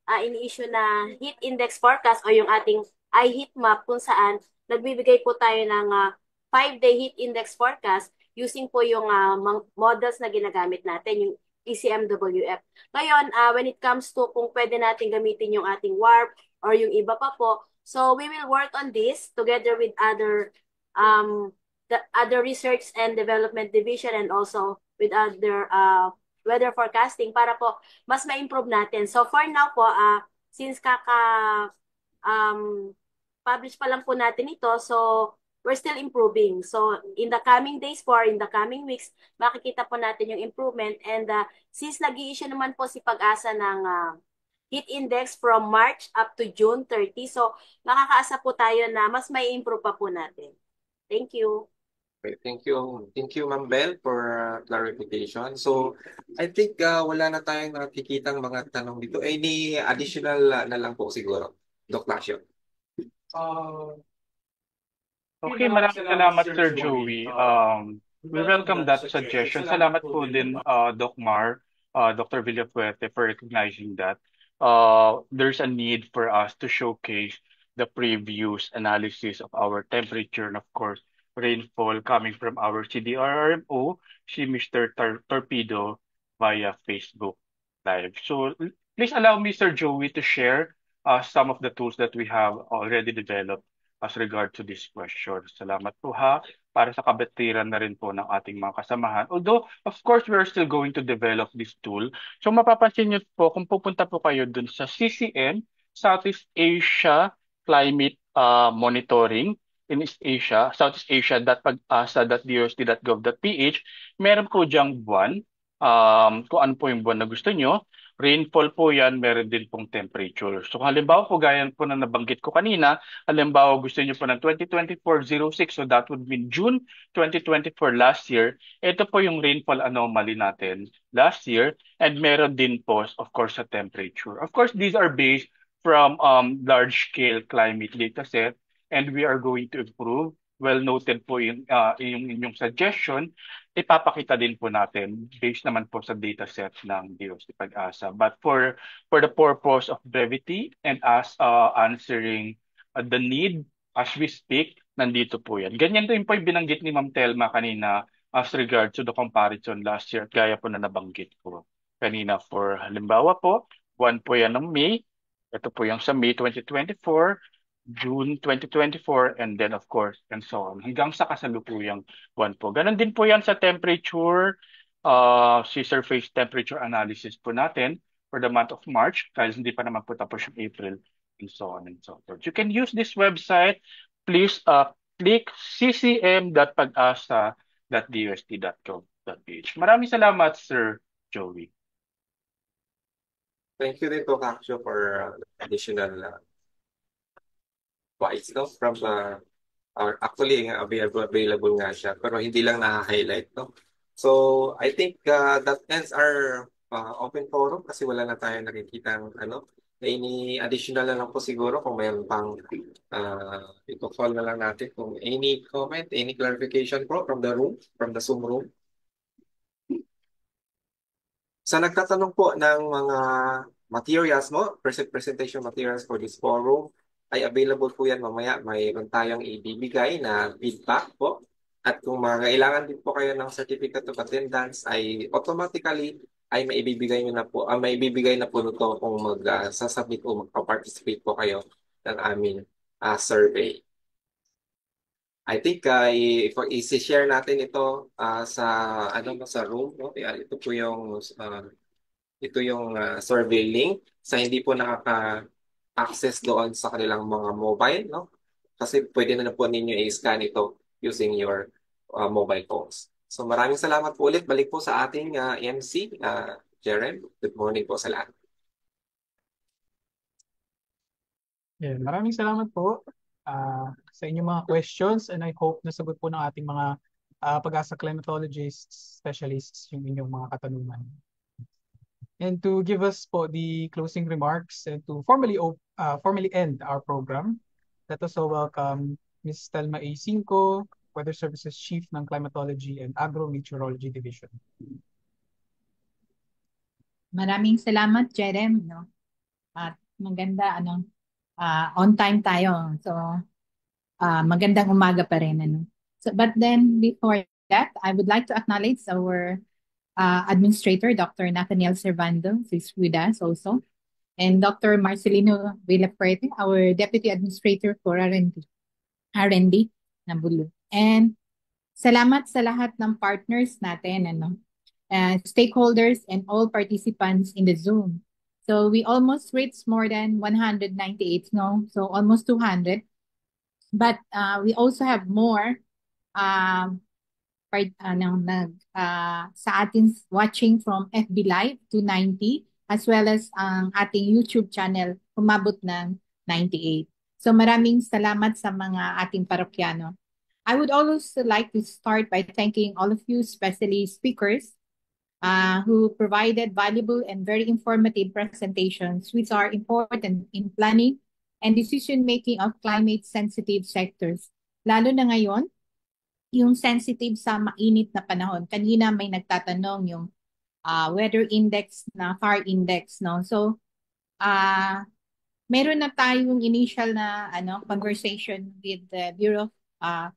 ini-issue na heat index forecast o yung ating iHeat map kung saan nagbibigay po tayo ng 5-day heat index forecast using po yung models na ginagamit natin, yung ECMWF. Ngayon, when it comes to kung pwede natin gamitin yung ating WARP or yung iba pa po, so we will work on this together with the other research and development division and also with other weather forecasting para po mas ma-improve natin. So for now po, since publish pa lang po natin ito, so we're still improving. So in the coming days po, in the coming weeks, makikita po natin yung improvement. And since nag-i-issue naman po si Pag-asa ng heat index from March up to June 30, so makakaasa po tayo na mas may improve pa po natin. Thank you. Okay, thank you, Ma'am Bell, for clarification. So, I think wala na tayong nakikitang mga tanong dito. Any additional na lang po siguro, Doc Lasio? Okay, maraming salamat, Sir Joey. We welcome that suggestion. Salamat po din, Doc Mar, Dr. Villafuerte, for recognizing that there's a need for us to showcase the previous analysis of our temperature and, of course, rainfall coming from our CDRRMO, si Mr. Torpedo, via Facebook Live. So please allow me, Sir Joey, to share some of the tools that we have already developed as regard to this question. Salamat po ha, para sa kabatiran na rin po ng ating mga kasamahan. Although, of course, we're still going to develop this tool. So mapapansin niyo po, kung pupunta po kayo dun sa CCM, Southeast Asia Climate Monitoring, in East Asia, Southeast Asia.pagasa.DOST.gov.ph, meron po diyang buwan, kung ano po yung buwan na gusto nyo. Rainfall po yan, meron din pong temperature. So kung halimbawa po, gaya po na nabanggit ko kanina, halimbawa gusto nyo po ng 2024-06, so that would mean June 2024 last year. Ito po yung rainfall anomaly natin last year, and meron din po, of course, sa temperature. Of course, these are based from large-scale climate data set, and we are going to improve. Well noted po yung inyong suggestion. Ipapakita din po natin based naman po sa data set ng DOST Pag-asa. But for the purpose of brevity and us answering the need as we speak, nandito po yan. Ganyan din po yung binanggit ni Ma'am Telma kanina as regard to the comparison last year, gaya po na nabanggit ko kanina. For halimbawa po, one po yan ng May, ito po yung sa May 2024, June 2024, and then of course, and so on, hanggang sa kasalukuyang buwan po. Ganon din po yan sa temperature, si surface temperature analysis po natin for the month of March, dahil hindi pa naman po tapos yung April, and so on and so forth. You can use this website. Please click ccm.pagasa.dust.gov.ph. Maraming salamat, Sir Joey. Thank you din po, Kaksyo, for additional wise, no? From actually, available nga siya, pero hindi lang na-highlight, no? So, I think that ends our open forum kasi wala na tayo nakikitang any additional na lang po siguro kung mayroon pang ito-call na lang natin kung any comment, any clarification po from the Zoom room. Sa nagtatanong po ng mga materials mo, presentation materials for this forum, ay available po yan mamaya. Mayroon tayong ibibigay na feedback po. At kung kailangan din po kayo ng certificate of attendance, ay automatically ay maibibigay na po nito kung magsasubmit o magpa-participate po kayo ng aming survey. I think i-share natin ito sa room, no? Ito po yung survey link sa hindi po nakaka-access doon sa kanilang mga mobile, no? Kasi pwede na po ninyo i-scan ito using your mobile phones. So maraming salamat po ulit. Balik po sa ating MC, Jerem. Good morning po sa lahat. Yeah, maraming salamat po sa inyong mga questions, and I hope nasagot po ng ating mga Pag-asa climatologists, specialists yung inyong mga katanungan. And to give us po the closing remarks and to formally end our program, let us so welcome Ms. Telma A. Cinco, Weather Services Chief ng Climatology and Agro-Meteorology Division. Maraming salamat, Jerem, no? At maganda, on time tayo. So, magandang umaga pa rin, ano? So, but then, before that, I would like to acknowledge our Administrator, Dr. Nathaniel Servando, who's with us also, and Dr. Marcelino Villafuerte, our Deputy Administrator for R&D na Bulu. And salamat sa lahat ng partners natin, stakeholders and all participants in the Zoom. So we almost reached more than 198, no? So almost 200. But we also have more sa atin watching from FB Live to 90, as well as ang ating YouTube channel umabot ng 98. So maraming salamat sa mga ating parokyano. I would also like to start by thanking all of you, especially speakers, who provided valuable and very informative presentations which are important in planning and decision-making of climate-sensitive sectors. Lalo na ngayon, yung sensitive sa mainit na panahon. Kanina may nagtatanong yung weather index na FAR index, no? So, meron na tayong initial na conversation with the Bureau of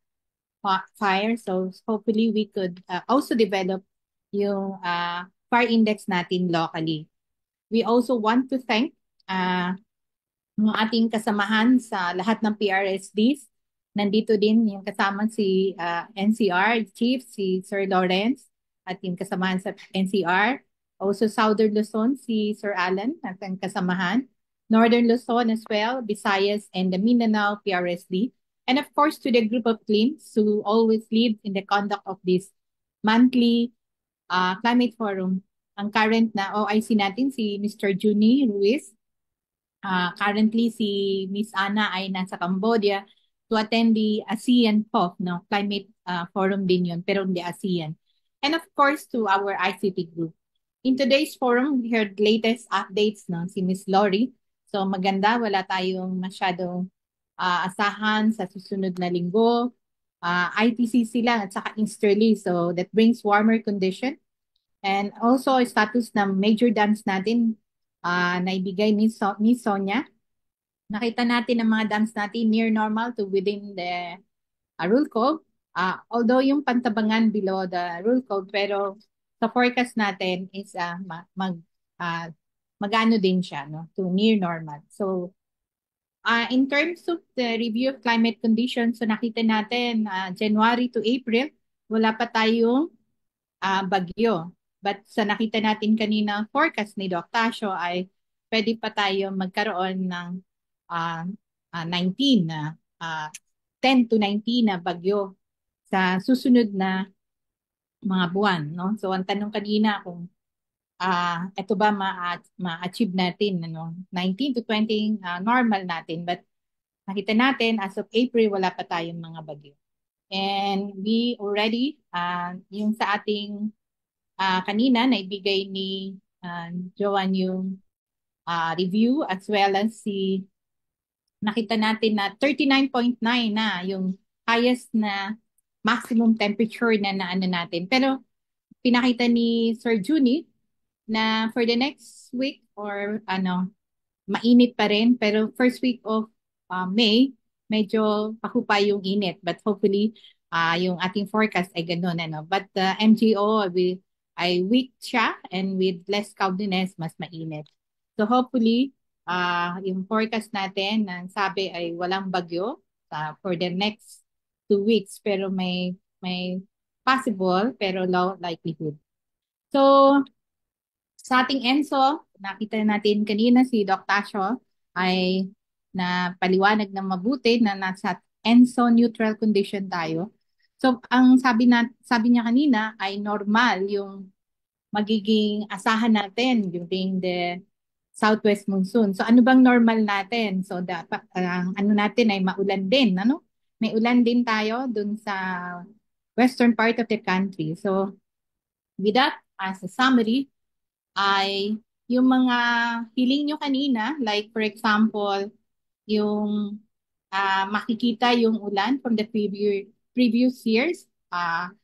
Fire. So, hopefully we could also develop yung FAR index natin locally. We also want to thank mga ating kasamahan sa lahat ng PRSDs. Nandito din yung kasama si NCR Chief, si Sir Lawrence, at yung kasamahan sa NCR. Also Southern Luzon, si Sir Alan, at ang kasamahan. Northern Luzon as well, Visayas, and the Mindanao PRSD. And of course, to the group of claims who always lead in the conduct of this monthly climate forum. Ang current na OIC natin, si Mr. Juni Ruiz. Currently, si Miss Anna ay nasa Cambodia to attend the ASEAN POF, no? Climate forum din yun, pero hindi ASEAN. And of course, to our ICT group. In today's forum, we heard latest updates, no? Si Miss Lori. So maganda, wala tayong masyadong asahan sa susunod na linggo. ITCC lang at saka easterly, so that brings warmer condition. And also, status ng major dams natin na ibigay ni Sonia. Nakita natin ang mga dams natin near normal to within the rule code. Although yung Pantabangan below the rule code, pero sa forecast natin is uh, magano din siya, no, to near normal. So in terms of the review of climate conditions, so nakita natin January to April, wala pa tayong bagyo. But sa nakita natin kanina forecast ni Doc Tasio ay pwede pa tayo magkaroon ng 19 na 10 to 19 na bagyo sa susunod na mga buwan, no? So ang tanong kanina kung ito ba ma-achieve natin, ano, 19 to 20 normal natin, but nakita natin as of April wala pa tayong mga bagyo. And we already yung sa ating kanina naibigay ni Joanne yung review as well as nakita natin na 39.9 na yung highest na maximum temperature na naano natin. Pero pinakita ni Sir Juni na for the next week or mainit pa rin. Pero first week of May, medyo pakupay yung init. But hopefully, yung ating forecast ay ganun. But the MGO ay weak siya and with less cloudiness, mas mainit. So hopefully, yung forecast natin, sabi ay walang bagyo for the next 2 weeks. Pero may possible pero low likelihood. So, sa ating ENSO, nakita natin kanina si Doc Tasio ay napaliwanag na mabuti na nasa ENSO neutral condition tayo. So, ang sabi niya kanina ay normal yung magiging asahan natin during the southwest monsoon. So, ano bang normal natin? So, dapat ano natin ay maulan din, ano? May ulan din tayo dun sa western part of the country. So, with that, as a summary, ay yung mga hiling nyo kanina, like for example, yung makikita yung ulan from the previous years,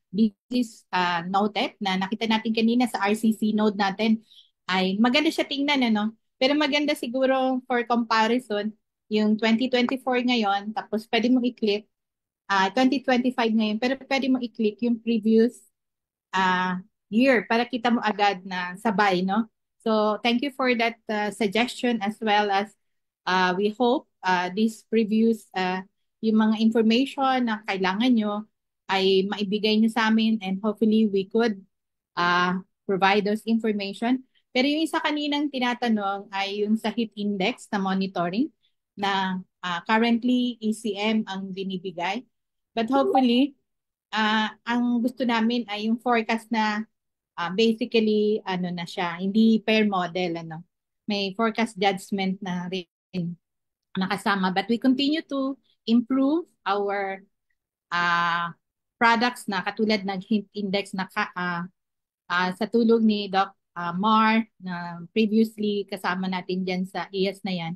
this is noted na nakita natin kanina sa RCC node natin, ay maganda siya tingnan, ano? Pero maganda siguro for comparison, yung 2024 ngayon, tapos pwede mo i-click 2025 ngayon, pero pwede mo i-click yung previous year para kita mo agad na sabay, no? So, thank you for that suggestion as well as we hope this previous yung mga information na kailangan nyo ay maibigay nyo sa amin and hopefully we could provide those information. Pero yung isa kaninang tinatanong ay yung sa heat index na monitoring na currently ECM ang binibigay. But hopefully, ang gusto namin ay yung forecast na basically ano na siya, hindi per model, ano. May forecast judgment na rin nakasama. But we continue to improve our products na katulad ng heat index na sa tulong ni Doc Mar na previously kasama natin dyan sa IAS na yan,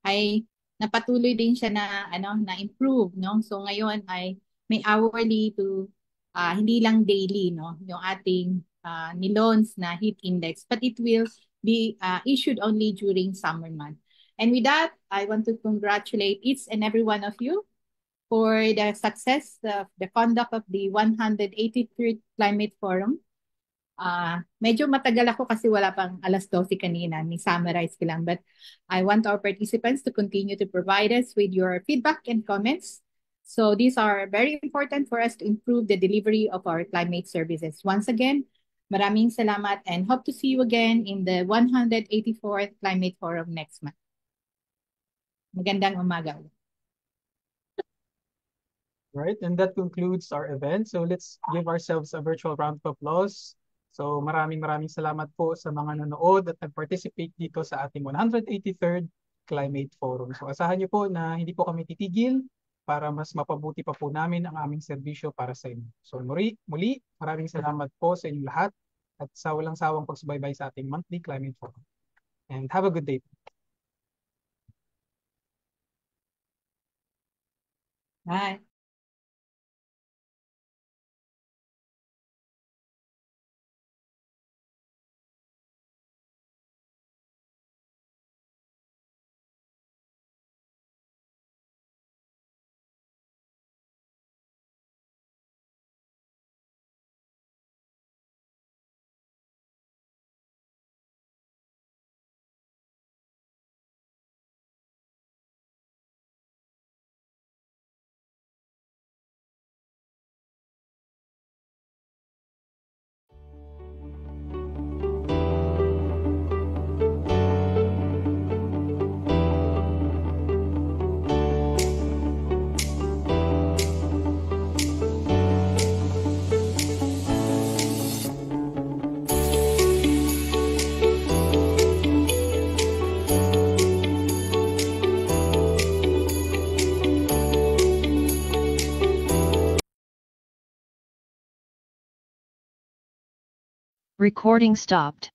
ay napatuloy din siya na improve, no? So ngayon ay may hourly to hindi lang daily, no, yung ating nilons na heat index, but it will be issued only during summer month. And with that, I want to congratulate each and every one of you for the success of the conduct of the 183rd Climate Forum. Medyo matagal ako kasi wala pang 12:00 kanina, ni-summarize ko lang. But I want our participants to continue to provide us with your feedback and comments. So these are very important for us to improve the delivery of our climate services. Once again, maraming salamat and hope to see you again in the 184th Climate Forum next month. Magandang umaga. Right, and that concludes our event. So let's give ourselves a virtual round of applause. So maraming salamat po sa mga nanood at nag-participate dito sa ating 183rd Climate Forum. So asahan niyo po na hindi po kami titigil para mas mapabuti pa po namin ang aming serbisyo para sa inyo. So muli, maraming salamat po sa inyong lahat at sa walang sawang pagsubaybay sa ating monthly Climate Forum. And have a good day. Bye. Recording stopped.